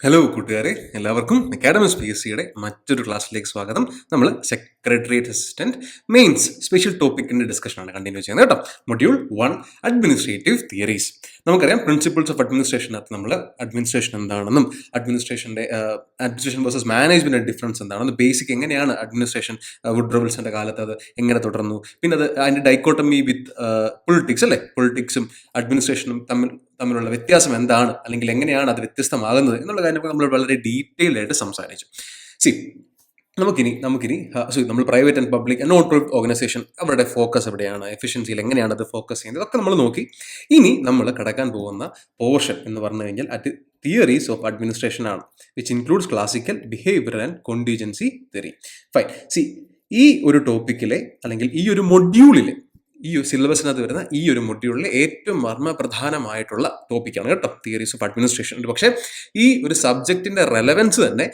Hello കൂട്ടുകാരെ, എല്ലാവർക്കും academics P S സിയുടെ മറ്റൊരു ക്ലാസ്സിലേക്ക് സ്വാഗതം. നമ്മൾ സെക്രട്ടേറിയറ്റ് അസിസ്റ്റന്റ് മെയിൻസ് സ്പെഷ്യൽ ടോപ്പിക്കിന്റെ ഡിസ്കഷനാണ് കണ്ടിന്യൂ ചെയ്യുന്നത് കേട്ടോ. Module 1 administrative theories. നമുക്കറിയാം പ്രിൻസിപ്പിൾസ് ഓഫ് അഡ്മിനിസ്ട്രേഷനകത്ത് നമ്മൾ അഡ്മിനിസ്ട്രേഷൻ എന്താണെന്നും അഡ്മിനിസ്ട്രേഷൻ വേഴ്സസ് മാനേജ്മെന്റ് ഡിഫറൻസ് എന്താണെന്നും ബേസിക് എങ്ങനെയാണ് അഡ്മിനിസ്ട്രേഷൻ വുഡ്രോവൽസിന്റെ കാലത്ത് അത് എങ്ങനെ തുടർന്നു, പിന്നെ അത് അതിന്റെ ഡൈക്കോട്ടമി വിത്ത് പൊളിറ്റിക്സ് അല്ലേ, പൊളിറ്റിക്സും അഡ്മിനിസ്ട്രേഷനും തമ്മിലുള്ള വ്യത്യാസം എന്താണ്, അല്ലെങ്കിൽ എങ്ങനെയാണ് അത് വ്യത്യസ്തമാകുന്നത് എന്നുള്ള കാര്യമൊക്കെ നമ്മൾ വളരെ ഡീറ്റെയിൽഡ് ആയിട്ട് സംസാരിച്ചു. നമുക്കിനി നമ്മൾ private and public non profit organisation അവരുടെ ഫോക്കസ് എവിടെയാണ്, എഫിഷ്യൻസിയിൽ എങ്ങനെയാണ് അത് ഫോക്കസ് ചെയ്യുന്നത്, ഇതൊക്കെ നമ്മൾ നോക്കി. ഇനി നമ്മൾ കടക്കാൻ പോകുന്ന പോർഷൻ എന്ന് പറഞ്ഞു കഴിഞ്ഞാൽ തിയറീസ് ഓഫ് അഡ്മിനിസ്ട്രേഷൻ ആണ്, which includes classical, behavioural and contingency theory. Fine. ഈ ഒരു ടോപ്പിക്കിലെ അല്ലെങ്കിൽ ഈ ഒരു മൊഡ്യൂളിലെ ഈ സിലബസിനകത്ത് വരുന്ന ഈ ഒരു മൊഡ്യൂളിലെ ഏറ്റവും മർമ്മപ്രധാനമായിട്ടുള്ള ടോപ്പിക്കാണ് കേട്ടോ, തിയറീസ് ഓഫ് അഡ്മിനിസ്ട്രേഷൻ. പക്ഷേ ഈ ഒരു സബ്ജക്റ്റിന്റെ റെലവൻസ് തന്നെ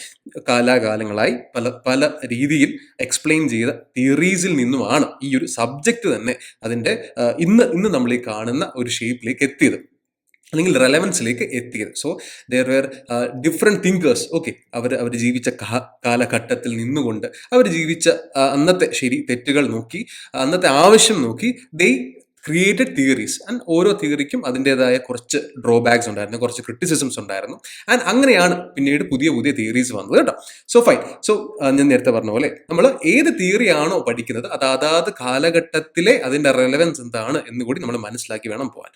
കാലാകാലങ്ങളായി പല രീതിയിൽ എക്സ്പ്ലെയിൻ ചെയ്ത തിയറീസിൽ നിന്നുമാണ് ഈ ഒരു സബ്ജക്റ്റ് തന്നെ അതിന്റെ ഇന്ന് നമ്മൾ ഈ കാണുന്ന ഒരു ഷേപ്പിലേക്ക് എത്തിയത്, അല്ലെങ്കിൽ റെലവൻസിലേക്ക് എത്തിയത്. So there were different thinkers. Okay, അവർ ജീവിച്ച കാലഘട്ടത്തിൽ നിന്നുകൊണ്ട് അവർ ജീവിച്ച അന്നത്തെ ശരി തെറ്റുകൾ നോക്കി, അന്നത്തെ ആവശ്യം നോക്കി ദേ ക്രിയേറ്റഡ് തിയറീസ്. ആൻഡ് ഓരോ തിയറിക്കും അതിൻ്റെതായ കുറച്ച് ഡ്രോബാക്സ് ഉണ്ടായിരുന്നു, കുറച്ച് ക്രിറ്റിസിസംസ് ഉണ്ടായിരുന്നു. ആൻഡ് അങ്ങനെയാണ് പിന്നീട് പുതിയ തിയറീസ് വന്നത് കേട്ടോ. ഫൈൻ. ഞാൻ നേരത്തെ പറഞ്ഞ പോലെ നമ്മൾ ഏത് തിയറി ആണോ പഠിക്കുന്നത് അത് അതാത് കാലഘട്ടത്തിലെ അതിൻ്റെ റെലവൻസ് എന്താണ് എന്ന് കൂടി നമ്മൾ മനസ്സിലാക്കി വേണം പോകാൻ.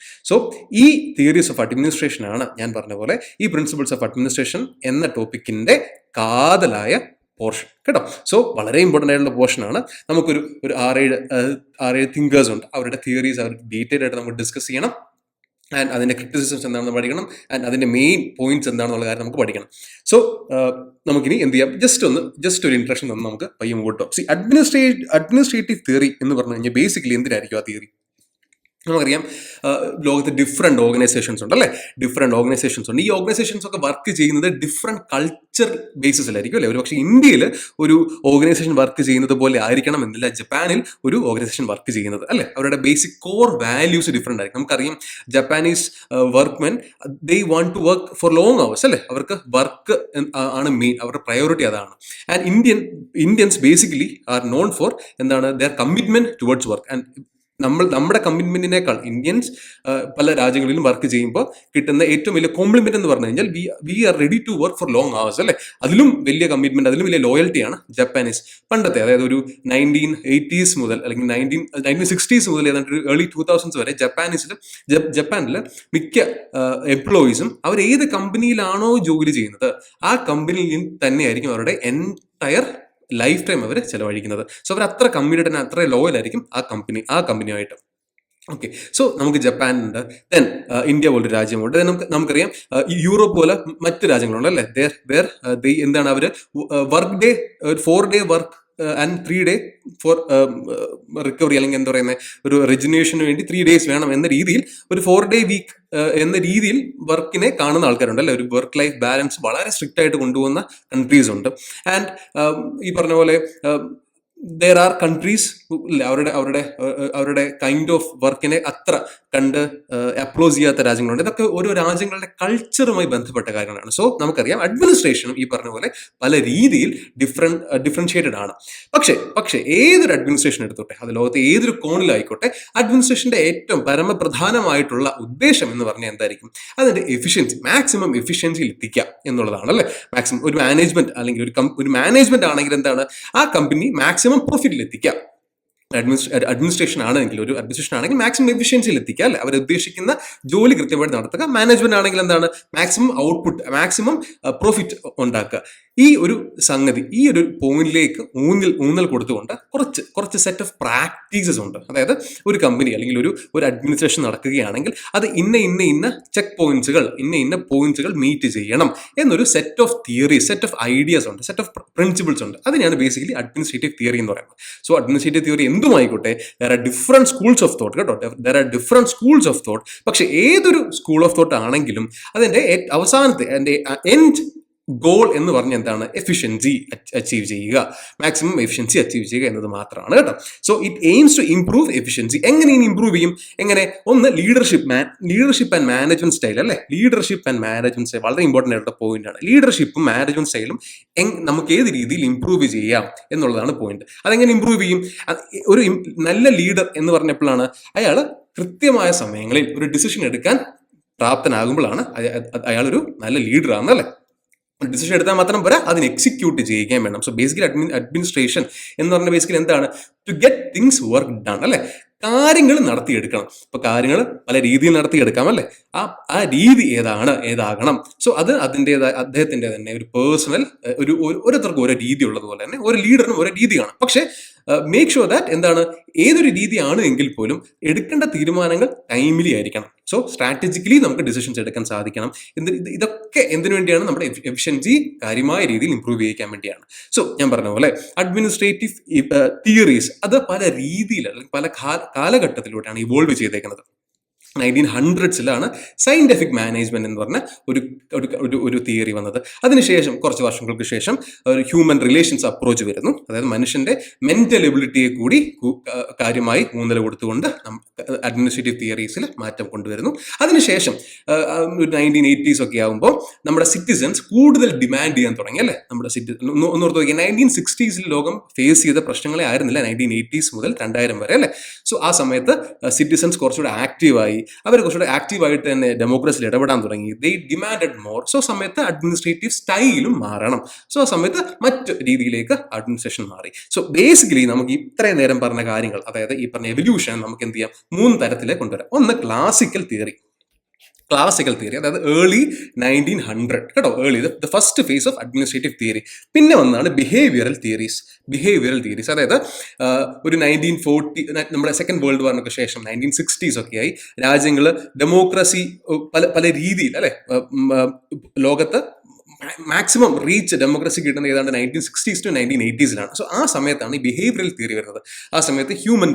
ഈ തിയറീസ് ഓഫ് അഡ്മിനിസ്ട്രേഷൻ ആണ് ഞാൻ പറഞ്ഞ പോലെ ഈ പ്രിൻസിപ്പിൾസ് ഓഫ് അഡ്മിനിസ്ട്രേഷൻ എന്ന ടോപ്പിക്കിന്റെ കാതലായ പോർഷൻ കേട്ടോ. വളരെ ഇമ്പോർട്ടൻ്റ് ആയിട്ടുള്ള പോർഷനാണ്. നമുക്കൊരു ആറേഴ് തിങ്കേഴ്സ് ഉണ്ട്, അവരുടെ തിയറീസ് അവർ ഡീറ്റെയിൽ ആയിട്ട് നമുക്ക് ഡിസ്കസ് ചെയ്യണം. ആൻഡ് അതിൻ്റെ ക്രിറ്റിസിസംസ് എന്താണെന്ന് പഠിക്കണം, ആൻഡ് അതിൻ്റെ മെയിൻ പോയിന്റ്സ് എന്താണെന്നുള്ള കാര്യം നമുക്ക് പഠിക്കണം. നമുക്കിനി എന്ത് ചെയ്യാം, ജസ്റ്റ് ഒരു ഇൻട്രഷൻ തന്നെ നമുക്ക് പയ്യെ മുമ്പോട്ടോ. അഡ്മിനിസ്ട്രേറ്റീവ് തിയറി എന്ന് പറഞ്ഞു കഴിഞ്ഞാൽ ബേസിക്കലി എന്തിനായിരിക്കും ആ തിയറി? നമുക്കറിയാം ലോകത്ത് ഡിഫറെൻറ്റ് ഓർഗനൈസേഷൻസ് ഉണ്ട് അല്ലേ, ഡിഫറെൻറ്റ് ഓർഗനൈസേഷൻസ് ഉണ്ട്. ഈ ഓർഗനൈസേഷൻസ് ഒക്കെ വർക്ക് ചെയ്യുന്നത് ഡിഫറെൻറ്റ് കൾച്ചർ ബേസിസിലായിരിക്കും അല്ലേ. പക്ഷേ ഇന്ത്യയിൽ ഒരു ഓർഗനൈസേഷൻ വർക്ക് ചെയ്യുന്നത് പോലെ ആയിരിക്കണം എന്നില്ല ജപ്പാനിൽ ഒരു ഓർഗനൈസേഷൻ വർക്ക് ചെയ്യുന്നത് അല്ലേ. അവരുടെ ബേസിക് കോർ വാല്യൂസ് ഡിഫറെൻ്റ് ആയിരിക്കും. നമുക്കറിയാം Japanese workmen they want to work for long hours അല്ലേ, അവർക്ക് വർക്ക് ആണ് മെയിൻ, അവരുടെ പ്രയോറിറ്റി അതാണ്. And Indians basically are known for എന്താണ്, their commitment towards work. And നമ്മുടെ കമ്മിറ്റ്മെന്റിനേക്കാൾ ഇന്ത്യൻസ് പല രാജ്യങ്ങളിലും വർക്ക് ചെയ്യുമ്പോൾ കിട്ടുന്ന ഏറ്റവും വലിയ കോംപ്ലിമെന്റ് എന്ന് പറഞ്ഞു കഴിഞ്ഞാൽ we are ready to work for long hours അല്ലേ. അതിലും വലിയ കമ്മിറ്റ്മെന്റ്, അതിലും വലിയ ലോയൽറ്റിയാണ് ജപ്പാനീസ് പണ്ടത്തെ, അതായത് ഒരു 1980s മുതൽ അല്ലെങ്കിൽ 1960s മുതൽ ഏതാണ്ട് ഒരു ഏർലി 2000s വരെ ജപ്പാനിൽ മിക്ക എംപ്ലോയീസും അവർ ഏത് കമ്പനിയിലാണോ ജോലി ചെയ്യുന്നത് ആ കമ്പനിയിൽ തന്നെയായിരിക്കും അവരുടെ എൻടയർ ലൈഫ് ടൈം അവർ ചെലവഴിക്കുന്നത്. അവർ അത്ര കമ്മിറ്റഡ്, അത്ര ലോയൽ ആയിരിക്കും ആ കമ്പനിയായിട്ട്. ഓക്കെ, നമുക്ക് ജപ്പാനുണ്ട്, ദെൻ ഇന്ത്യ പോലൊരു രാജ്യമുണ്ട്, നമുക്കറിയാം യൂറോപ്പ് പോലെ മറ്റ് രാജ്യങ്ങളുണ്ട് അല്ലേ. എന്താണ് അവർ work day 4 day work and 3 day for recovery, അല്ലെങ്കിൽ എന്താ പറയുന്നത്, ഒരു റെജിനേഷന് വേണ്ടി 3 days വേണം എന്ന രീതിയിൽ ഒരു 4 day വീക്ക് എന്ന രീതിയിൽ വർക്കിനെ കാണുന്ന ആൾക്കാരുണ്ട് അല്ലെ. ഒരു വർക്ക് ലൈഫ് ബാലൻസ് വളരെ സ്ട്രിക്റ്റ് ആയിട്ട് കൊണ്ടുപോകുന്ന കൺട്രീസ് ഉണ്ട്. ആൻഡ് ഈ പറഞ്ഞ പോലെ there are countries അവരുടെ കൈൻഡ് ഓഫ് വർക്കിനെ അത്ര കണ്ട് അപ്ലോസ് ചെയ്യാത്ത രാജ്യങ്ങളുണ്ട്. ഇതൊക്കെ ഓരോ രാജ്യങ്ങളുടെ കൾച്ചറുമായി ബന്ധപ്പെട്ട കാര്യങ്ങളാണ്. നമുക്കറിയാം അഡ്മിനിസ്ട്രേഷനും ഈ പറഞ്ഞ പോലെ പല രീതിയിൽ ഡിഫറൻഷിയേറ്റഡ് ആണ്. പക്ഷേ ഏതൊരു അഡ്മിനിസ്ട്രേഷൻ എടുത്തോട്ടെ, അത് ലോകത്തെ ഏതൊരു കോണിലായിക്കോട്ടെ, അഡ്മിനിസ്ട്രേഷന്റെ ഏറ്റവും പരമപ്രധാനമായിട്ടുള്ള ഉദ്ദേശം എന്ന് പറഞ്ഞാൽ എന്തായിരിക്കും, അതിന്റെ എഫിഷ്യൻസി, മാക്സിമം എഫിഷ്യൻസിയിൽ എത്തിക്കുക എന്നുള്ളതാണ് അല്ലെ. മാക്സിമം ഒരു മാനേജ്മെന്റ് അല്ലെങ്കിൽ ഒരു മാനേജ്മെന്റ് ആണെങ്കിൽ എന്താണ്, ആ കമ്പനി മാക്സിമം പ്രോഫിറ്റിൽ എത്തിക്കാം. അഡ്മിനിസ്ട്രേഷൻ ആണെങ്കിൽ മാക്സിമം എഫിഷ്യൻസിയിൽ എത്തിക്കുക അല്ലെ, അവർ ഉദ്ദേശിക്കുന്ന ജോലി കൃത്യമായിട്ട് നടത്തുക. മാനേജ്മെന്റ് ആണെങ്കിൽ എന്താണ്, മാക്സിമം ഔട്ട്പുട്ട്, മാക്സിമം പ്രോഫിറ്റ് ഉണ്ടാക്കുക. ഈ ഒരു സംഗതി, ഈ ഒരു പോയിന്റിലേക്ക് ഊന്നൽ കൊടുത്തുകൊണ്ട് കുറച്ച് സെറ്റ് ഓഫ് പ്രാക്ടീസസ് ഉണ്ട്. അതായത് ഒരു കമ്പനി അല്ലെങ്കിൽ ഒരു അഡ്മിനിസ്ട്രേഷൻ നടക്കുകയാണെങ്കിൽ അത് ഇന്ന ചെക്ക് പോയിന്റ്സുകൾ, ഇന്ന പോയിന്റ്സുകൾ മീറ്റ് ചെയ്യണം എന്നൊരു set of theories, set of ideas ഉണ്ട്, സെറ്റ് ഓഫ് പ്രിൻസിപ്പിൾസ് ഉണ്ട്. അതിനാണ് ബേസിക്കലി അഡ്മിനിസ്ട്രേറ്റീവ് തിയറി എന്ന് പറയുന്നത്. അഡ്മിനിസ്ട്രേറ്റീവ് തിയറി എന്തുമായിക്കോട്ടെ, there are different schools of thought കേട്ടോ, there are different schools of thought. പക്ഷെ ഏതൊരു സ്കൂൾ ഓഫ് തോട്ട് ആണെങ്കിലും അതിന്റെ അവസാനത്തെ എൻഡ് ഗോൾ എന്ന് പറഞ്ഞ എന്താണ്? എഫിഷ്യൻസി അച്ചീവ് ചെയ്യുക, മാക്സിമം എഫിഷ്യൻസി അച്ചീവ് ചെയ്യുക എന്നത് മാത്രമാണ് കേട്ടോ. So it aims to improve efficiency. എങ്ങനെ ഇംപ്രൂവ് ചെയ്യും? എങ്ങനെ? ഒന്ന് ലീഡർഷിപ്പ് ആൻഡ് മാനേജ്മെന്റ് സ്റ്റൈൽ അല്ലേ? ലീഡർഷിപ്പ് ആൻഡ് മാനേജ്മെന്റ് സ്റ്റൈൽ വളരെ ഇമ്പോർട്ടൻ്റ് ആയിട്ടുള്ള പോയിന്റ് ആണ്. ലീഡർഷിപ്പും മാനേജ്മെന്റ് സ്റ്റൈലും നമുക്ക് ഏത് രീതിയിൽ ഇംപ്രൂവ് ചെയ്യാം എന്നുള്ളതാണ് പോയിന്റ്. അതെങ്ങനെ ഇംപ്രൂവ് ചെയ്യും? ഒരു നല്ല ലീഡർ എന്ന് പറഞ്ഞപ്പോഴാണ് അയാൾ കൃത്യമായ സമയങ്ങളിൽ ഒരു ഡിസിഷൻ എടുക്കാൻ പ്രാപ്തനാകുമ്പോഴാണ് അയാളൊരു നല്ല ലീഡർ ആണെന്നല്ലേ. ഡിസിഷൻ എടുത്താൽ മാത്രം പോരാ, അതിന് എക്സിക്യൂട്ട് ചെയ്യുകയും വേണം. സോ ബേസിക്കലി അഡ്മിനിസ്ട്രേഷൻ എന്ന് പറഞ്ഞാൽ ബേസിക്കലി എന്താണ്? To get things work done അല്ലെ, കാര്യങ്ങൾ നടത്തിയെടുക്കണം. ഇപ്പൊ കാര്യങ്ങൾ പല രീതിയിൽ നടത്തിയെടുക്കാം അല്ലെ, ആ രീതി ഏതാകണം. സോ അത് അദ്ദേഹത്തിന്റെ തന്നെ ഒരു പേഴ്സണൽ ഓരോരുത്തർക്കും ഓരോ രീതി ഉള്ളതുപോലെ തന്നെ ഒരു ലീഡറിനും ഓരോ രീതി കാണും. പക്ഷെ മേക്ക് ഷുവർ ദാറ്റ് എന്താണ്, ഏതൊരു രീതിയാണ് എങ്കിൽ പോലും എടുക്കേണ്ട തീരുമാനങ്ങൾ ടൈംലി ആയിരിക്കണം. സോ സ്ട്രാറ്റജിക്കലി നമുക്ക് ഡിസിഷൻസ് എടുക്കാൻ സാധിക്കണം. ഇതൊക്കെ എന്തിനു വേണ്ടിയാണ്? നമ്മുടെ എഫിഷ്യൻസി കാര്യമായ രീതിയിൽ ഇംപ്രൂവ് ചെയ്യിക്കാൻ വേണ്ടിയാണ്. സോ ഞാൻ പറഞ്ഞ പോലെ അഡ്മിനിസ്ട്രേറ്റീവ് തിയറീസ് അത് പല രീതിയിൽ അല്ലെങ്കിൽ പല കാലഘട്ടത്തിലൂടെയാണ് ഇവോൾവ് ചെയ്തേക്കുന്നത്. 1900s സയന്റിഫിക് മാനേജ്മെന്റ് എന്ന് പറഞ്ഞ ഒരു തിയറി വന്നത്. അതിനുശേഷം കുറച്ച് വർഷങ്ങൾക്ക് ശേഷം ഒരു ഹ്യൂമൻ റിലേഷൻസ് അപ്രോച്ച് വരുന്നു. അതായത് മനുഷ്യന്റെ മെന്റൽ എബിലിറ്റിയെ കൂടി കാര്യമായി ഊന്നൽ കൊടുത്തുകൊണ്ട് അഡ്മിനിസ്ട്രേറ്റീവ് തിയറീസിൽ മാറ്റം കൊണ്ടുവരുന്നു. അതിനുശേഷം 1980s ഒക്കെ ആകുമ്പോൾ നമ്മുടെ സിറ്റിസൺസ് കൂടുതൽ ഡിമാൻഡ് ചെയ്യാൻ തുടങ്ങി അല്ലേ. നമ്മുടെ ഒന്നോർത്ത് നോക്കിയാൽ 1960s ലോകം ഫേസ് ചെയ്ത പ്രശ്നങ്ങളെ ആയിരുന്നില്ല 1980s മുതൽ 2000 വരെ അല്ലേ. സോ ആ സമയത്ത് സിറ്റിസൺസ് കുറച്ചുകൂടെ ആക്റ്റീവായി, അവർ കുറച്ചുകൂടെ ആക്റ്റീവായിട്ട് തന്നെ ഡെമോക്രസിയിൽ ഇടപെടാൻ തുടങ്ങി. ദേ ഡിമാൻഡഡ് മോർ. സോ സമയത്ത് അഡ്മിനിസ്ട്രേറ്റീവ് സ്റ്റൈലും മാറണം. സോ ആ സമയത്ത് മറ്റു രീതിയിലേക്ക് അഡ്മിനിസ്ട്രേഷൻ മാറി. സോ ബേസിക്കലി നമുക്ക് ഇത്രയും നേരം പറഞ്ഞ കാര്യങ്ങൾ, അതായത് ഈ പറഞ്ഞ എവല്യൂഷൻ നമുക്ക് എന്ത് ചെയ്യാം? 3 തരത്തിലേക്ക് കൊണ്ടുവരാം. ഒന്ന് ക്ലാസിക്കൽ തിയറി, അതായത് ഏർലി 1900 കേട്ടോ, the first phase of administrative theory. പിന്നെ വന്നാണ് ബിഹേവിയറൽ തിയറീസ്. അതായത് ഒരു 1940 നമ്മുടെ സെക്കൻഡ് വേൾഡ് വാറിനൊക്കെ ശേഷം 1960s ഒക്കെ ആയി രാജ്യങ്ങൾ ഡെമോക്രസി പല രീതിയിൽ അല്ലെ ലോകത്ത് മാക്സിമം റീച്ച് ഡെമോക്രസി കിട്ടുന്നത് ഏതാണ്ട് 1960s to 1980s. സോ ആ സമയത്താണ് ഈ ബിഹേവിയറൽ തിയറി വരുന്നത്. ആ സമയത്ത് ഹ്യൂമൻ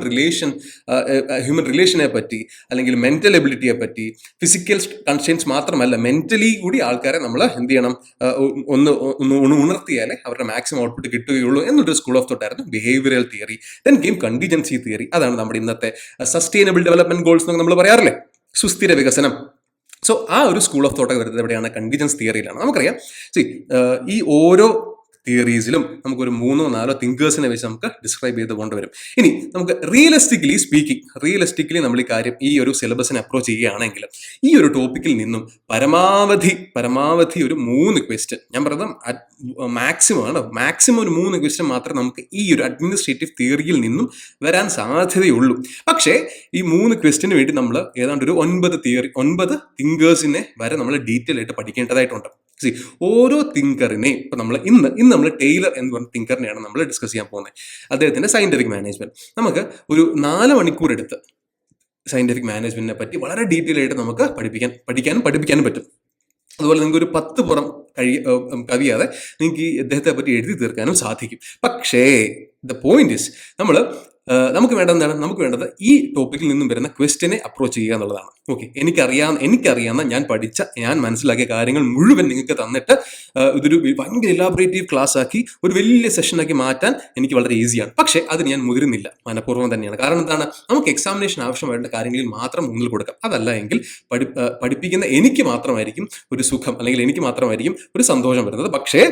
റിലേഷനെ പറ്റി അല്ലെങ്കിൽ മെന്റൽ എബിലിറ്റിയെ പറ്റി, ഫിസിക്കൽ കൺസ്ട്രെയിൻസ് മാത്രമല്ല മെന്റലി കൂടി ആൾക്കാരെ നമ്മൾ എന്ത് ചെയ്യണം, ഒന്ന് ഉണർത്തിയാലേ അവരുടെ മാക്സിമം ഔട്ട്പുട്ട് കിട്ടുകയുള്ളൂ എന്നൊരു സ്കൂൾ ഓഫ് തോട്ട് ആയിരുന്നു behavioural theory. Then game contingency theory. അതാണ് നമ്മുടെ ഇന്നത്തെ സസ്റ്റൈനബിൾ ഡെവലപ്മെന്റ് ഗോൾസ് എന്നൊക്കെ നമ്മൾ പറയാറില്ലേ, സുസ്ഥിര വികസനം. സോ ആ ഒരു സ്കൂൾ ഓഫ് തോട്ട് വരുന്നത് എവിടെയാണ്? കണ്ടിജൻസ് തിയറിയിലാണ്. നമുക്കറിയാം ഈ ഓരോ തിയറീസിലും നമുക്കൊരു 3-4 തിങ്കേഴ്സിനെ വെച്ച് നമുക്ക് ഡിസ്ക്രൈബ് ചെയ്ത് കൊണ്ടുവരും. ഇനി നമുക്ക് റിയലിസ്റ്റിക്കലി നമ്മൾ ഈ ഒരു സിലബസിനെ അപ്രോച്ച് ചെയ്യുകയാണെങ്കിൽ ഈ ഒരു ടോപ്പിക്കിൽ നിന്നും പരമാവധി ഒരു 3 ക്വസ്റ്റ്യൻ, ഞാൻ പറയുന്നത് മാക്സിമം ഒരു 3 ക്വസ്റ്റ്യൻ മാത്രമേ നമുക്ക് ഈ ഒരു അഡ്മിനിസ്ട്രേറ്റീവ് തിയറിയിൽ നിന്നും വരാൻ സാധ്യതയുള്ളൂ. പക്ഷേ ഈ 3 ക്വസ്റ്റ്യന് വേണ്ടി നമ്മൾ ഏതാണ്ട് ഒരു 9 തിങ്കേഴ്സിനെ വരെ നമ്മൾ ഡീറ്റെയിൽ ആയിട്ട് പഠിക്കേണ്ടതായിട്ടുണ്ട്. ഓരോ തിങ്കറിനെ ഇപ്പൊ ഇന്ന് നമ്മൾ ടെയ്ലർ എന്ന് പറഞ്ഞ തിങ്കറിനെയാണ് നമ്മൾ ഡിസ്കസ് ചെയ്യാൻ പോകുന്നത്. അദ്ദേഹത്തിന്റെ സയന്റിഫിക് മാനേജ്മെന്റ്. നമുക്ക് ഒരു 4 മണിക്കൂർ എടുത്ത് സയന്റിഫിക് മാനേജ്മെന്റിനെ പറ്റി വളരെ ഡീറ്റെയിൽ ആയിട്ട് നമുക്ക് പഠിപ്പിക്കാനും പറ്റും. അതുപോലെ നിങ്ങൾക്ക് ഒരു 10 പുറം കവിയാതെ നിങ്ങൾക്ക് ഈ അദ്ദേഹത്തെ പറ്റി എഴുതി തീർക്കാനും സാധിക്കും. പക്ഷേ ദ പോയിന്റ് ഇസ് നമുക്ക് വേണ്ടത് ഈ ടോപ്പിക്കിൽ നിന്നും വരുന്ന ക്വസ്റ്റ്യനെ അപ്രോച്ച് ചെയ്യുക എന്നുള്ളതാണ്. ഓക്കെ, എനിക്കറിയാവുന്ന ഞാൻ മനസ്സിലാക്കിയ കാര്യങ്ങൾ മുഴുവൻ നിങ്ങൾക്ക് തന്നിട്ട് ഇതൊരു ഭയങ്കര ഇലാബറേറ്റീവ് ക്ലാസ് ആക്കി ഒരു വലിയ സെഷനാക്കി മാറ്റാൻ എനിക്ക് വളരെ ഈസിയാണ്. പക്ഷേ അത് ഞാൻ മുതിരുന്നില്ല, മനഃപൂർവ്വം തന്നെയാണ്. കാരണം എന്താണ്, നമുക്ക് എക്സാമിനേഷൻ ആവശ്യമായിട്ടുള്ള കാര്യങ്ങളിൽ മാത്രം മുന്നിൽ കൊടുക്കാം. അതല്ല എങ്കിൽ പഠിപ്പിക്കുന്ന എനിക്ക് മാത്രമായിരിക്കും ഒരു സുഖം, അല്ലെങ്കിൽ എനിക്ക് മാത്രമായിരിക്കും ഒരു സന്തോഷം വരുന്നത്. പക്ഷേ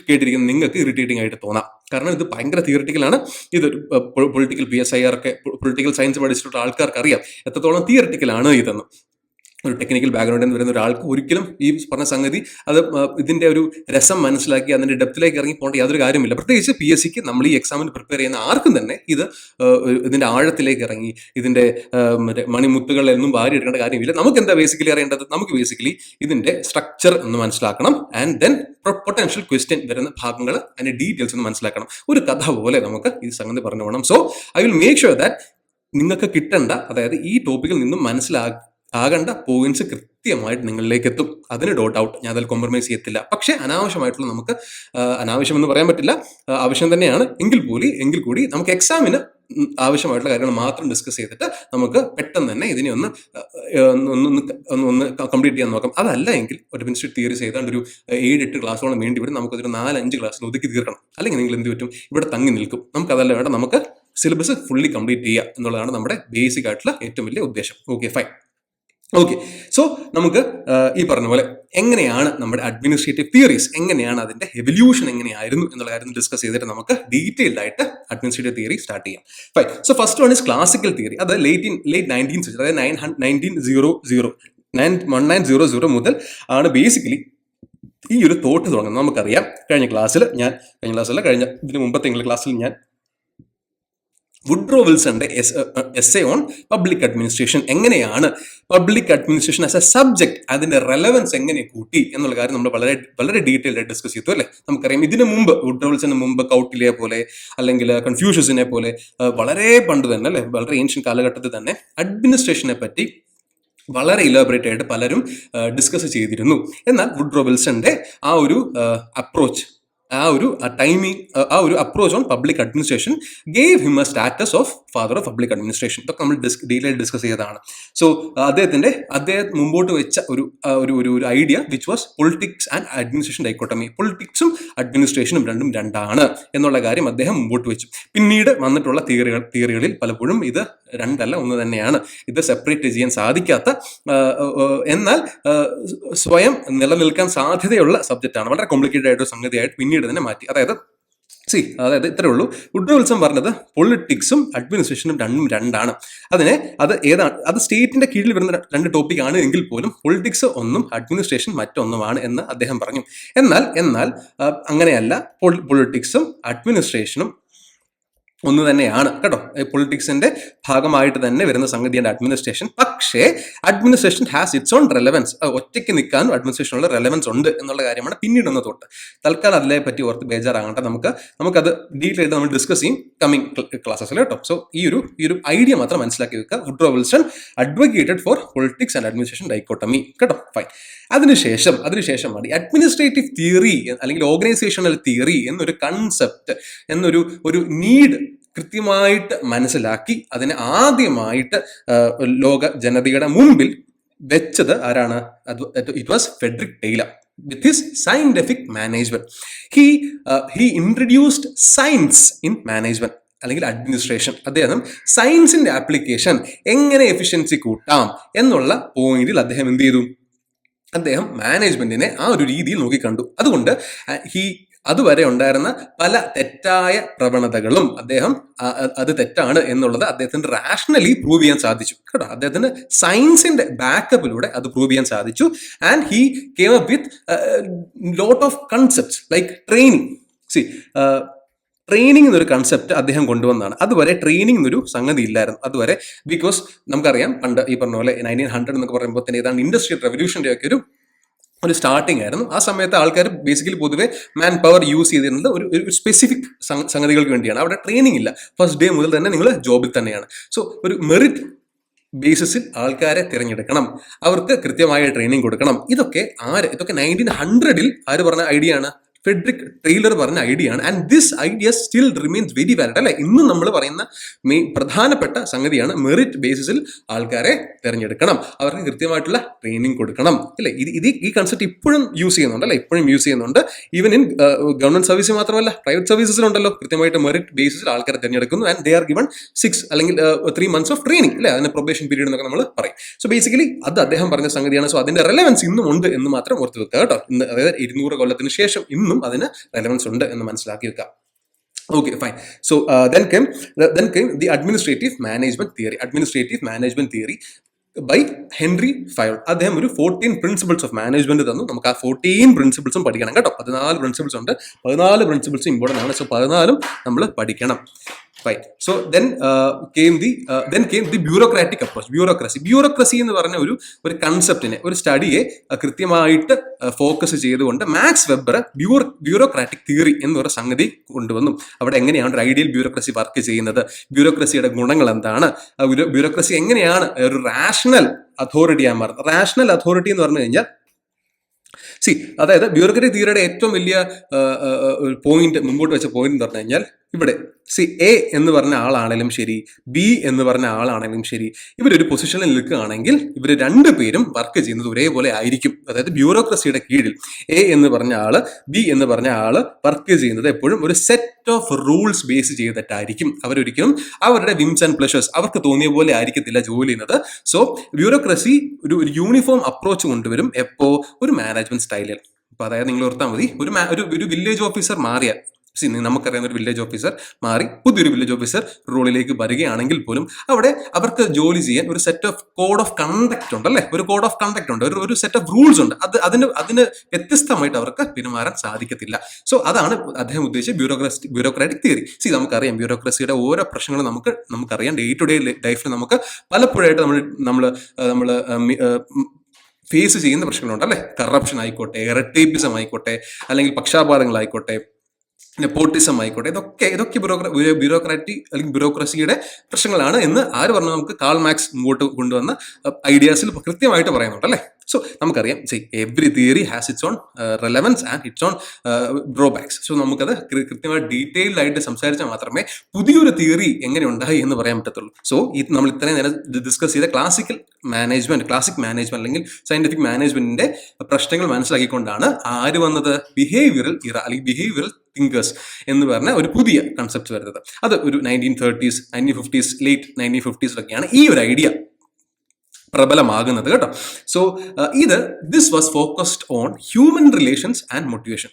കേട്ടിരിക്കുന്ന നിങ്ങൾക്ക് ഇറിറ്റേറ്റിംഗ് ആയിട്ട് തോന്നാം. കാരണം ഇത് ഭയങ്കര തിയറിറ്റിക്കലാണ്. ഇത് പൊളിറ്റിക്കൽ PSIR ഒക്കെ പൊളിറ്റിക്കൽ സയൻസ് പഠിച്ചിട്ടുള്ള ആൾക്കാർക്ക് അറിയാം എത്രത്തോളം തിയറിറ്റിക്കലാണ് ഇതെന്ന്. ഒരു ടെക്നിക്കൽ ബാക്ക്ഗ്രൗണ്ടിൽ നിന്ന് വരുന്ന ഒരാൾക്ക് ഒരിക്കലും ഈ പറഞ്ഞ സംഗതി ഇതിന്റെ ഒരു രസം മനസ്സിലാക്കി അതിന്റെ ഡെപ്തിലേക്ക് ഇറങ്ങി പോകേണ്ട യാതൊരു കാര്യമില്ല. പ്രത്യേകിച്ച് PSCക്ക് നമ്മൾ ഈ എക്സാമിന് പ്രിപ്പയർ ചെയ്യുന്ന ആർക്കും തന്നെ ഇതിന്റെ ആഴത്തിലേക്ക് ഇറങ്ങി ഇതിന്റെ മണിമുത്തുകളൊന്നും വാരി എടുക്കേണ്ട കാര്യമില്ല. നമുക്ക് എന്താ ബേസിക്കലി അറിയേണ്ടത്? നമുക്ക് ബേസിക്കലി ഇതിന്റെ സ്ട്രക്ചർ ഒന്ന് മനസ്സിലാക്കണം. ആൻഡ് ദെൻ പൊട്ടൻഷ്യൽ ക്വസ്റ്റ്യൻ വരുന്ന ഭാഗങ്ങൾ അതിന്റെ ഡീറ്റെയിൽസ് ഒന്ന് മനസ്സിലാക്കണം. ഒരു കഥ പോലെ നമുക്ക് ഈ സംഗതി പറഞ്ഞു പോകണം. So I will make sure that നിങ്ങൾക്ക് കിട്ടേണ്ട, അതായത് ഈ ടോപ്പിക്കിൽ നിന്നും ആകേണ്ട പോയിന്റ്സ് കൃത്യമായിട്ട് നിങ്ങളിലേക്ക് എത്തും. അതിന് ഡോട്ട് ഔട്ട്, ഞാൻ അതിൽ കോംപ്രമൈസ് ചെയ്യത്തില്ല. പക്ഷേ അനാവശ്യമായിട്ടുള്ള നമുക്ക് അനാവശ്യമെന്ന് പറയാൻ പറ്റില്ല, ആവശ്യം തന്നെയാണ് എങ്കിൽ കൂടി നമുക്ക് എക്സാമിന് ആവശ്യമായിട്ടുള്ള കാര്യങ്ങൾ മാത്രം ഡിസ്കസ് ചെയ്തിട്ട് നമുക്ക് പെട്ടെന്ന് തന്നെ ഇതിനെ ഒന്ന് കംപ്ലീറ്റ് ചെയ്യാൻ നോക്കാം. അതല്ല എങ്കിൽ ഒരു അഡ്മിനിസ്ട്രേറ്റീവ് തിയറീസ് ഏതാണ്ട് ഒരു 7-8 ക്ലാസ്സോളം വേണ്ടി വരും. നമുക്കൊരു 4-5 ക്ലാസ്സിൽ ഒതുക്കി തീർക്കണം. അല്ലെങ്കിൽ നിങ്ങൾ എന്ത് പറ്റും, ഇവിടെ തങ്ങി നിൽക്കും. നമുക്കതല്ല വേണ്ട, നമുക്ക് സിലബസ് ഫുള്ളി കംപ്ലീറ്റ് ചെയ്യുക എന്നുള്ളതാണ് നമ്മുടെ ബേസിക് ആയിട്ടുള്ള ഏറ്റവും വലിയ ഉദ്ദേശം. Okay, fine. ഓക്കെ, സോ നമുക്ക് ഈ പറഞ്ഞ പോലെ എങ്ങനെയാണ് നമ്മുടെ അഡ്മിനിസ്ട്രേറ്റീവ് തിയറീസ്, എങ്ങനെയാണ് അതിന്റെ എവല്യൂഷൻ എങ്ങനെയായിരുന്നു എന്നുള്ള കാര്യം ഡിസ്കസ് ചെയ്തിട്ട് നമുക്ക് ഡീറ്റെയിൽഡ് ആയിട്ട് അഡ്മിനിസ്ട്രേറ്റീവ് തിയറി സ്റ്റാർട്ട് ചെയ്യാം. Fine. So first one is classical theory. അത് ലേറ്റ് 19th സെഞ്ചുറി, അതായത് 1900 മുതൽ ആണ് ബേസിക്കലി ഈ ഒരു തോട്ട് തുടങ്ങുന്നത്. നമുക്കറിയാം, ഇതിന് മുമ്പത്തെ ക്ലാസ്സിൽ ഞാൻ വുഡ്രോ വിൽസന്റെ എസ്സേ ഓൺ പബ്ലിക് അഡ്മിനിസ്ട്രേഷൻ, എങ്ങനെയാണ് public administration as a subject അതിന്റെ റെലവൻസ് എങ്ങനെ കൂട്ടി എന്നുള്ള കാര്യം നമ്മൾ വളരെ വളരെ ഡീറ്റെയിൽഡ് ആയിട്ട് ഡിസ്കസ് ചെയ്തു അല്ലേ. നമുക്കറിയാം, ഇതിനു മുമ്പ് വുഡ്രോ വിൽസന് മുമ്പ് കൗട്ടിലിയെ പോലെ അല്ലെങ്കിൽ കൺഫ്യൂഷ്യസിനെ പോലെ വളരെ പണ്ട് തന്നെ അല്ലെ, വളരെ ഏൻഷ്യൻ കാലഘട്ടത്തിൽ തന്നെ അഡ്മിനിസ്ട്രേഷനെ പറ്റി വളരെ ഇലാബറേറ്റ് ആയിട്ട് പലരും ഡിസ്കസ് ചെയ്തിരുന്നു. എന്നാൽ വുഡ്രോ വിൽസന്റെ ആ ഒരു അപ്രോച്ച്, ആ ഒരു approach on public administration gave him A status of father of public administration. ഇതൊക്കെ നമ്മൾ ഡീറ്റെയിൽ ഡിസ്കസ് ചെയ്തതാണ്. സോ അദ്ദേഹം മുമ്പോട്ട് വെച്ച ഒരു idea which was politics and administration dichotomy. പൊളിറ്റിക്സും അഡ്മിനിസ്ട്രേഷനും രണ്ടാണ് എന്നുള്ള കാര്യം അദ്ദേഹം മുമ്പോട്ട് വെച്ചു. പിന്നീട് വന്നിട്ടുള്ള തിയറികളിൽ പലപ്പോഴും ഇത് രണ്ടല്ല, ഒന്ന് തന്നെയാണ്. ഇത് സെപ്പറേറ്റ് ചെയ്യാൻ സാധിക്കാത്ത, എന്നാൽ സ്വയം നിലനിൽക്കാൻ സാധ്യതയുള്ള സബ്ജക്റ്റാണ്. വളരെ കോംപ്ലിക്കേറ്റഡ് ആയിട്ടൊരു സംഗതിയായിട്ട് പിന്നീട് തന്നെ മാറ്റി. അതായത് ഇത്രേ ഉള്ളൂ. വുഡ്രോ വിൽസൺ പറഞ്ഞത് പൊളിറ്റിക്സും അഡ്മിനിസ്ട്രേഷനും രണ്ടാണ്. അത് സ്റ്റേറ്റിന്റെ കീഴിൽ വരുന്ന 2 ടോപ്പിക് ആണ് എങ്കിൽ പോലും പൊളിറ്റിക്സ് ഒന്നും അഡ്മിനിസ്ട്രേഷൻ മറ്റൊന്നുമാണ് എന്ന് അദ്ദേഹം പറഞ്ഞു. എന്നാൽ അങ്ങനെയല്ല, പൊളിറ്റിക്സും അഡ്മിനിസ്ട്രേഷനും ഒന്ന് തന്നെയാണ് കേട്ടോ. പൊളിറ്റിക്സിന്റെ ഭാഗമായിട്ട് തന്നെ വരുന്ന സംഗതിയാണ് അഡ്മിനിസ്ട്രേഷൻ. പക്ഷേ administration has it's on relevance. ഒറ്റയ്ക്ക് നിൽക്കാനും അഡ്മിനിസ്ട്രേഷനുള്ള റെലവൻസ് ഉണ്ട് എന്നുള്ള കാര്യമാണ് പിന്നീട് തൊട്ട്. തൽക്കാലം അതിനെ പറ്റി ഓർത്ത് ബേജാറാകണ്ട. നമുക്കത് ഡീറ്റെയിൽ നമ്മൾ ഡിസ്കസ് ചെയ്യും കമ്മിങ് ക്ലാസ്സസിൽ കേട്ടോ. സോ ഈ ഒരു ഐഡിയ മാത്രം മനസ്സിലാക്കി വെക്കുക. Woodrow Wilson advocated for politics and administration dichotomy കേട്ടോ. ഫൈൻ. അതിനുശേഷമാണ് അഡ്മിനിസ്ട്രേറ്റീവ് തിയറി അല്ലെങ്കിൽ ഓർഗനൈസേഷണൽ തിയറി എന്നൊരു കൺസെപ്റ്റ്, എന്നൊരു നീഡ് കൃത്യമായിട്ട് മനസ്സിലാക്കി അതിനെ ആദ്യമായിട്ട് ലോക ജനതയുടെ മുമ്പിൽ വെച്ചത് ആരാണ്? It was Frederick Taylor with his scientific management. He introduced science in management അല്ലെങ്കിൽ അഡ്മിനിസ്ട്രേഷൻ. അദ്ദേഹം സയൻസിന്റെ ആപ്ലിക്കേഷൻ എങ്ങനെ എഫിഷ്യൻസി കൂട്ടാം എന്നുള്ള പോയിന്റിൽ അദ്ദേഹം എന്ത് ചെയ്തു? അദ്ദേഹം മാനേജ്മെന്റിനെ ആ ഒരു രീതിയിൽ നോക്കിക്കണ്ടു. അതുകൊണ്ട് അതുവരെ ഉണ്ടായിരുന്ന പല തെറ്റായ പ്രവണതകളും അത് തെറ്റാണ് എന്നുള്ളത് അദ്ദേഹത്തിന് റാഷണലി പ്രൂവ് ചെയ്യാൻ സാധിച്ചു കേട്ടോ. അദ്ദേഹത്തിന് സയൻസിന്റെ ബാക്കപ്പിലൂടെ അത് പ്രൂവ് ചെയ്യാൻ സാധിച്ചു. And he came up with lot of concepts like training. Training എന്നൊരു കൺസെപ്റ്റ് അദ്ദേഹം കൊണ്ടുവന്നതാണ്. അതുവരെ ട്രെയിനിങ് എന്നൊരു സംഗതി ഇല്ലായിരുന്നു അതുവരെ. ബിക്കോസ് നമുക്കറിയാം, പണ്ട് ഈ പറഞ്ഞ പോലെ 1900 എന്നൊക്കെ പറയുമ്പോൾ തന്നെ ഏതാണ് ഇൻഡസ്ട്രിയൽ റെവല്യൂഷൻ്റെ ഒക്കെ ഒരു സ്റ്റാർട്ടിംഗ് ആയിരുന്നു. ആ സമയത്ത് ആൾക്കാർ ബേസിക്കലി പൊതുവെ മാൻ പവർ യൂസ് ചെയ്തിരുന്നത് ഒരു സ്പെസിഫിക് സംഗതികൾക്ക് വേണ്ടിയാണ്. അവിടെ ട്രെയിനിങ് ഇല്ല. ഫസ്റ്റ് ഡേ മുതൽ തന്നെ നിങ്ങൾ ജോബിൽ തന്നെയാണ്. സോ ഒരു മെറിറ്റ് ബേസിസിൽ ആൾക്കാരെ തിരഞ്ഞെടുക്കണം, അവർക്ക് കൃത്യമായ ട്രെയിനിങ് കൊടുക്കണം. ഇതൊക്കെ 1900 ആര് പറഞ്ഞ ഐഡിയ ആണ്? ഫ്രെഡറിക് ടെയ്ലർ പറഞ്ഞ ഐഡിയ ആണ്. And this idea still remains very valid അല്ലെ. ഇന്നും നമ്മൾ പറയുന്ന പ്രധാനപ്പെട്ട സംഗതിയാണ് മെറിറ്റ് ബേസിസിൽ ആൾക്കാരെ തിരഞ്ഞെടുക്കണം, അവർക്ക് കൃത്യമായിട്ടുള്ള ട്രെയിനിങ് കൊടുക്കണം അല്ലെ. ഈ കൺസെപ്റ്റ് ഇപ്പോഴും യൂസ് ചെയ്യുന്നുണ്ട് അല്ലെ, ഈവൻ ഇൻ ഗവൺമെന്റ് സർവീസ് മാത്രമല്ല, പ്രൈവറ്റ് സർവീസസിലുണ്ടല്ലോ കൃത്യമായിട്ട് മെറിറ്റ് ബേസിസിൽ ആൾക്കാരെ തിരഞ്ഞെടുക്കുന്നു. ആൻഡ് ദേ ആർ ഗിവൺ 6 അല്ലെങ്കിൽ 3 months ഓഫ് ട്രെയിനിങ് അല്ലെ, അതിന് പ്രൊബേഷൻ പീരീഡ് എന്നൊക്കെ നമ്മൾ പറയും. സോ ബേസിക്കലി അത് അദ്ദേഹം പറഞ്ഞ സംഗതിയാണ്. സോ അതിന്റെ റെലവൻസ് ഇന്നും ഉണ്ട് എന്ന് മാത്രം ഓർത്ത് വെക്കുക കേട്ടോ. അതായത് 200 കൊല്ലത്തിന് ശേഷം ഇന്നും അതിന് റെലവൻസ് ഉണ്ട് എന്ന് മനസ്സിലാക്കി വെക്കാം. Okay, fine. So then came the administrative management theory by Henry Fayol. അദ്ദേഹം ഒരു 14 പ്രിൻസിപ്പിൾസ് ഓഫ് മാനേജ്മെന്റ് തന്നു. നമുക്ക് ആ 14 പ്രിൻസിപ്പിൾസും പഠിക്കണം കേട്ടോ. 14 പ്രിൻസിപ്പിൾസ് ഉണ്ട്. 14 പ്രിൻസിപ്പിൾസും ഇമ്പോർട്ടൻ്റ് ആണ്. സോ 14 നമ്മൾ പഠിക്കണം. Fine. So then came the bureaucratic approach. Bureaucracy എന്ന് പറഞ്ഞ ഒരു കൺസെപ്റ്റിനെ, ഒരു സ്റ്റഡിയെ കൃത്യമായിട്ട് ഫോക്കസ് ചെയ്തുകൊണ്ട് മാക്സ് വെബർ ബ്യൂറോക്രാറ്റിക് തിയറി എന്ന് പറയുന്ന സംഗതി കൊണ്ടുവന്നു. അവിടെ എങ്ങനെയാണ് ഒരു ഐഡിയൽ ബ്യൂറോക്രസി വർക്ക് ചെയ്യുന്നത്, ബ്യൂറോക്രസിയുടെ ഗുണങ്ങൾ എന്താണ്, ബ്യൂറോക്രസി എങ്ങനെയാണ് ഒരു റാഷണൽ അതോറിറ്റിയായി മാറുന്നത്. റാഷണൽ അതോറിറ്റി എന്ന് പറഞ്ഞു കഴിഞ്ഞാൽ അതായത് ബ്യൂറോക്രാറ്റിക് തിയറിയുടെ ഏറ്റവും വലിയ പോയിന്റ്, മുമ്പോട്ട് വെച്ച പോയിന്റ് എന്ന് പറഞ്ഞു കഴിഞ്ഞാൽ ഇവിടെ എ എന്ന് പറഞ്ഞ ആളാണെങ്കിലും ശരി, ബി എന്ന് പറഞ്ഞ ആളാണെങ്കിലും ശരി, ഇവരൊരു പൊസിഷനിൽ നിൽക്കുകയാണെങ്കിൽ ഇവർ രണ്ടുപേരും വർക്ക് ചെയ്യുന്നത് ഒരേപോലെ ആയിരിക്കും. അതായത് ബ്യൂറോക്രസിയുടെ കീഴിൽ എ എന്ന് പറഞ്ഞ ആള്, ബി എന്ന് പറഞ്ഞ ആള് വർക്ക് ചെയ്യുന്നത് എപ്പോഴും ഒരു സെറ്റ് ഓഫ് റൂൾസ് ബേസ് ചെയ്തിട്ടായിരിക്കും. അവരൊരിക്കലും അവരുടെ വിംസ് ആൻഡ് പ്ലഷേഴ്സ് അവർക്ക് തോന്നിയ പോലെ ആയിരിക്കത്തില്ല ജോലി ചെയ്യുന്നത്. സോ ബ്യൂറോക്രസി ഒരു യൂണിഫോം അപ്രോച്ച് കൊണ്ടുവരും എപ്പോ ഒരു മാനേജ്മെന്റ് സ്റ്റൈലിൽ. അപ്പൊ അതായത് നിങ്ങൾ ഓർത്താൽ മതി, ഒരു വില്ലേജ് ഓഫീസർ മാറിയ, നമുക്കറിയാവുന്ന ഒരു വില്ലേജ് ഓഫീസർ മാറി പുതിയൊരു വില്ലേജ് ഓഫീസർ റോളിലേക്ക് വരികയാണെങ്കിൽ പോലും അവിടെ അവർക്ക് ജോലി ചെയ്യാൻ ഒരു set of code of conduct ഉണ്ട്, അല്ലെ? ഒരു കോഡ് ഓഫ് കണ്ടക്ട് ഉണ്ട്, ഒരു സെറ്റ് ഓഫ് റൂൾസ് ഉണ്ട്. അതിന് വ്യത്യസ്തമായിട്ട് അവർക്ക് പെരുമാറാൻ സാധിക്കത്തില്ല. സോ അതാണ് അദ്ദേഹം ഉദ്ദേശിച്ച ബ്യൂറോക്രാറ്റിക് തിയറി. നമുക്കറിയാം ബ്യൂറോക്രസിയുടെ ഓരോ പ്രശ്നങ്ങളും നമുക്കറിയാം. ഡേ ടു ഡേ ലൈഫിൽ നമുക്ക് പലപ്പോഴായിട്ട് നമ്മൾ ഫേസ് ചെയ്യുന്ന പ്രശ്നങ്ങളുണ്ട്, അല്ലെ? കറപ്ഷൻ ആയിക്കോട്ടെ, റെറ്റേപ്പിസം ആയിക്കോട്ടെ, അല്ലെങ്കിൽ പക്ഷാപാതങ്ങളായിക്കോട്ടെ, നെപ്പോട്ടിസം ആയിക്കോട്ടെ, ഇതൊക്കെ ബ്യൂറോക്രാറ്റി അല്ലെങ്കിൽ ബ്യൂറോക്രസിയുടെ പ്രശ്നങ്ങളാണ് എന്ന് ആര് പറഞ്ഞു? നമുക്ക് കാൾ മാർക്സ് ഇങ്ങോട്ട് കൊണ്ടുവന്ന ഐഡിയാസിൽ കൃത്യമായിട്ട് പറയുന്നുണ്ട്, അല്ലേ? സോ നമുക്കറിയാം, every theory has it's on relevance and it's on drawbacks. So നമുക്കത് കൃത്യമായി ഡീറ്റെയിൽഡ് ആയിട്ട് സംസാരിച്ചാൽ മാത്രമേ പുതിയൊരു തിയറി എങ്ങനെ ഉണ്ടായി എന്ന് പറയാൻ പറ്റത്തുള്ളൂ. സോ നമ്മൾ ഇത്രയും നേരം ഡിസ്കസ് ചെയ്ത ക്ലാസിക് മാനേജ്മെന്റ് അല്ലെങ്കിൽ സയന്റിഫിക് മാനേജ്മെന്റിന്റെ പ്രശ്നങ്ങൾ മനസ്സിലാക്കിക്കൊണ്ടാണ് ആര് വന്നത്? ബിഹേവിയറൽ ഇറ അല്ലെങ്കിൽ ബിഹേവിയറൽ തിങ്കേഴ്സ് എന്ന് പറഞ്ഞ ഒരു പുതിയ കൺസെപ്റ്റ് വരുന്നത്. അത് ഒരു 1930s, 1950s, ലേറ്റ് 1950s ഈ ഒരു ഐഡിയ പ്രബലമാകുന്നത് കേട്ടോ. So this was focused on human relations and motivation.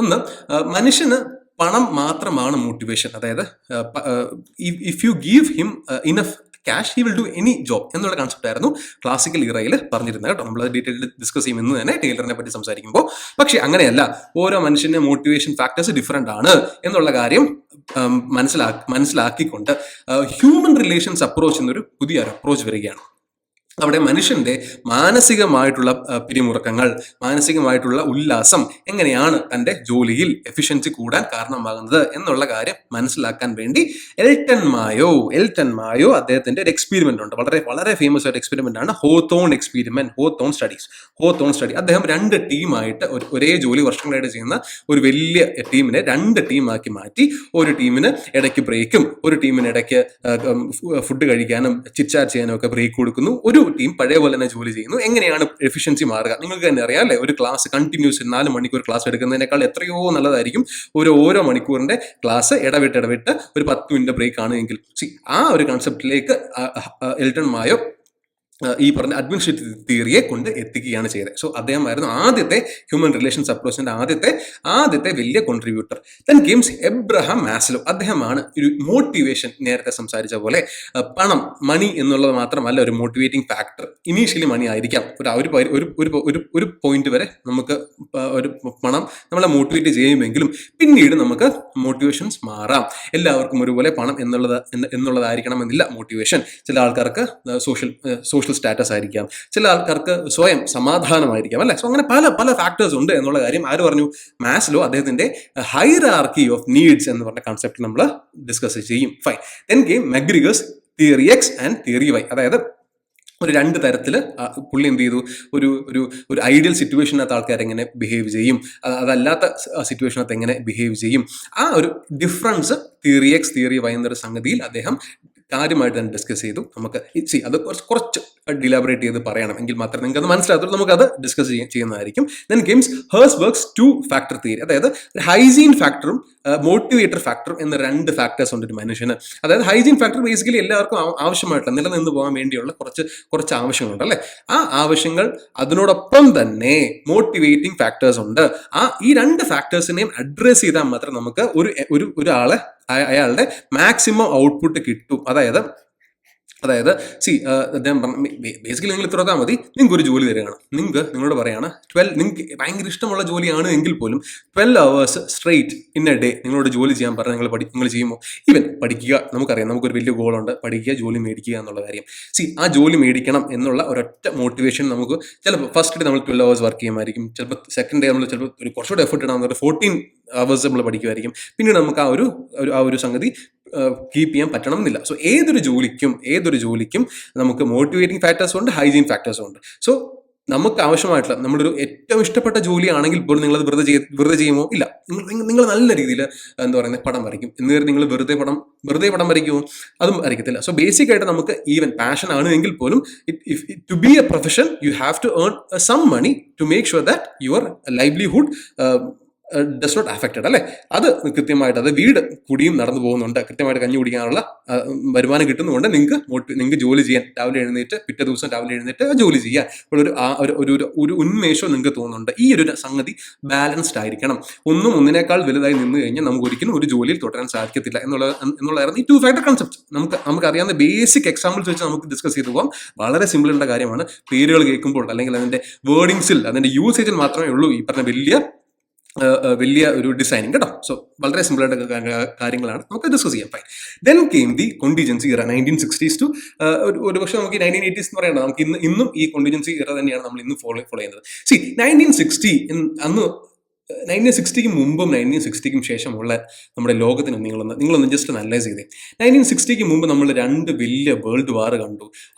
ഒന്ന്, മനുഷ്യന് പണം മാത്രമാണ് മോട്ടിവേഷൻ. അതായത് if you give him enough cash he will do any job എന്നുള്ള കൺസെപ്റ്റ് ആയിരുന്നു ക്ലാസിക്കൽ ഇറയിൽ പറഞ്ഞിരുന്നത് കേട്ടോ. നമ്മൾ ഡീറ്റെയിൽ ഡിസ്കസ് ചെയ്യും ഇന്ന് തന്നെ ടൈലറിനെ പറ്റി സംസാരിക്കുമ്പോൾ. പക്ഷെ അങ്ങനെയല്ല, ഓരോ മനുഷ്യന്റെ മോട്ടിവേഷൻ ഫാക്ടേഴ്സ് ഡിഫറെന്റ് ആണ് എന്നുള്ള കാര്യം മനസ്സിലാക്കിക്കൊണ്ട് ഹ്യൂമൻ റിലേഷൻസ് അപ്രോച്ച് എന്നൊരു പുതിയ അപ്രോച്ച് വരികയാണ്. അവിടെ മനുഷ്യന്റെ മാനസികമായിട്ടുള്ള പിരിമുറുക്കങ്ങൾ, മാനസികമായിട്ടുള്ള ഉല്ലാസം എങ്ങനെയാണ് തൻ്റെ ജോലിയിൽ എഫിഷ്യൻസി കൂടാൻ കാരണമാകുന്നത് എന്നുള്ള കാര്യം മനസ്സിലാക്കാൻ വേണ്ടി എൽട്ടൺ മായോ അദ്ദേഹത്തിന്റെ ഒരു എക്സ്പെരിമെന്റ് ഉണ്ട്. വളരെ വളരെ ഫേമസ് ആയിട്ട് എക്സ്പെരിമെന്റ് ആണ് ഹോത്തോൺ സ്റ്റഡി. അദ്ദേഹം 2 ടീമായിട്ട് ഒരേ ജോലി വർഷങ്ങളായിട്ട് ചെയ്യുന്ന ഒരു വലിയ ടീമിനെ 2 ടീമാക്കി മാറ്റി. ഒരു ടീമിന് ഇടയ്ക്ക് ബ്രേക്കും, ഒരു ടീമിന് ഇടയ്ക്ക് ഫുഡ് കഴിക്കാനും ചിറ്റ്ചാറ്റ് ചെയ്യാനും ഒക്കെ ബ്രേക്ക് കൊടുക്കുന്നു. ഒരു ടീം പഴയ പോലെ തന്നെ ജോലി ചെയ്യുന്നു. എങ്ങനെയാണ് എഫിഷ്യൻസി മാറുക? നിങ്ങൾക്ക് തന്നെ അറിയാം, അല്ലേ? ഒരു ക്ലാസ് കണ്ടിന്യൂസ് 4 മണിക്കൂർ ക്ലാസ് എടുക്കുന്നതിനേക്കാൾ എത്രയോ നല്ലതായിരിക്കും ഓരോ മണിക്കൂറിന്റെ ക്ലാസ് ഇടവിട്ട് ഒരു 10 മിനിറ്റ് ബ്രേക്ക് ആണെങ്കിൽ. ആ ഒരു കൺസെപ്റ്റിലേക്ക് എൽട്ടൺ മായോ ഈ പറഞ്ഞ അഡ്മിനിസ്ട്രേറ്റീവ് തിയറിയെ കൊണ്ട് എത്തിക്കുകയാണ് ചെയ്തത്. സോ അദ്ദേഹമായിരുന്നു ആദ്യത്തെ ഹ്യൂമൻ റിലേഷൻസ് അപ്രോച്ചിന്റെ ആദ്യത്തെ വലിയ contributor. Then comes Abraham Maslow. അദ്ദേഹമാണ് ഒരു മോട്ടിവേഷൻ, നേരത്തെ സംസാരിച്ച പോലെ മണി എന്നുള്ളത് മാത്രമല്ല ഒരു മോട്ടിവേറ്റിംഗ് ഫാക്ടർ. ഇനീഷ്യലി മണി ആയിരിക്കാം, ഒരു പോയിന്റ് വരെ നമുക്ക് ഒരു പണം നമ്മളെ മോട്ടിവേറ്റ് ചെയ്യുമെങ്കിലും പിന്നീട് നമുക്ക് മോട്ടിവേഷൻസ് മാറാം. എല്ലാവർക്കും ഒരുപോലെ പണം എന്നുള്ളതായിരിക്കണമെന്നില്ല മോട്ടിവേഷൻ. ചില ആൾക്കാർക്ക് സോഷ്യൽ സ്റ്റാറ്റസ് ആയിരിക്കാം, ചില ആൾക്കാർക്ക് സ്വയം സമാധാനമായിരിക്കാം, അല്ലെ? സോ അങ്ങനെ പല ഫാക്ടേഴ്സ് ഉണ്ട് എന്നുള്ള കാര്യം ആര് പറഞ്ഞു? മാസ്ലോ അദ്ദേഹത്തിന്റെ ഹൈറാർക്കി ഓഫ് നീഡ്സ് എന്ന് പറഞ്ഞ കൺസെപ്റ്റ് നമ്മൾ ഡിസ്കസ് ചെയ്യും. Fine. Then came McGregor's theory X and theory Y. അതായത് ഒരു 2 തരത്തിൽ പുള്ളി എന്ത് ചെയ്തു? ഒരു ഐഡിയൽ സിറ്റുവേഷനകത്ത് ആൾക്കാർ എങ്ങനെ ബിഹേവ് ചെയ്യും, അതല്ലാത്ത സിറ്റുവേഷനകത്ത് എങ്ങനെ ബിഹേവ് ചെയ്യും, ആ ഒരു difference theory X theory Y എന്നൊരു സംഗതിയിൽ അദ്ദേഹം കാര്യമായിട്ട് തന്നെ ഡിസ്കസ് ചെയ്തു. നമുക്ക് അത് കുറച്ച് ഡിലാബറേറ്റ് ചെയ്ത് പറയണം എങ്കിൽ മാത്രമേ നിങ്ങൾക്ക് അത് മനസ്സിലാകത്തുള്ളൂ. നമുക്കത് ഡിസ്കസ് ചെയ്യുന്നതായിരിക്കും. Then comes Herzberg's 2 factor theory. അതായത് ഹൈജീൻ ഫാക്ടറും മോട്ടിവേറ്റർ ഫാക്ടറും എന്ന 2 ഫാക്ടേഴ്സ് ഉണ്ട് ഒരു മനുഷ്യന്. അതായത് ഹൈജീൻ ഫാക്ടർ ബേസിക്കലി എല്ലാവർക്കും ആവശ്യമായിട്ടുള്ള നിലനിന്ന് പോകാൻ വേണ്ടിയുള്ള കുറച്ച് ആവശ്യങ്ങളുണ്ട്, അല്ലെ? ആ ആവശ്യങ്ങൾ, അതിനോടൊപ്പം തന്നെ മോട്ടിവേറ്റിംഗ് ഫാക്ടേഴ്സ് ഉണ്ട്. ഈ 2 ഫാക്ടേഴ്സിനെയും അഡ്രസ് ചെയ്താൽ മാത്രം നമുക്ക് ഒരാളെ അയാളുടെ മാക്സിമം ഔട്ട്പുട്ട് കിട്ടും. അതായത് അതായത് അദ്ദേഹം ബേസിക്കലി നിങ്ങൾ ഇത്ര കൊടുത്താൽ മതി, നിങ്ങൾക്ക് ഒരു ജോലി തരികയാണ്, നിങ്ങളോട് പറയാണ് നിങ്ങൾക്ക് ഭയങ്കര ഇഷ്ടമുള്ള ജോലിയാണ് എങ്കിൽ പോലും 12 hours straight in A day നിങ്ങളോട് ജോലി ചെയ്യാൻ പറഞ്ഞാൽ നിങ്ങൾ ചെയ്യുമോ? ഈവൻ പഠിക്കുക, നമുക്കറിയാം നമുക്കൊരു വലിയ ഗോളുണ്ട്, പഠിക്കുക, ജോലി മേടിക്കുക എന്നുള്ള കാര്യം. ആ ജോലി മേടിക്കണം എന്നുള്ള ഒരൊറ്റ മോട്ടിവേഷൻ നമുക്ക് ചിലപ്പോൾ ഫസ്റ്റ് ഡേ നമ്മൾ 12 hours വർക്ക് ചെയ്യുമായിരിക്കും, ചിലപ്പോൾ സെക്കൻഡ് ഡേ നമ്മൾ ചിലപ്പോൾ ഒരു കുറച്ചുകൂടെ എഫർട്ട് ഇടാൻ 14 hours നമ്മൾ പഠിക്കുമായിരിക്കും. പിന്നീട് നമുക്ക് ആ ഒരു സംഗതി കീപ്പ് ചെയ്യാൻ പറ്റണമെന്നില്ല. സോ ഏതൊരു ജോലിക്കും നമുക്ക് മോട്ടിവേറ്റിംഗ് ഫാക്ടേഴ്സും ഉണ്ട്, ഹൈജീൻ ഫാക്ടേഴ്സും ഉണ്ട്. സോ നമുക്ക് ആവശ്യമായിട്ടുള്ള നമ്മുടെ ഒരു ഏറ്റവും ഇഷ്ടപ്പെട്ട ജോലിയാണെങ്കിൽ പോലും നിങ്ങളത് വെറുതെ ചെയ്യുമോ? ഇല്ല. നിങ്ങൾ നല്ല രീതിയിൽ എന്താ പറയുന്നത് പടം വരയ്ക്കും. എന്നിട്ട് നിങ്ങൾ വെറുതെ പടം വരയ്ക്കുമോ? അതും വരയ്ക്കത്തില്ല. സോ ബേസിക് ആയിട്ട് നമുക്ക് ഈവൻ പാഷൻ ആണ് എങ്കിൽ പോലും to be a profession you have to earn some money to make sure that your livelihood does not affected, അല്ലേ? അത് കൃത്യമായിട്ട് അത് വീട് കുടിയും നടന്നു പോകുന്നുണ്ട്, കൃത്യമായിട്ട് കഞ്ഞി കുടിക്കാനുള്ള വരുമാനം കിട്ടുന്നതുകൊണ്ട് നിങ്ങൾക്ക് ജോലി ചെയ്യാൻ പിറ്റേ ദിവസം രാവിലെ എഴുന്നേറ്റ് ജോലി ചെയ്യാൻ ഒരു ഉന്മേഷവും നിങ്ങൾക്ക് തോന്നുന്നുണ്ട്. ഈ ഒരു സംഗതി ബാലൻസ്ഡ് ആയിരിക്കണം. ഒന്നിനേക്കാൾ വലുതായി നിന്ന് കഴിഞ്ഞാൽ നമുക്ക് ഒരിക്കലും ഒരു ജോലിയിൽ തുടരാൻ സാധിക്കത്തില്ല എന്നുള്ളതായിരുന്നു ഈ 2 factor കൺസെപ്റ്റ്. നമുക്ക് അറിയാവുന്ന ബേസിക് എക്സാമ്പിൾസ് വെച്ച് നമുക്ക് ഡിസ്കസ് ചെയ്തു പോകാം. വളരെ സിമ്പിളുള്ള കാര്യമാണ്. പേരുകൾ കേൾക്കുമ്പോൾ അല്ലെങ്കിൽ അതിന്റെ വേർഡിങ്സിൽ അതിന്റെ യൂസേജിൽ മാത്രമേ ഉള്ളൂ ഈ പറഞ്ഞ വലിയ ഒരു ഡിസൈനിങ് കേട്ടോ. സോ വളരെ സിമ്പിൾ ആയിട്ട് കാര്യങ്ങളാണ്, നമുക്ക് ഡിസ്കസ് ചെയ്യാം. Fine. Then came the contingency ഇറ 1960s ടു ഒരു പക്ഷേ നമുക്ക് 1980s എന്ന് പറയണ്ട, നമുക്ക് ഇന്നും ഈ കോണ്ടിജൻസി ഇറ തന്നെയാണ് നമ്മൾ ഇന്ന് ഫോളോ ചെയ്യുന്നത്. 1960 അന്ന് 1960ക്ക് മുമ്പും 1960ക്കും ശേഷമുള്ള നമ്മുടെ ലോകത്തിന് നിങ്ങളൊന്ന് ജസ്റ്റ് അനലൈസ് ചെയ്തേ. 1960ക്ക് മുമ്പ് നമ്മൾ 2 വലിയ വേൾഡ് വാർ കണ്ടു.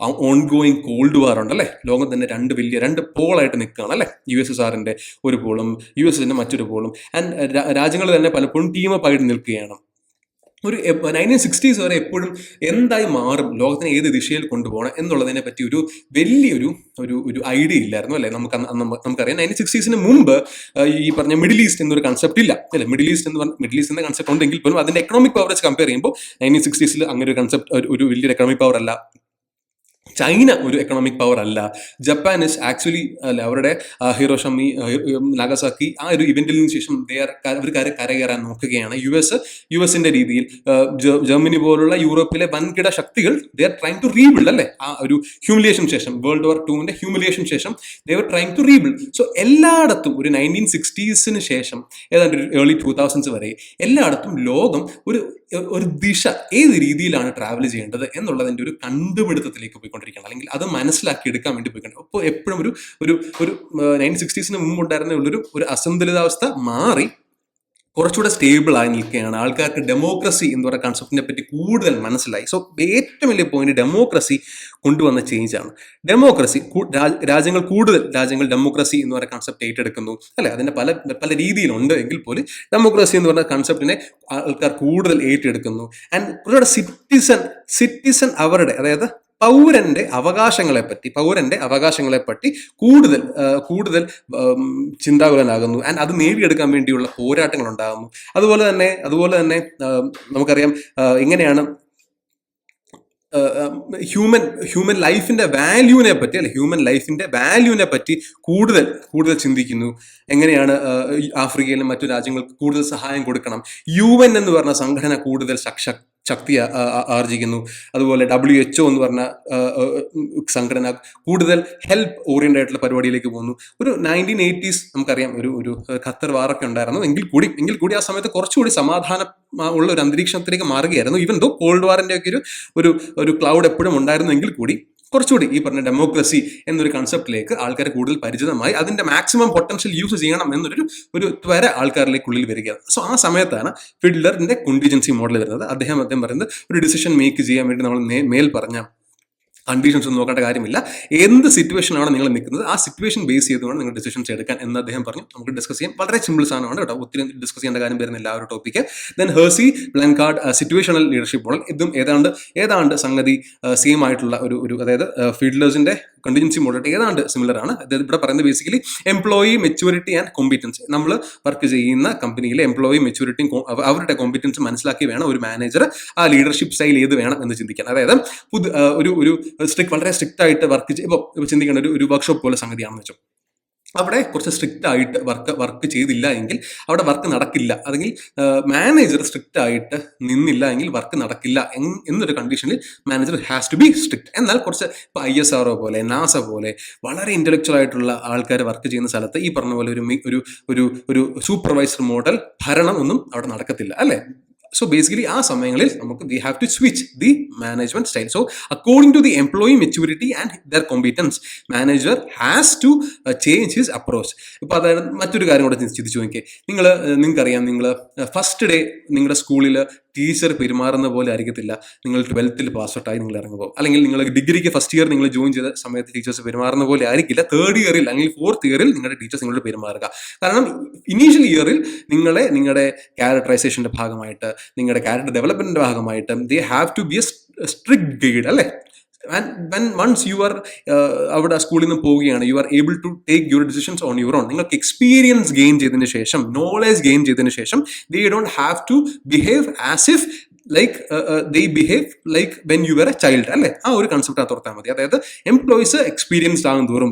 ഓൺ ഗോയിങ് കോൾഡ് വാർ ഉണ്ടല്ലേ, ലോകം തന്നെ 2 പോളായിട്ട് നിൽക്കുകയാണ് അല്ലേ. USSRന്റെ ഒരു പോളും USSന്റെ മറ്റൊരു പോളും, ആൻഡ് രാജ്യങ്ങൾ തന്നെ പലപ്പോഴും ടീമപ്പ് ആയിട്ട് നിൽക്കുകയാണ്. ഒരു 1960s വരെ എപ്പോഴും എന്തായി മാറും, ലോകത്തിനെ ഏത് ദിശയിൽ കൊണ്ടുപോകണം എന്നുള്ളതിനെ പറ്റി ഒരു വലിയൊരു ഒരു ഐഡിയ ഇല്ലായിരുന്നു അല്ലേ. നമുക്കറിയാം 1960s മുമ്പ് ഈ പറഞ്ഞ മിഡിൽ ഈസ്റ്റ് എന്നൊരു കൺസെപ്റ്റ് ഇല്ല അല്ലെ. മിഡിൽ ഈസ്റ്റ് എന്ന കൺസെപ്റ്റ് ഉണ്ടെങ്കിൽ പോലും അതിന്റെ എക്കണോമിക് പവർ വെച്ച് കമ്പയർ ചെയ്യുമ്പോൾ 1960s അങ്ങനെ ഒരു കൺസെപ്റ്റ് ഒരു വലിയൊരു എക്കണോമിക് പവർ അല്ല. ചൈന ഒരു എക്കണോമിക് പവർ അല്ല. ജപ്പാൻ ഇസ് ആക്ച്വലി അല്ല, അവരുടെ ഹിരോഷിമ നാഗസാക്കി ആ ഒരു ഇവന്റിൽ നിന്ന് ശേഷം അവർ കരകയറാൻ നോക്കുകയാണ്. യുഎസിന്റെ രീതിയിൽ ജർമ്മനി പോലുള്ള യൂറോപ്പിലെ വൻകിട ശക്തികൾ they are trying to rebuild അല്ലേ. ആ ഒരു ഹ്യൂമിലിയേഷൻ ശേഷം, വേൾഡ് വാർ 2ന്റെ ഹ്യൂമിലിയേഷൻ ശേഷം they are trying to rebuild. So എല്ലായിടത്തും ഒരു 1960s ശേഷം ഏതാണ്ട് ഒരു ഏർലി 2000s വരെ എല്ലായിടത്തും ലോകം ഒരു ദിശ ഏത് രീതിയിലാണ് ട്രാവൽ ചെയ്യേണ്ടത് എന്നുള്ളതിന്റെ ഒരു കണ്ടുപിടുത്തത്തിലേക്ക് പോയിക്കൊണ്ടിരിക്കുകയാണ്, അല്ലെങ്കിൽ അത് മനസ്സിലാക്കി എടുക്കാൻ വേണ്ടി പോയിക്കൊണ്ടിരിക്കും. അപ്പോൾ എപ്പോഴും ഒരു 1960s മുമ്പ് ഉണ്ടായിരുന്ന ഒരു അസന്തുലിതാവസ്ഥ മാറി കുറച്ചുകൂടെ സ്റ്റേബിൾ ആയി നിൽക്കുകയാണ്. ആൾക്കാർക്ക് ഡെമോക്രസി എന്ന് പറയുന്ന കൺസെപ്റ്റിനെ പറ്റി കൂടുതൽ മനസ്സിലായി. സോ ഏറ്റവും വലിയ പോയിന്റ് ഡെമോക്രസി കൊണ്ടുവന്ന ചേഞ്ചാണ്. ഡെമോക്രസി രാജ്യങ്ങൾ ഡെമോക്രസി എന്ന് പറയുന്ന കൺസെപ്റ്റ് ഏറ്റെടുക്കുന്നു അല്ലെ. അതിന്റെ പല രീതിയിലുണ്ട് എങ്കിൽ പോലും ഡെമോക്രസി എന്ന് പറയുന്ന കൺസെപ്റ്റിനെ ആൾക്കാർ കൂടുതൽ ഏറ്റെടുക്കുന്നു. ആൻഡ് സിറ്റിസൺ അവരുടെ, അതായത് പൗരന്റെ അവകാശങ്ങളെ പറ്റി കൂടുതൽ ചിന്താകുലനാകുന്നു. ആൻഡ് അത് നേടിയെടുക്കാൻ വേണ്ടിയുള്ള പോരാട്ടങ്ങൾ ഉണ്ടാകുന്നു. അതുപോലെ തന്നെ നമുക്കറിയാം എങ്ങനെയാണ് ഹ്യൂമൻ ലൈഫിന്റെ വാല്യൂവിനെ പറ്റി കൂടുതൽ ചിന്തിക്കുന്നു. എങ്ങനെയാണ് ആഫ്രിക്കയിലും മറ്റു രാജ്യങ്ങൾക്ക് കൂടുതൽ സഹായം കൊടുക്കണം. UN എന്ന് പറഞ്ഞ സംഘടന കൂടുതൽ ശക്തി ആർജിക്കുന്നു. അതുപോലെ WHO എന്ന് പറഞ്ഞ സംഘടന കൂടുതൽ ഹെൽപ്പ് ഓറിയന്റഡ് ആയിട്ടുള്ള പരിപാടിയിലേക്ക് പോകുന്നു. ഒരു 1980s നമുക്കറിയാം ഒരു ഖത്തർ വാറൊക്കെ ഉണ്ടായിരുന്നു. എങ്കിൽ കൂടി ആ സമയത്ത് കുറച്ചുകൂടി സമാധാനം ഉള്ള ഒരു അന്തരീക്ഷത്തിലേക്ക് മാറുകയായിരുന്നു. ഈവൻ ദോ കോൾഡ് വാറിന്റെ ഒക്കെ ഒരു ക്ലൗഡ് എപ്പോഴും ഉണ്ടായിരുന്നു എങ്കിൽ കൂടി കുറച്ചുകൂടി ഈ പറഞ്ഞ ഡെമോക്രസി എന്നൊരു കൺസെപ്റ്റിലേക്ക് ആൾക്കാർ കൂടുതൽ പരിചിതമായി അതിന്റെ മാക്സിമം പൊട്ടൻഷ്യൽ യൂസ് ചെയ്യണം എന്നൊരു ത്വര ആൾക്കാരിലേക്കുള്ളിൽ വരികയാണ്. സോ ആ സമയത്താണ് ഫിഡ്ലറിന്റെ കോണ്ടിജൻസി മോഡൽ വരുന്നത്. അദ്ദേഹം പറയുന്നത് ഒരു ഡിസിഷൻ മേക്ക് ചെയ്യാൻ വേണ്ടി നമ്മൾ മേൽ പറഞ്ഞ കണ്ടീഷൻസ് ഒന്നും നോക്കേണ്ട കാര്യമില്ല. എന്ത് സിറ്റുവേഷനാണ് നിങ്ങൾ നിൽക്കുന്നത് ആ സിറ്റുവേഷൻ ബേസ് ചെയ്തുകൊണ്ട് നിങ്ങൾ ഡിസിഷൻസ് എടുക്കാൻ എന്ന് അദ്ദേഹം പറഞ്ഞു. നമുക്ക് ഡിസ്കസ് ചെയ്യാം. വളരെ സിമ്പിൾ സാധനമാണ് കേട്ടോ, ഒത്തിരി ഡിസ്കസ് ചെയ്യേണ്ട കാര്യം വരുന്നില്ല ആ ഒരു topic. Then Hersey Blanchard situational leadership model, ഇതും ഏതാണ്ട് സംഗതി സെയിം ആയിട്ടുള്ള ഒരു അതായത് ഫീഡ്ലേഴ്സിന്റെ കണ്ടിജൻസി മോഡൽ ഏതാണ്ട് സിമിലർ ആണ്. ഇവിടെ പറയുന്നത് basically employee maturity and competence. നമ്മൾ വർക്ക് ചെയ്യുന്ന കമ്പനിയിലെ എംപ്ലോയി മെച്യൂരിറ്റിയും അവരുടെ കോമ്പിറ്റൻസ് മനസ്സിലാക്കി വേണം ഒരു മാനേജർ ആ ലീഡർഷിപ്പ് സ്റ്റൈൽ ഏത് വേണം എന്ന് ചിന്തിക്കാൻ. അതായത് വളരെ സ്ട്രിക്റ്റ് ആയിട്ട് വർക്ക് ഇപ്പോൾ ചിന്തിക്കേണ്ട ഒരു വർക്ക്ഷോപ്പ് പോലെ സംഗതിയാണെന്ന് വെച്ചോ. അവിടെ കുറച്ച് സ്ട്രിക്റ്റ് ആയിട്ട് വർക്ക് ചെയ്തില്ല എങ്കിൽ അവിടെ വർക്ക് നടക്കില്ല, അല്ലെങ്കിൽ മാനേജർ സ്ട്രിക്റ്റ് ആയിട്ട് നിന്നില്ല എങ്കിൽ വർക്ക് നടക്കില്ല എന്നൊരു കണ്ടീഷനിൽ manager has to be strict. എന്നാൽ കുറച്ച് ഇപ്പോൾ ISRO പോലെ നാസ പോലെ വളരെ ഇൻ്റലക്ച്വൽ ആയിട്ടുള്ള ആൾക്കാർ വർക്ക് ചെയ്യുന്ന സ്ഥലത്ത് ഈ പറഞ്ഞ പോലെ ഒരു ഒരു ഒരു സൂപ്പർവൈസർ മോഡൽ ഭരണം ഒന്നും അവിടെ നടക്കത്തില്ല, അല്ലേ? So basically ആ സമയങ്ങളിൽ നമുക്ക് we have to switch the management style. So according to the employee maturity and their competence, manager has to change his approach. ഇപ്പോൾ അതായത് മറ്റൊരു കാര്യം കൂടെ ചിന്തിച്ചു നോക്കിയേ. നിങ്ങൾക്കറിയാം, നിങ്ങൾ ഫസ്റ്റ് ഡേ നിങ്ങളുടെ സ്കൂളിൽ ടീച്ചർ പെരുമാറുന്ന പോലെ ആയിരിക്കത്തില്ല നിങ്ങൾ 12th പാസ് ഔട്ടായി നിങ്ങൾ ഇറങ്ങുമ്പോൾ, അല്ലെങ്കിൽ നിങ്ങൾ ഡിഗ്രിക്ക് ഫസ്റ്റ് ഇയർ നിങ്ങൾ ജോയിൻ ചെയ്ത സമയത്ത് ടീച്ചേഴ്സ് പെരുമാറുന്ന പോലെ ആയിരിക്കില്ല 3rd ഇയറിൽ അല്ലെങ്കിൽ 4th ഇയറിൽ നിങ്ങളുടെ ടീച്ചേഴ്സ് നിങ്ങളോട് പെരുമാറുക. കാരണം ഇനീഷ്യൽ ഇയറിൽ നിങ്ങളുടെ ക്യാരക്ടറൈസേഷൻ്റെ ഭാഗമായിട്ട്, നിങ്ങളുടെ ക്യാരക്ടർ ഡെവലപ്മെന്റിന്റെ ഭാഗമായിട്ട് they have to be a strict guide, അല്ലേ? വൺസ് യു ആർ അവിടെ സ്കൂളിൽ നിന്ന് പോവുകയാണ്, you are able to take your decisions on your own. നിങ്ങൾക്ക് എക്സ്പീരിയൻസ് ഗെയിൻ ചെയ്തതിന് ശേഷം, നോളേജ് ഗെയിൻ ചെയ്തതിന് ശേഷം, they don't have to behave as if they behave like when you were a child, അല്ലേ? ആ ഒരു കൺസെപ്റ്റ് ഓർത്താൽ മതി. അതായത് എംപ്ലോയീസ് എക്സ്പീരിയൻസ്ഡ് ആകും തോറും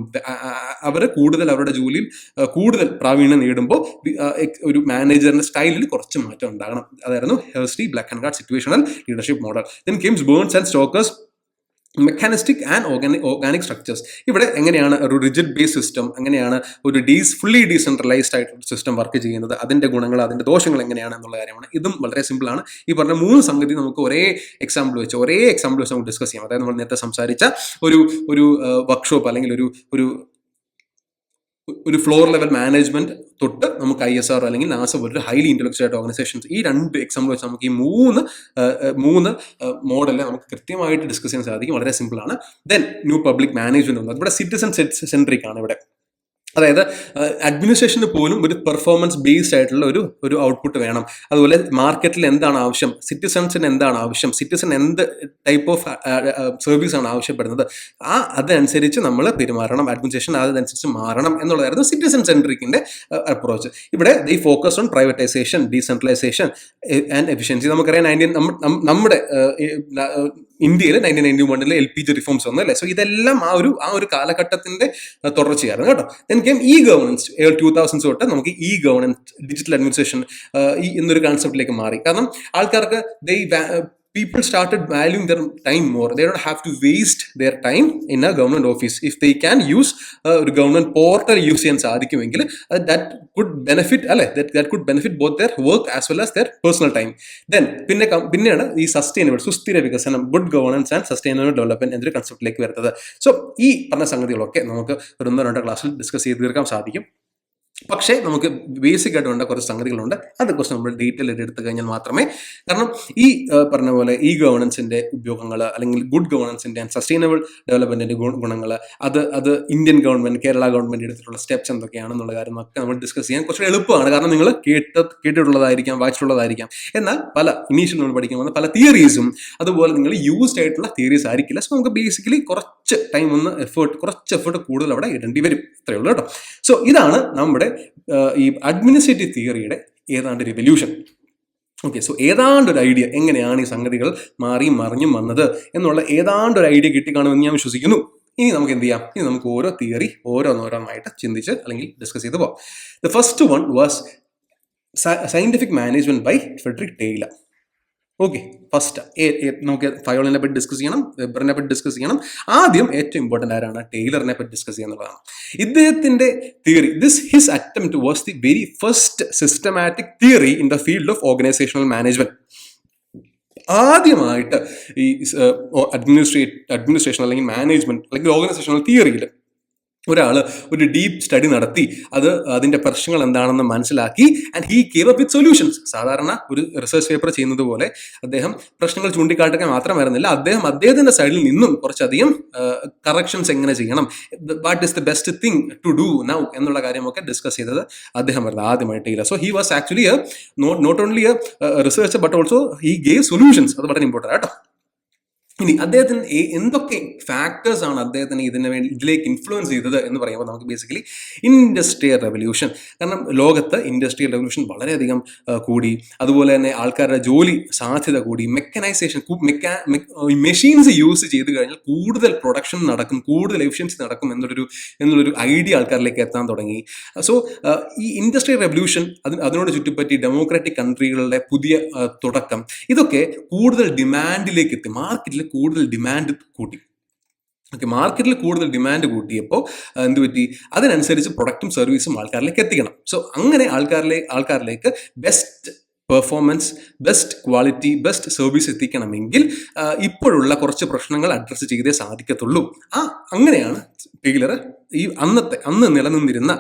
അവർ കൂടുതൽ അവരുടെ ജോലിയിൽ കൂടുതൽ പ്രാവീണ്യം നേടുമ്പോൾ ഒരു മാനേജറിന്റെ സ്റ്റൈലിൽ കുറച്ച് മാറ്റം ഉണ്ടാകണം. അതായിരുന്നു Hersey Blanchard situational leadership model. Then comes Burns and Stalker's mechanistic and organic structures. ഇവിടെ എങ്ങനെയാണ് ഒരു റിജിഡ് ബേസ് സിസ്റ്റം, എങ്ങനെയാണ് ഒരു ഫുള്ളി ഡീസെൻട്രലൈസ്ഡ് ആയിട്ടുള്ള സിസ്റ്റം വർക്ക് ചെയ്യുന്നത്, അതിൻ്റെ ഗുണങ്ങൾ അതിൻ്റെ ദോഷങ്ങൾ എങ്ങനെയാണ് എന്നുള്ള കാര്യമാണ്. ഇതും വളരെ സിമ്പിളാണ്. ഈ പറഞ്ഞ 3 സംഗതി നമുക്ക് ഒരേ എക്സാമ്പിൾ വെച്ച് നമുക്ക് ഡിസ്കസ് ചെയ്യാം. അതായത് നമ്മൾ നേരത്തെ സംസാരിച്ച ഒരു വർക്ക്ഷോപ്പ് അല്ലെങ്കിൽ ഒരു ഫ്ലോർ ലെവൽ മാനേജ്മെന്റ് തൊട്ട് നമുക്ക് ISRO അല്ലെങ്കിൽ നാസ പോലൊരു ഹൈലി ഇന്റലക്ച്വൽ ആയിട്ട് ഓർഗനൈസേഷൻസ്, ഈ 2 എക്സാമ്പിൾ വെച്ച് നമുക്ക് ഈ മൂന്ന് മോഡലിനെ നമുക്ക് കൃത്യമായിട്ട് ഡിസ്കസ് ചെയ്യാൻ സാധിക്കും. വളരെ സിമ്പിൾ ആണ്. ദെൻ ന്യൂ പബ്ലിക് മാനേജ്മെന്റ് ഉള്ളത് ഇവിടെ സിറ്റിസൺ സെൻട്രിക് ആണ്. ഇവിടെ അതായത് അഡ്മിനിസ്ട്രേഷന് പോലും ഒരു പെർഫോമൻസ് ബേസ്ഡ് ആയിട്ടുള്ള ഒരു ഔട്ട്പുട്ട് വേണം. അതുപോലെ മാർക്കറ്റിൽ എന്താണ് ആവശ്യം, സിറ്റിസൺസിന് എന്താണ് ആവശ്യം, സിറ്റിസൺ എന്ത് ടൈപ്പ് ഓഫ് സർവീസ് ആണ് ആവശ്യപ്പെടുന്നത്, അതനുസരിച്ച് നമ്മൾ പെരുമാറണം, അഡ്മിനിസ്ട്രേഷൻ അതനുസരിച്ച് മാറണം എന്നുള്ളതായിരുന്നു സിറ്റിസൺ സെൻട്രിക്കിന്റെ അപ്രോച്ച്. ഇവിടെ the focus on privatisation, decentralisation and efficiency. നമുക്കറിയാം നമ്മുടെ ഇന്ത്യയിൽ 1991 LPG റിഫോംസ് വന്നു, അല്ലേ? സോ ഇതെല്ലാം ആ ഒരു കാലഘട്ടത്തിന്റെ തുടർച്ചയായിരുന്നു കേട്ടോ. Then came governance. 2000s തൊട്ട് നമുക്ക് ഗവേണൻസ്, ഡിജിറ്റൽ അഡ്മിനിസ്ട്രേഷൻ എന്നൊരു കോൺസെപ്റ്റിലേക്ക് മാറി. കാരണം ആൾക്കാർക്ക് people started valuing their time more. They don't have to waste their time in a government office. If they can use a government portal use ചെയ്യാൻ സാധിക്കുമെങ്കിൽ that could benefit both their work as well as their personal time. Then പിന്നെയാണ് ഈ സുസ്ഥിര വികസനം, good governance and sustainable development എന്നൊരു കൺസെപ്റ്റിലേക്ക് വരുന്നത്. So ഈ പറഞ്ഞ സംഗതികളൊക്കെ നമുക്ക് ഒരു 1-2 ക്ലാസ്സിൽ ഡിസ്കസ് ചെയ്ത് തീർക്കാൻ സാധിക്കും. പക്ഷേ നമുക്ക് ബേസിക് ആയിട്ട് വേണ്ട കുറച്ച് സംഗതികളുണ്ട്. അതെക്കുറിച്ച് നമ്മൾ ഡീറ്റെയിൽ എടുത്തു കഴിഞ്ഞാൽ മാത്രമേ, കാരണം ഈ പറഞ്ഞ പോലെ ഗവേണൻസിന്റെ ഉപയോഗങ്ങൾ അല്ലെങ്കിൽ ഗുഡ് ഗവേണൻസിന്റെ ആൻഡ് സസ്റ്റൈനബിൾ ഡെവലപ്മെന്റിന്റെ ഗുണങ്ങൾ, അത് ഇന്ത്യൻ ഗവൺമെന്റ്, കേരള ഗവൺമെന്റ് എടുത്തിട്ടുള്ള സ്റ്റെപ്സ് എന്തൊക്കെയാണെന്നുള്ള കാര്യങ്ങളൊക്കെ നമ്മൾ ഡിസ്കസ് ചെയ്യാൻ കുറച്ച് എളുപ്പമാണ്. കാരണം നിങ്ങൾ കേട്ടിട്ടുള്ളതായിരിക്കാം, വായിച്ചിട്ടുള്ളതായിരിക്കാം. എന്നാൽ പല ഇനീഷ്യൽ നമ്മൾ പഠിക്കാൻ വന്ന പല തിയറീസും അതുപോലെ നിങ്ങൾ യൂസ്ഡ് ആയിട്ടുള്ള തിയറീസ് ആയിരിക്കില്ല. സോ നമുക്ക് ബേസിക്കലി കുറച്ച് ടൈം കുറച്ച് എഫേർട്ട് കൂടുതൽ അവിടെ ഇടേണ്ടി വരും. ഇത്രയേ ഉള്ളൂ കേട്ടോ. സോ ഇതാണ് നമ്മുടെ ഈ അഡ്മിനിസ്ട്രേറ്റീവ് തിയറിയുടെ ഏതാണ്ട് റിവല്യൂഷൻ. ഓക്കെ, സോ ഏതാണ്ടൊരു ഐഡിയ എങ്ങനെയാണ് ഈ സംഗതികൾ മാറിയും മറിഞ്ഞും വന്നത് എന്നുള്ള ഏതാണ്ടൊരു ഐഡിയ കിട്ടിക്കാണുമെന്ന് ഞാൻ വിശ്വസിക്കുന്നു. ഇനി നമുക്ക് എന്ത് ചെയ്യാം? ഇനി നമുക്ക് ഓരോ തിയറി ഓരോന്നോരോന്നായിട്ട് ചിന്തിച്ച് അല്ലെങ്കിൽ ഡിസ്കസ് ചെയ്ത് പോകാം. The first one was scientific management by Frederick Taylor. Okay, first നമുക്ക് ഫയോളിനെ പറ്റി ഡിസ്കസ് ചെയ്യണം, വെബറിനെ പറ്റി ഡിസ്കസ് ചെയ്യണം. ആദ്യം ഏറ്റവും ഇമ്പോർട്ടൻ്റ് ആരാണ്? ടെയ്ലറിനെ പറ്റി ഡിസ്കസ് ചെയ്യുന്നതാണ്. ഇദ്ദേഹത്തിന്റെ theory, his attempt was the very first systematic theory in the field of organisational management. ആദ്യമായിട്ട് ഈ അഡ്മിനിസ്ട്രേഷൻ അല്ലെങ്കിൽ മാനേജ്മെന്റ് അല്ലെങ്കിൽ ഓർഗനൈസേഷണൽ തിയറിയിൽ ഒരാൾ ഒരു ഡീപ്പ് സ്റ്റഡി നടത്തി അതിന്റെ പ്രശ്നങ്ങൾ എന്താണെന്ന് മനസ്സിലാക്കി and he came up with solutions. സാധാരണ ഒരു റിസർച്ച് പേപ്പർ ചെയ്യുന്നത് പോലെ അദ്ദേഹം പ്രശ്നങ്ങൾ ചൂണ്ടിക്കാട്ടുക മാത്രമായിരുന്നില്ല, അദ്ദേഹത്തിന്റെ സൈഡിൽ നിന്നും കുറച്ചധികം കറക്ഷൻസ് എങ്ങനെ ചെയ്യണം, what is the best thing to do now എന്നുള്ള കാര്യമൊക്കെ ഡിസ്കസ് ചെയ്തത് അദ്ദേഹമായിരുന്നു ആദ്യമായിട്ട്. So he was actually not only a researcher but also he gave solutions. അത് വളരെ ഇമ്പോർട്ടൻ്റ് ആട്ടോ. ഇനി അദ്ദേഹത്തിന് എന്തൊക്കെ ഫാക്ടേഴ്സ് ആണ് അദ്ദേഹത്തിന് ഇതിലേക്ക് ഇൻഫ്ലുവൻസ് ചെയ്തത് എന്ന് പറയുമ്പോൾ നമുക്ക് ബേസിക്കലി ഇൻഡസ്ട്രിയൽ റെവല്യൂഷൻ. കാരണം ലോകത്ത് ഇൻഡസ്ട്രിയൽ റെവല്യൂഷൻ വളരെയധികം കൂടി, അതുപോലെ തന്നെ ആൾക്കാരുടെ ജോലി സാധ്യത കൂടി, മെക്കനൈസേഷൻ, മെഷീൻസ് യൂസ് ചെയ്ത് കഴിഞ്ഞാൽ കൂടുതൽ പ്രൊഡക്ഷൻ നടക്കും, കൂടുതൽ എഫിഷ്യൻസി നടക്കും എന്നുള്ളൊരു ഐഡിയ ആൾക്കാരിലേക്ക് എത്താൻ തുടങ്ങി. സോ ഈ ഇൻഡസ്ട്രിയൽ റെവല്യൂഷൻ, അതിനോട് ചുറ്റിപ്പറ്റി ഡെമോക്രാറ്റിക് കൺട്രികളുടെ പുതിയ തുടക്കം, ഇതൊക്കെ കൂടുതൽ ഡിമാൻഡിലേക്ക് എത്തി, മാർക്കറ്റിൽ കൂടുതൽ ഡിമാൻഡ് കൂട്ടി. ഓക്കെ, മാർക്കറ്റിൽ കൂടുതൽ ഡിമാൻഡ് കൂട്ടിയപ്പോൾ എന്ത് പറ്റി? അതിനനുസരിച്ച് പ്രൊഡക്റ്റും സർവീസും ആൾക്കാരിലേക്ക് എത്തിക്കണം. സോ അങ്ങനെ ആൾക്കാരിലേക്ക് best performance, best quality, best service എത്തിക്കണമെങ്കിൽ ഇപ്പോഴുള്ള കുറച്ച് പ്രശ്നങ്ങൾ അഡ്രസ്സ് ചെയ്തേ സാധിക്കത്തുള്ളൂ. അങ്ങനെയാണ് ടൈലർ അന്ന് നിലനിന്നിരുന്ന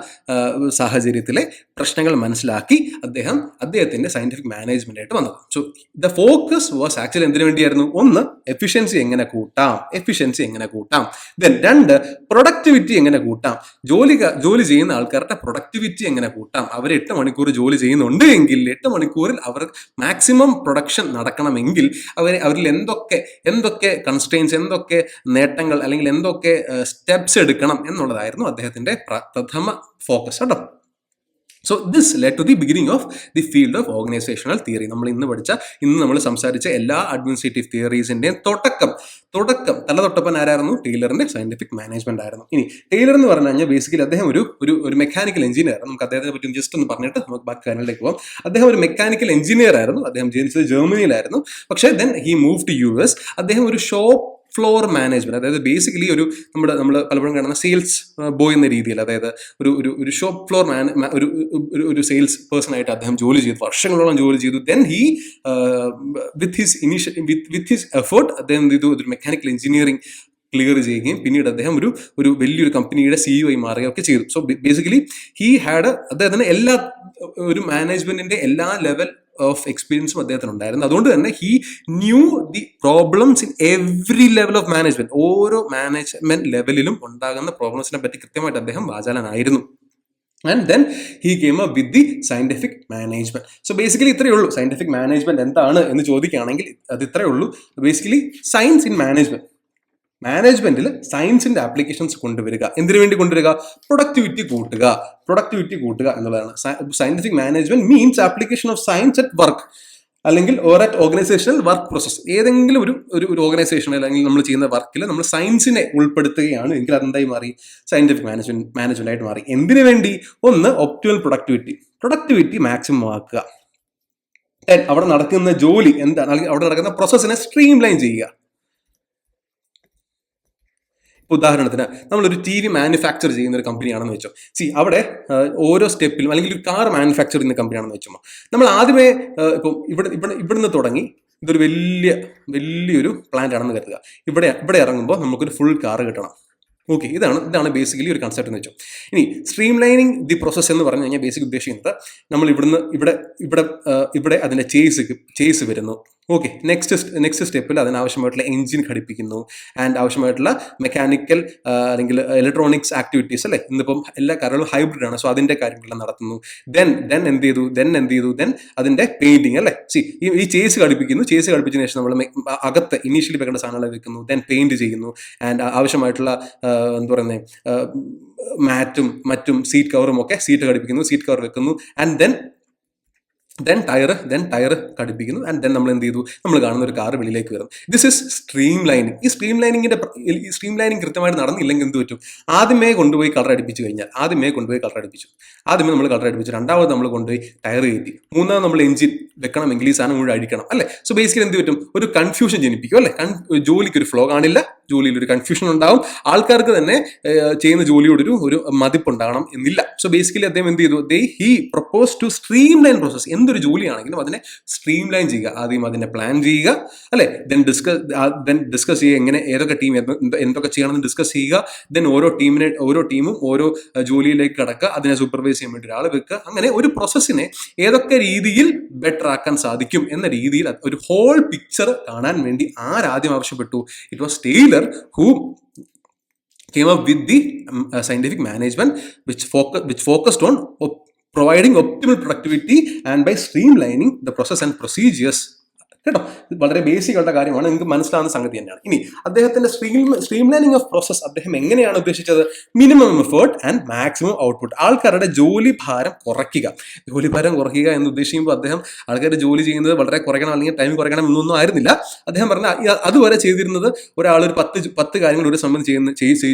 സാഹചര്യത്തിലെ പ്രശ്നങ്ങൾ മനസ്സിലാക്കി അദ്ദേഹത്തിന്റെ സയന്റിഫിക് മാനേജ്മെന്റ് ആയിട്ട് വന്നത്. So the focus was actually എന്തിനു വേണ്ടിയായിരുന്നു? ഒന്ന്, എഫിഷ്യൻസി എങ്ങനെ കൂട്ടാം. ദെൻ 2, പ്രൊഡക്ടിവിറ്റി എങ്ങനെ കൂട്ടാം. ജോലി ചെയ്യുന്ന ആൾക്കാരുടെ പ്രൊഡക്ടിവിറ്റി എങ്ങനെ കൂട്ടാം. അവർ 8 മണിക്കൂർ ജോലി ചെയ്യുന്നുണ്ട് എങ്കിൽ 8 മണിക്കൂറിൽ അവർ മാക്സിമം പ്രൊഡക്ഷൻ നടക്കണമെങ്കിൽ അവരിൽ എന്തൊക്കെ കൺസ്ട്രെയിൻസ്, എന്തൊക്കെ നേട്ടങ്ങൾ, അല്ലെങ്കിൽ എന്തൊക്കെ സ്റ്റെപ്സ് എടുക്കണം എന്നുള്ളതായിരുന്നു അദ്ദേഹത്തിന്റെ പ്രഥമ ഫോക്കസ് കേട്ടോ. So this led to the beginning of the field of organizational theory. ഇന്ന് നമ്മൾ സംസാരിച്ച എല്ലാ അഡ്മിനിസ്ട്രേറ്റീവ് തിയറീസിന്റെയും തുടക്കം തലതൊട്ടപ്പൻ ആരായിരുന്നു? ടൈലറിന്റെ സയന്റിഫിക് മാനേജ്മെന്റ് ആയിരുന്നു. ഇനി ടൈലർ എന്ന് പറഞ്ഞു കഴിഞ്ഞാൽ ബേസിക്കലി അദ്ദേഹം ഒരു മെക്കാനിക്കൽ എഞ്ചിനീയർ. നമുക്ക് അദ്ദേഹത്തെ പറ്റി ജസ്റ്റ് ഒന്ന് പറഞ്ഞിട്ട് നമുക്ക് ബാക്കി കാര്യങ്ങളിലേക്ക് പോകാം. അദ്ദേഹം ഒരു മെക്കാനിക്കൽ എഞ്ചിനീയർ ആയിരുന്നു. അദ്ദേഹം ജനിച്ചത് ജർമ്മനിയിലായിരുന്നു. പക്ഷേ then he move to US. അദ്ദേഹം ഒരു ഷോപ്പ് ഫ്ലോർ മാനേജ്മെന്റ്, അതായത് ബേസിക്കലി നമ്മൾ പലപ്പോഴും കാണുന്ന സെയിൽസ് ബോയ് എന്ന രീതിയിൽ, അതായത് ഒരു ഷോപ്പ് ഫ്ലോർ ഒരു സെയിൽസ് പേഴ്സൺ ആയിട്ട് അദ്ദേഹം വർഷങ്ങളോളം ജോലി ചെയ്തു. Then he with his effort അദ്ദേഹം ഒരു മെക്കാനിക്കൽ എഞ്ചിനീയറിംഗ് ക്ലിയർ ചെയ്യുകയും പിന്നീട് അദ്ദേഹം ഒരു വലിയൊരു കമ്പനിയുടെ CEO ആയി മാറുകയൊക്കെ ചെയ്തു. സോ ബേസിക്കലി അദ്ദേഹത്തിന് ഒരു മാനേജ്മെന്റിന്റെ എല്ലാ ലെവൽ ഓഫ് എക്സ്പീരിയൻസും അദ്ദേഹത്തിന് ഉണ്ടായിരുന്നു. അതുകൊണ്ട് തന്നെ he knew the problems in every level of management. ഓരോ മാനേജ്മെന്റ് ലെവലിലും ഉണ്ടാകുന്ന പ്രോബ്ലംസിനെ പറ്റി കൃത്യമായിട്ട് അദ്ദേഹം വാചാലനായിരുന്നു. And then he came up with the scientific management. So basically ഇത്രയേ ഉള്ളൂ. സയന്റിഫിക് മാനേജ്മെന്റ് എന്താണ് എന്ന് ചോദിക്കുകയാണെങ്കിൽ അത് ഇത്രയേ ഉള്ളൂ. ബേസിക്കലി സയൻസ് ഇൻ മാനേജ്മെന്റിൽ സയൻസിന്റെ ആപ്ലിക്കേഷൻസ് കൊണ്ടുവരിക. എന്തിനു വേണ്ടി കൊണ്ടുവരിക? പ്രൊഡക്ടിവിറ്റി കൂട്ടുക എന്നുള്ളതാണ്. Scientific management means application of science at work, അല്ലെങ്കിൽ അറ്റ് ഓർഗനൈസേഷണൽ വർക്ക് പ്രോസസ്. ഏതെങ്കിലും ഒരു ഓർഗനൈസേഷനിൽ അല്ലെങ്കിൽ നമ്മൾ ചെയ്യുന്ന വർക്കിൽ നമ്മൾ സയൻസിനെ ഉൾപ്പെടുത്തുകയാണ് എങ്കിൽ അതെന്തായി മാറി? സയന്റിഫിക് മാനേജ്മെന്റ് ആയിട്ട് മാറി. എന്തിനു വേണ്ടി? ഒന്ന്, ഒപ്റ്റിമൽ പ്രൊഡക്ടിവിറ്റി മാക്സിമം ആക്കുക. അവിടെ നടക്കുന്ന ജോലി എന്താണ്, അല്ലെങ്കിൽ അവിടെ നടക്കുന്ന പ്രോസസ്സിനെ സ്ട്രീം ലൈൻ ചെയ്യുക. ഉദാഹരണത്തിന് നമ്മളൊരു TV മാനുഫാക്ചർ ചെയ്യുന്ന ഒരു കമ്പനിയാണെന്ന് വെച്ചോ. അവിടെ ഓരോ സ്റ്റെപ്പിലും, അല്ലെങ്കിൽ ഒരു കാർ മാനുഫാക്ചർ ചെയ്യുന്ന കമ്പനിയാണെന്ന് വെച്ചോ, നമ്മൾ ആദ്യമേ ഇപ്പം ഇവിടുന്ന് തുടങ്ങി ഇതൊരു വലിയൊരു പ്ലാന്റ് ആണെന്ന് കരുതുക. ഇവിടെ ഇറങ്ങുമ്പോൾ നമുക്കൊരു ഫുൾ കാർ കിട്ടണം. ഓക്കെ, ഇതാണ് ബേസിക്കലി ഒരു കൺസെപ്റ്റ് എന്ന് വെച്ചു. ഇനി സ്ട്രീം ലൈനിങ് ദി പ്രോസസ് എന്ന് പറഞ്ഞു കഴിഞ്ഞാൽ ബേസിക് ഉദ്ദേശിക്കുന്നത് നമ്മൾ ഇവിടെ അതിൻ്റെ ചേസ് വരുന്നു. ഓക്കെ, നെക്സ്റ്റ് സ്റ്റെപ്പിൽ അതിനാവശ്യമായിട്ടുള്ള എഞ്ചിൻ ഘടിപ്പിക്കുന്നു, ആൻഡ് ആവശ്യമായിട്ടുള്ള മെക്കാനിക്കൽ അല്ലെങ്കിൽ ഇലക്ട്രോണിക്സ് ആക്ടിവിറ്റീസ്, അല്ലേ? ഇന്നിപ്പം എല്ലാ കാറുകളും ഹൈബ്രിഡ് ആണ്. സോ അതിൻ്റെ കാര്യങ്ങളെല്ലാം നടത്തുന്നു. ദെൻ എന്ത് ചെയ്തു? ദെൻ അതിൻ്റെ പെയിന്റിങ്, അല്ലേ? ഈ ചേസ് ഘടിപ്പിച്ചതിന് ശേഷം നമ്മൾ അകത്ത് ഇനീഷ്യലി വെക്കേണ്ട സാധനങ്ങൾ വെക്കുന്നു. ദെൻ പെയിന്റ് ചെയ്യുന്നു, ആൻഡ് ആവശ്യമായിട്ടുള്ള എന്താ പറയുന്നത് മറ്റും സീറ്റ് കവറും ഒക്കെ സീറ്റ് കവർ വെക്കുന്നു, ആൻഡ് ദെൻ ടയർ ഘടിപ്പിക്കുന്നു, ആൻഡ് ദെൻ നമ്മൾ എന്ത് ചെയ്തു? നമ്മൾ കാണുന്ന ഒരു കാർ വെളിയിലേക്ക് വരും. This is streamlining. ഈ സ്ട്രീം ലൈനിങ് കൃത്യമായിട്ട് നടന്നില്ലെങ്കിൽ എന്ത് പറ്റും? ആദ്യമേ കൊണ്ടുപോയി കളർ അടിപ്പിച്ചു. ആദ്യമേ നമ്മൾ കളർ അടിപ്പിച്ചു, രണ്ടാമത് നമ്മൾ കൊണ്ടുപോയി ടയർ കയറ്റി, മൂന്നാമത് നമ്മൾ എഞ്ചിൻ വെക്കണമെങ്കിൽ ഈ സാധനം മുഴുവൻ അടിക്കണം, അല്ലേ? സോ ബേസിക്കലി എന്ത് പറ്റും? ഒരു കൺഫ്യൂഷൻ ജനിപ്പിക്കും, അല്ലേ? ജോലിക്ക് ഒരു ഫ്ലോ കാണില്ല, ജോലിയിൽ ഒരു കൺഫ്യൂഷൻ ഉണ്ടാവും, ആൾക്കാർക്ക് തന്നെ ചെയ്യുന്ന ജോലിയോടൊരു മതിപ്പുണ്ടാകണം എന്നില്ല. സോ ബേസിക്കലി അദ്ദേഹം എന്ത് ചെയ്തു? He propose to streamline process. എന്തൊരു ജോലിയാണെങ്കിലും അതിനെ സ്ട്രീം ലൈൻ ചെയ്യുക. ആദ്യം അതിനെ പ്ലാൻ ചെയ്യുക, അല്ലെ? ദെൻ ഡിസ്കസ് ചെയ്യുക, എങ്ങനെ ഏതൊക്കെ ടീം എന്തൊക്കെ ചെയ്യണമെന്ന് ഡിസ്കസ് ചെയ്യുക. ദെൻ ഓരോ ടീമും ഓരോ ജോലിയിലേക്ക് കടക്കുക, അതിനെ സൂപ്പർവൈസ് ചെയ്യാൻ വേണ്ടി ഒരാൾ വെക്കുക. അങ്ങനെ ഒരു പ്രോസസ്സിനെ ഏതൊക്കെ രീതിയിൽ ബെറ്റർ ആക്കാൻ സാധിക്കും എന്ന രീതിയിൽ ഒരു ഹോൾ പിക്ചർ കാണാൻ വേണ്ടി ആരാദ്യം ആവശ്യപ്പെട്ടു? It was Taylor who came up with the scientific management which focused on providing optimal productivity and by streamlining the process and procedures കേട്ടോ. വളരെ ബേസിക് ആയിട്ടുള്ള കാര്യമാണ്, നിങ്ങൾക്ക് മനസ്സിലാവുന്ന സംഗതി തന്നെയാണ്. ഇനി അദ്ദേഹത്തിന്റെ സ്ട്രീംലൈനിങ് ഓഫ് പ്രോസസ് അദ്ദേഹം എങ്ങനെയാണ് ഉദ്ദേശിച്ചത്? Minimum effort and maximum output. ആൾക്കാരുടെ ജോലി ഭാരം കുറയ്ക്കുക. ജോലി ഭാരം കുറയ്ക്കുക എന്ന് ഉദ്ദേശിക്കുമ്പോൾ അദ്ദേഹം ആൾക്കാർ ജോലി ചെയ്യുന്നത് വളരെ കുറയ്ക്കണം അല്ലെങ്കിൽ ടൈം കുറയ്ക്കണം എന്നൊന്നും ആയിരുന്നില്ല. അദ്ദേഹം പറഞ്ഞ അതുവരെ ചെയ്തിരുന്നത് ഒരാൾ ഒരു 10 കാര്യങ്ങൾ ഒരു സമയം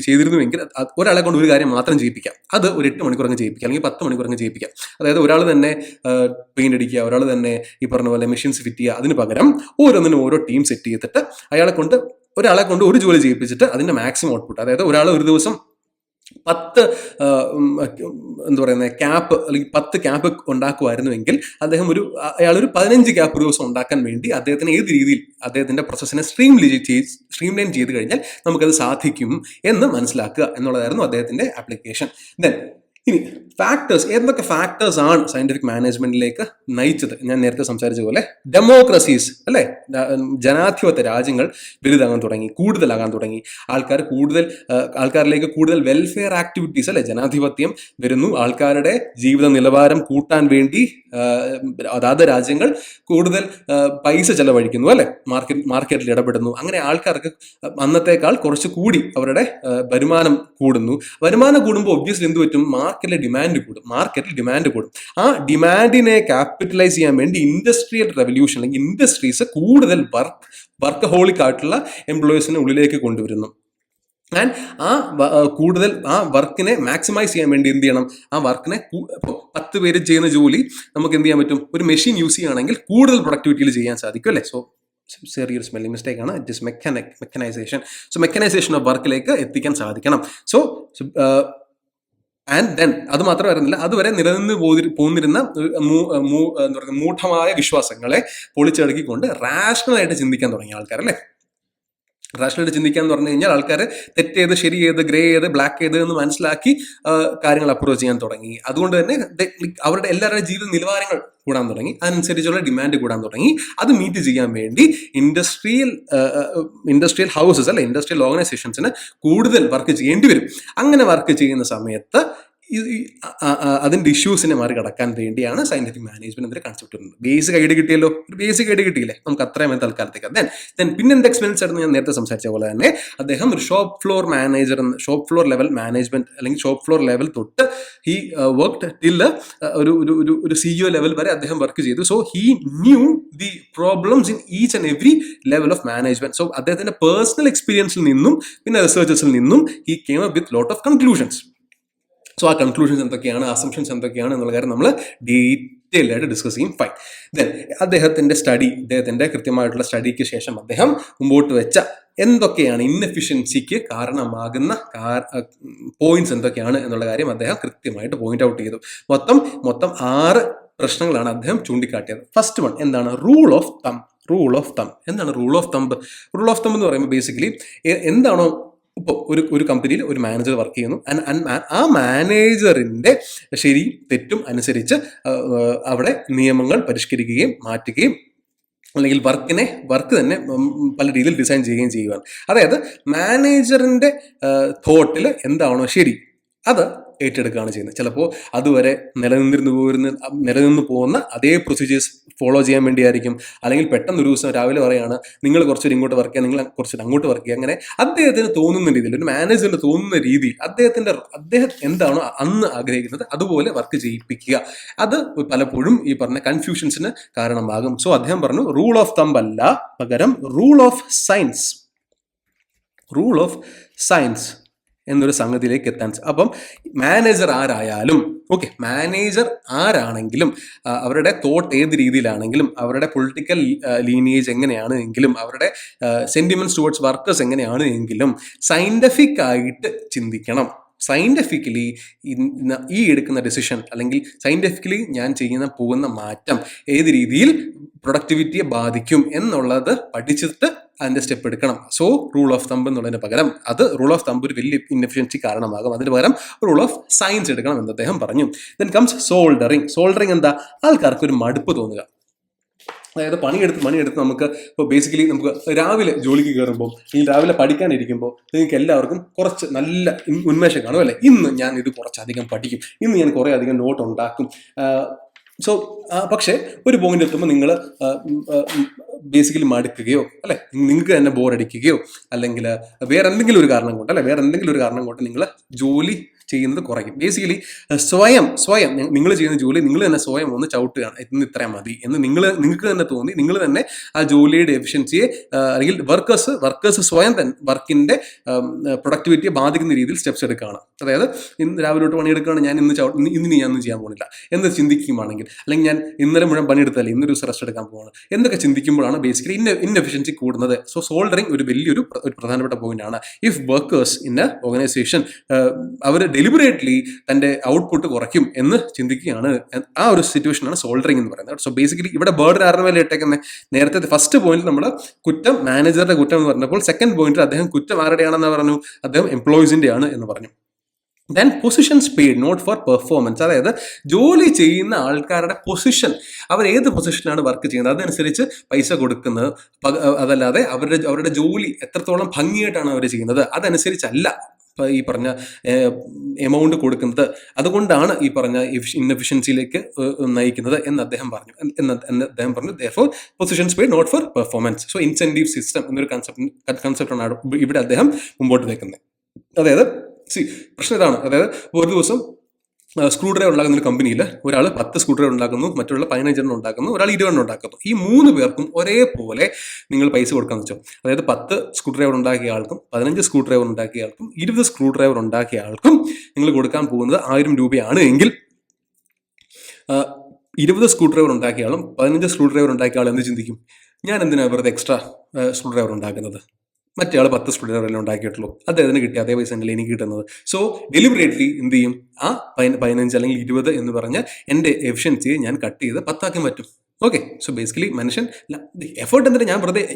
ചെയ്തിരുന്നുവെങ്കിൽ ഒരാളെ കൊണ്ട് ഒരു കാര്യം മാത്രം ചെയ്യിപ്പിക്കാം. അത് ഒരു 8 മണിക്കൂർ അങ്ങ് ചെയ്യിപ്പിക്കാം, അല്ലെങ്കിൽ 10 മണിക്കൂർ അങ്ങ് ചെയ്യിപ്പിക്കാം. അതായത് ഒരാൾ തന്നെ പെയിന്റ് അടിക്കുക, ഒരാൾ തന്നെ ഈ പറഞ്ഞ പോലെ മെഷീൻസ് ഫിറ്റ് ചെയ്യുക. അതിന് പകരം ഓരോന്നിനും ഓരോ ടീം സെറ്റ് ചെയ്തിട്ട് ഒരാളെ കൊണ്ട് ഒരു ജോലി ചെയ്യിപ്പിച്ചിട്ട് അതിന്റെ മാക്സിമം ഔട്ട്പുട്ട്, അതായത് ഒരാൾ ഒരു ദിവസം 10 ക്യാപ്പ് അല്ലെങ്കിൽ 10 ക്യാപ്പ് ഉണ്ടാക്കുമായിരുന്നുവെങ്കിൽ അയാളൊരു 15 ക്യാപ്പ് ഒരു ദിവസം ഉണ്ടാക്കാൻ വേണ്ടി അദ്ദേഹത്തിന് ഏത് രീതിയിൽ അദ്ദേഹത്തിന്റെ പ്രോസസ്സിനെ സ്ട്രീംലൈൻ ചെയ്ത് കഴിഞ്ഞാൽ നമുക്കത് സാധിക്കും എന്ന് മനസ്സിലാക്കുക എന്നുള്ളതായിരുന്നു അദ്ദേഹത്തിന്റെ ആപ്ലിക്കേഷൻ. ദെൻ ഇനി ഫാക്ടേഴ്സ്, ഏതൊക്കെ ഫാക്ടേഴ്സ് ആണ് സയന്റിഫിക് മാനേജ്മെന്റിലേക്ക് നയിച്ചത്? ഞാൻ നേരത്തെ സംസാരിച്ച പോലെ ഡെമോക്രസീസ് അല്ലെ, ജനാധിപത്യ രാജ്യങ്ങൾ വലുതാകാൻ തുടങ്ങി, കൂടുതലാകാൻ തുടങ്ങി. ആൾക്കാരിലേക്ക് കൂടുതൽ വെൽഫെയർ ആക്ടിവിറ്റീസ് അല്ലെ, ജനാധിപത്യം വരുന്നു. ആൾക്കാരുടെ ജീവിത നിലവാരം കൂട്ടാൻ വേണ്ടി അതാത് രാജ്യങ്ങൾ കൂടുതൽ പൈസ ചെലവഴിക്കുന്നു അല്ലെ, മാർക്കറ്റിൽ ഇടപെടുന്നു. അങ്ങനെ ആൾക്കാർക്ക് അന്നത്തേക്കാൾ കുറച്ച് കൂടി അവരുടെ വരുമാനം കൂടുന്നു. വരുമാനം കൂടുമ്പോൾ ഒബ്വിയസ്ലി എന്ത് പറ്റും? മാർക്കറ്റിൽ ഡിമാൻഡ് കൂടും. ആ ഡിമാൻഡിനെ ക്യാപിറ്റലൈസ് ചെയ്യാൻ വേണ്ടി ഇൻഡസ്ട്രിയൽ റെവല്യൂഷൻ അല്ലെങ്കിൽ ഇൻഡസ്ട്രീസ് കൂടുതൽ വർക്കഹോളിക് ആയിട്ടുള്ള എംപ്ലോയീസിനെ ഉള്ളിലേക്ക് കൊണ്ടുവരുന്നു. ആൻഡ് ആ വർക്കിനെ മാക്സിമൈസ് ചെയ്യാൻ വേണ്ടി എന്ത് ചെയ്യണം? ആ വർക്കിനെ 10 പേര് ചെയ്യുന്ന ജോലി നമുക്ക് എന്ത് ചെയ്യാൻ പറ്റും? ഒരു മെഷീൻ യൂസ് ചെയ്യുകയാണെങ്കിൽ കൂടുതൽ പ്രൊഡക്ടിവിറ്റിയിൽ ചെയ്യാൻ സാധിക്കും അല്ലേ. സോ ചെറിയൊരു സ്പെല്ലിംഗ് മിസ്റ്റേക്ക് ആണ്, it is mechanisation. So mechanisation of വർക്കിലേക്ക് എത്തിക്കാൻ സാധിക്കണം. സോ ആൻഡ് ദെൻ അത് മാത്രം വരുന്നില്ല, അതുവരെ നിലനിന്ന് പോന്നിരുന്ന മൂഢമായ വിശ്വാസങ്ങളെ പൊളിച്ചടുക്കിക്കൊണ്ട് റാഷണലായിട്ട് ചിന്തിക്കാൻ തുടങ്ങിയ ആൾക്കാർ അല്ലേ. റാഷണലായിട്ട് ചിന്തിക്കാൻ എന്ന് പറഞ്ഞു കഴിഞ്ഞാൽ ആൾക്കാർ തെറ്റേത്, ശരി ഏത്, ഗ്രേ ഏത്, ബ്ലാക്ക് ഏത് എന്ന് മനസ്സിലാക്കി കാര്യങ്ങൾ അപ്രോച്ച് ചെയ്യാൻ തുടങ്ങി. അതുകൊണ്ട് തന്നെ അവരുടെ എല്ലാവരുടെ ജീവിത നിലവാരങ്ങൾ കൂടാൻ തുടങ്ങി, അതിനനുസരിച്ചുള്ള ഡിമാൻഡ് കൂടാൻ തുടങ്ങി. അത് മീറ്റ് ചെയ്യാൻ വേണ്ടി ഇൻഡസ്ട്രിയൽ ഹൗസസ് അല്ലെ, ഇൻഡസ്ട്രിയൽ ഓർഗനൈസേഷൻസിന് കൂടുതൽ വർക്ക് ചെയ്യേണ്ടി വരും. അങ്ങനെ വർക്ക് ചെയ്യുന്ന സമയത്ത് അതിന്റെ ഇഷ്യൂസിനെ മറികടക്കാൻ വേണ്ടിയാണ് സയന്റിഫിക് മാനേജ്മെന്റ് എന്നൊരു കൺസെപ്റ്റ് വരുന്നത്. ബേസിക് ഐഡിയ കിട്ടിയല്ലോ, ഒരു ബേസിക് ഐഡിയ കിട്ടിയില്ലേ നമുക്ക് അത്രയും തൽക്കാലത്തേക്ക്. ദെൻ പിന്നെ എന്ത് എക്സ്പീരിയൻസ് ആയിരുന്നു? ഞാൻ നേരത്തെ സംസാരിച്ച പോലെ തന്നെ അദ്ദേഹം ഒരു ഷോപ്പ് ഫ്ലോർ ലെവൽ മാനേജ്മെന്റ് അല്ലെങ്കിൽ ഷോപ്പ് ഫ്ലോർ ലെവൽ തൊട്ട് ഹി വർക്ക്ഡ് ടിൽ ഒരു CEO ലെവൽ വരെ അദ്ദേഹം വർക്ക് ചെയ്തു. So he knew the problems in each and every level of management. So അദ്ദേഹത്തിന്റെ പേഴ്സണൽ എക്സ്പീരിയൻസിൽ നിന്നും പിന്നെ റിസർച്ചസിൽ നിന്നും he came up with lot of conclusions. So ആ കൺക്ലൂഷൻസ് എന്തൊക്കെയാണ്, അസംഷൻസ് എന്തൊക്കെയാണ് എന്നുള്ള കാര്യം നമ്മൾ ഡീറ്റെയിൽഡ് ആയിട്ട് ഡിസ്കസ് ചെയ്യും. ഫൈൻ. ദെൻ അദ്ദേഹത്തിന്റെ കൃത്യമായിട്ടുള്ള സ്റ്റഡിക്ക് ശേഷം അദ്ദേഹം മുമ്പോട്ട് വെച്ച എന്തൊക്കെയാണ് ഇൻഎഫിഷ്യൻസിക്ക് കാരണമാകുന്ന പോയിന്റ്സ് എന്തൊക്കെയാണ് എന്നുള്ള കാര്യം അദ്ദേഹം കൃത്യമായിട്ട് പോയിന്റ് ഔട്ട് ചെയ്തു. മൊത്തം 6 പ്രശ്നങ്ങളാണ് അദ്ദേഹം ചൂണ്ടിക്കാട്ടിയത്. ഫസ്റ്റ് വൺ എന്താണ്? Rule of thumb. എന്താണ് rule of thumb? Rule of thumb എന്ന് പറയുമ്പോൾ ബേസിക്കലി എന്താണോ ഇപ്പോൾ ഒരു കമ്പനിയിൽ ഒരു മാനേജർ വർക്ക് ചെയ്യുന്നു, ആ മാനേജറിന്റെ ശരി തെറ്റും അനുസരിച്ച് അവിടെ നിയമങ്ങൾ പരിഷ്കരിക്കുകയും മാറ്റുകയും അല്ലെങ്കിൽ വർക്ക് തന്നെ പല രീതിയിൽ ഡിസൈൻ ചെയ്യുകയും ചെയ്യുകയാണ്. അതായത് മാനേജറിന്റെ തോട്ടിൽ എന്താണോ ശരി അത് ഏറ്റെടുക്കുകയാണ് ചെയ്യുന്നത്. ചിലപ്പോൾ അതുവരെ നിലനിന്ന് പോകുന്ന അതേ പ്രൊസീജിയേഴ്സ് ഫോളോ ചെയ്യാൻ വേണ്ടിയായിരിക്കും. അല്ലെങ്കിൽ പെട്ടെന്ന് ഒരു ദിവസം രാവിലെ പറയുകയാണ് നിങ്ങൾ കുറച്ചൊരു ഇങ്ങോട്ട് വർക്ക് ചെയ്യുക, നിങ്ങൾ കുറച്ചൊരു അങ്ങോട്ട് വർക്ക് ചെയ്യുക. അങ്ങനെ അദ്ദേഹത്തിന് തോന്നുന്ന രീതിയിൽ, ഒരു മാനേജറിന് തോന്നുന്ന രീതിയിൽ അദ്ദേഹം എന്താണോ അന്ന് ആഗ്രഹിക്കുന്നത് അതുപോലെ വർക്ക് ചെയ്യിപ്പിക്കുക. അത് പലപ്പോഴും ഈ പറഞ്ഞ കൺഫ്യൂഷൻസിന് കാരണമാകും. സോ അദ്ദേഹം പറഞ്ഞു റൂൾ ഓഫ് തമ്പ് അല്ല, പകരം റൂൾ ഓഫ് സയൻസ് എന്നൊരു സംഗതിയിലേക്ക് എത്താൻ. അപ്പം മാനേജർ ആരാണെങ്കിലും അവരുടെ തോട്ട് ഏത് രീതിയിലാണെങ്കിലും, അവരുടെ പൊളിറ്റിക്കൽ ലീനിയേജ് എങ്ങനെയാണ് എങ്കിലും, അവരുടെ സെന്റിമെന്റ്സ് ടുവേർഡ്സ് വർക്കേഴ്സ് എങ്ങനെയാണ് എങ്കിലും സയന്റിഫിക് ആയിട്ട് ചിന്തിക്കണം. സയന്റിഫിക്കലി ഈ എടുക്കുന്ന ഡെസിഷൻ അല്ലെങ്കിൽ സയന്റിഫിക്കലി ഞാൻ പോകുന്ന മാറ്റം ഏത് രീതിയിൽ പ്രൊഡക്ടിവിറ്റിയെ ബാധിക്കും എന്നുള്ളത് പഠിച്ചിട്ട് അതിന്റെ സ്റ്റെപ്പ് എടുക്കണം. സോ റൂൾ ഓഫ് തമ്പ് എന്നുള്ളതിന് പകരം റൂൾ ഓഫ് തമ്പ് ഒരു വലിയ ഇൻഎഫിഷ്യൻസി കാരണമാകും, അതിന് പകരം റൂൾ ഓഫ് സയൻസ് എടുക്കണം എന്ന് അദ്ദേഹം പറഞ്ഞു. ദെൻ കംസ് സോൾഡറിങ് എന്താ? ആൾക്കാർക്ക് ഒരു മടുപ്പ് തോന്നുക. അതായത് പണിയെടുത്ത് നമുക്ക് ഇപ്പോൾ ബേസിക്കലി നമുക്ക് രാവിലെ ജോലിക്ക് കയറുമ്പോൾ അല്ലെങ്കിൽ രാവിലെ പഠിക്കാനിരിക്കുമ്പോൾ നിങ്ങൾക്ക് എല്ലാവർക്കും കുറച്ച് നല്ല ഉന്മേഷം കാണും അല്ലേ. ഇന്ന് ഞാൻ ഇത് കുറച്ചധികം പഠിക്കും, ഇന്ന് ഞാൻ കുറേ അധികം നോട്ട് ഉണ്ടാക്കും. സോ പക്ഷേ ഒരു പോയിന്റ് എത്തുമ്പോൾ നിങ്ങൾ ബേസിക്കലി മടുക്കുകയോ അല്ലെ നിങ്ങൾക്ക് തന്നെ ബോറടിക്കുകയോ അല്ലെങ്കിൽ വേറെ എന്തെങ്കിലും ഒരു കാരണം കൊണ്ട് വേറെ എന്തെങ്കിലും ഒരു കാരണം കൊണ്ട് നിങ്ങൾ ജോലി ചെയ്യുന്നത് കുറയ്ക്കും. ബേസിക്കലി സ്വയം നിങ്ങൾ ചെയ്യുന്ന ജോലി നിങ്ങൾ തന്നെ സ്വയം ഒന്ന് ചവിട്ടുകയാണ്, ഇന്ന് ഇത്ര മതി എന്ന് നിങ്ങൾക്ക് തന്നെ തോന്നി, നിങ്ങൾ തന്നെ ആ ജോലിയുടെ എഫിഷ്യൻസിയെ അല്ലെങ്കിൽ വർക്കേഴ്സ് സ്വയം തന്നെ വർക്കിന്റെ പ്രൊഡക്ടിവിറ്റിയെ ബാധിക്കുന്ന രീതിയിൽ സ്റ്റെപ്സ് എടുക്കുകയാണ്. അതായത് ഇന്ന് രാവിലെ തൊട്ട് പണിയെടുക്കുകയാണ്, ഞാൻ ഇന്ന് ഞാൻ ഒന്നും ചെയ്യാൻ പോകുന്നില്ല എന്ന് ചിന്തിക്കുവാണെങ്കിൽ, അല്ലെങ്കിൽ ഞാൻ ഇന്നലെ മുഴുവൻ പണിയെടുത്തല്ലേ ഇന്നൊരു ദിവസം റെസ്റ്റ് എടുക്കാൻ പോവാണ് എന്നൊക്കെ ചിന്തിക്കുമ്പോഴാണ് ബേസിക്കലി ഇൻഎഫിഷ്യൻസി കൂടുന്നത്. സോ സോൾഡറിങ് ഒരു വലിയൊരു പ്രധാനപ്പെട്ട പോയിന്റ് ആണ്. If workers in a organization അവർ ഡെലിബറേറ്റ്ലി തന്റെ ഔട്ട്പുട്ട് കുറയ്ക്കും എന്ന് ചിന്തിക്കുകയാണ്, ആ ഒരു സിറ്റുവേഷനാണ് സോൾഡറിങ് എന്ന് പറയുന്നത്. സോ ബേസിക്കലി ഇവിടെ ബേർഡ് ആരുടെ മേലെ ഇട്ടേക്കുന്നത്? നേരത്തെ ഫസ്റ്റ് പോയിന്റിൽ നമ്മൾ കുറ്റം മാനേജറുടെ കുറ്റം എന്ന് പറഞ്ഞപ്പോൾ സെക്കൻഡ് പോയിന്റിൽ അദ്ദേഹം കുറ്റം ആരുടെയാണെന്ന് പറഞ്ഞു? അദ്ദേഹം എംപ്ലോയീസിന്റെ ആണ് എന്ന് പറഞ്ഞു. Then positions paid not for performance, അതായത് ജോലി ചെയ്യുന്ന ആൾക്കാരുടെ പൊസിഷൻ, അവർ ഏത് പൊസിഷനിലാണ് വർക്ക് ചെയ്യുന്നത് അതനുസരിച്ച് പൈസ കൊടുക്കുന്നത്, അതല്ലാതെ അവരുടെ ജോലി എത്രത്തോളം ഭംഗിയായിട്ടാണ് അവർ ചെയ്യുന്നത് അതനുസരിച്ചല്ല ഈ പറഞ്ഞ എമൗണ്ട് കൊടുക്കുന്നത്. അതുകൊണ്ടാണ് ഈ പറഞ്ഞ ഇൻഎഫിഷ്യൻസിയിലേക്ക് നയിക്കുന്നത് എന്ന് അദ്ദേഹം പറഞ്ഞു. therefore positions paid not for performance. So incentive system എന്നൊരു കൺസെപ്റ്റാണ് ഇവിടെ അദ്ദേഹം മുമ്പോട്ട് വെക്കുന്നത്. അതായത് പ്രശ്നം ഇതാണ്, അതായത് ഒരു ദിവസം സ്ക്രൂ ഡ്രൈവർ ഉണ്ടാക്കുന്ന ഒരു കമ്പനിയിൽ ഒരാൾ 10 സ്ക്രൂ ഡ്രൈവർ ഉണ്ടാക്കുന്നു, മറ്റുള്ള 15 ഉണ്ടാക്കുന്നു, ഒരാൾ 20 ഉണ്ടാക്കുന്നു. ഈ 3 പേർക്കും ഒരേപോലെ നിങ്ങൾ പൈസ കൊടുക്കാന്ന് വെച്ചോ. അതായത് 10 സ്ക്രൂ ഡ്രൈവർ ഉണ്ടാക്കിയ ആൾക്കും 15 സ്ക്രൂ ഡ്രൈവർ ഉണ്ടാക്കിയ ആൾക്കും 20 സ്ക്രൂ ഡ്രൈവർ ഉണ്ടാക്കിയ ആൾക്കും നിങ്ങൾ കൊടുക്കാൻ പോകുന്നത് 1000 രൂപയാണ് എങ്കിൽ 20 സ്ക്രൂ ഡ്രൈവർ ഉണ്ടാക്കിയ ആളും 15 സ്ക്രൂ ഡ്രൈവർ ഉണ്ടാക്കിയ ആളും എന്ത് ചിന്തിക്കും? ഞാൻ എന്തിനാണ് വെറുതെ എക്സ്ട്രാ സ്ക്രൂ ഡ്രൈവർ ഉണ്ടാക്കുന്നത്? മറ്റേ ആൾ 10 സ്ക്രൂ ഡ്രൈവർ ഉണ്ടാക്കിയിട്ടുള്ളൂ, അദ്ദേഹത്തിന് കിട്ടി അതേ പൈസ ഉണ്ടല്ലേ എനിക്ക് കിട്ടുന്നത്. സോ ഡെലിബറേറ്റ്ലി എന്ത് ചെയ്യും? ആ 15 അല്ലെങ്കിൽ 20 എന്ന് പറഞ്ഞ് എൻ്റെ എഫിഷ്യൻസിയെ ഞാൻ കട്ട് ചെയ്ത് 10 ആക്കാൻ പറ്റും. ഓക്കെ, സോ ബേസിക്കലി മനുഷ്യൻ എഫേർട്ട് എന്തിനാ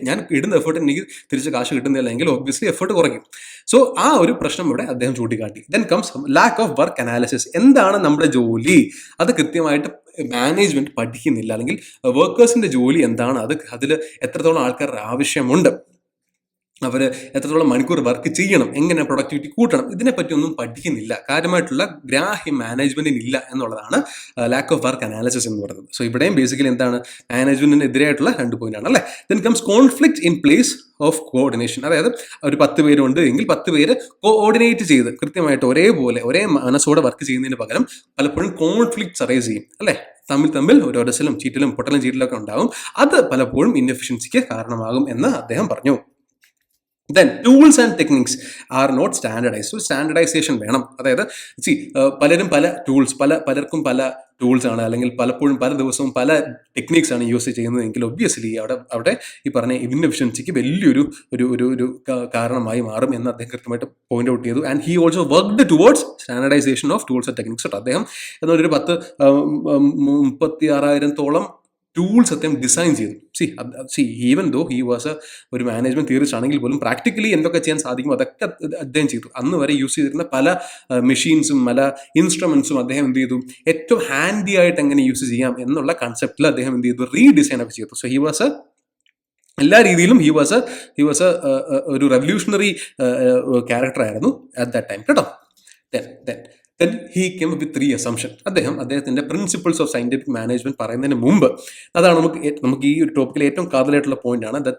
ഞാൻ ഇടുന്ന എഫേർട്ട് എനിക്ക് തിരിച്ച് കാശ് കിട്ടുന്നില്ല എങ്കിൽ ഒബ്വിയസ്ലി എഫേർട്ട് കുറയ്ക്കും. സോ ആ ഒരു പ്രശ്നം ഇവിടെ അദ്ദേഹം ചൂണ്ടിക്കാട്ടി. Then comes lack of work analysis. എന്താണ് നമ്മുടെ ജോലി? അത് കൃത്യമായിട്ട് മാനേജ്മെന്റ് പഠിക്കുന്നില്ല, അല്ലെങ്കിൽ വർക്കേഴ്സിന്റെ ജോലി എന്താണ്, അതിൽ എത്രത്തോളം ആൾക്കാരുടെ ആവശ്യമുണ്ട്, അവർ എത്രത്തോളം മണിക്കൂർ വർക്ക് ചെയ്യണം, എങ്ങനെ പ്രൊഡക്ടിവിറ്റി കൂട്ടണം, ഇതിനെപ്പറ്റി ഒന്നും പഠിക്കുന്നില്ല. കാര്യമായിട്ടുള്ള ഗ്രാഹ്യം മാനേജ്മെന്റിന് ഇല്ല എന്നുള്ളതാണ് ലാക്ക് ഓഫ് വർക്ക് അനാലിസിസ് എന്ന് പറയുന്നത്. സോ ഇവിടെയും ബേസിക്കലി എന്താണ്? മാനേജ്മെന്റിന് എതിരായിട്ടുള്ള 2 പോയിന്റാണ് അല്ലേ. Then comes conflict in place of coordination. അതായത് ഒരു 10 പേരുണ്ട് എങ്കിൽ 10 പേര് കോർഡിനേറ്റ് ചെയ്ത് കൃത്യമായിട്ട് ഒരേ മനസ്സോടെ വർക്ക് ചെയ്യുന്നതിന് പകരം പലപ്പോഴും കോൺഫ്ലിക്ട്സ് അറൈസ് ചെയ്യും അല്ലേ. തമ്മിൽ ഒരു ഒരസലും ചീറ്റലും പൊട്ടലും ചീറ്റലൊക്കെ ഉണ്ടാകും. അത് പലപ്പോഴും ഇൻഎഫിഷ്യൻസിക്ക് കാരണമാകും എന്ന് അദ്ദേഹം പറഞ്ഞു. Then tools and techniques are not standardized. So standardization വേണം. അതായത് പലരും പല ടൂൾസ് പലർക്കും പല ടൂൾസ് ആണ്, അല്ലെങ്കിൽ പലപ്പോഴും പല ദിവസവും പല ടെക്നിക്സ് ആണ് യൂസ് ചെയ്യുന്നതെങ്കിൽ ഒബ്വിയസ്ലി അവിടെ ഈ പറഞ്ഞ ഇൻഎഫിഷ്യൻസിക്ക് വലിയൊരു ഒരു കാരണമായി മാറും എന്ന് അദ്ദേഹം കൃത്യമായിട്ട് പോയിന്റ് ഔട്ട് ചെയ്തു. And he also worked towards standardization of tools and techniques. അദ്ദേഹം എന്നൊരു 36,000-ഓളം ടൂൾസ് അദ്ദേഹം ഡിസൈൻ ചെയ്തു. ഈവൻ ദോ ഹി വാസ് ഒരു മാനേജ്മെന്റ് തിയറിസ്റ്റ് ആണെങ്കിൽ പോലും പ്രാക്ടിക്കലി എന്തൊക്കെ ചെയ്യാൻ സാധിക്കും അതൊക്കെ അദ്ദേഹം ചെയ്തു. അന്ന് വരെ യൂസ് ചെയ്തിരുന്ന പല മെഷീൻസും പല ഇൻസ്ട്രുമെന്റ്സും അദ്ദേഹം എന്ത് ചെയ്തു? ഏറ്റവും ഹാൻഡി ആയിട്ട് എങ്ങനെ യൂസ് ചെയ്യാം എന്നുള്ള കൺസെപ്റ്റിൽ അദ്ദേഹം എന്ത് ചെയ്തു? റീഡിസൈൻ ഒക്കെ ചെയ്തു. സോ ഹി വാസ് എല്ലാ രീതിയിലും ഹി വാസ് ഒരു റെവല്യൂഷണറി ക്യാരക്ടർ ആയിരുന്നു അറ്റ് ദാറ്റ് ടൈം കേട്ടോ. Then he came up with 3 assumptions. അദ്ദേഹത്തിന്റെ പ്രിൻസിപ്പിൾസ് ഓഫ് സയന്റിഫിക് മാനേജ്മെന്റ് പറയുന്നതിന് മുമ്പ്, അതാണ് നമുക്ക് ഈ ഒരു ടോപ്പിക്കിൽ ഏറ്റവും കാതലായിട്ടുള്ള പോയിന്റ് ആണ് the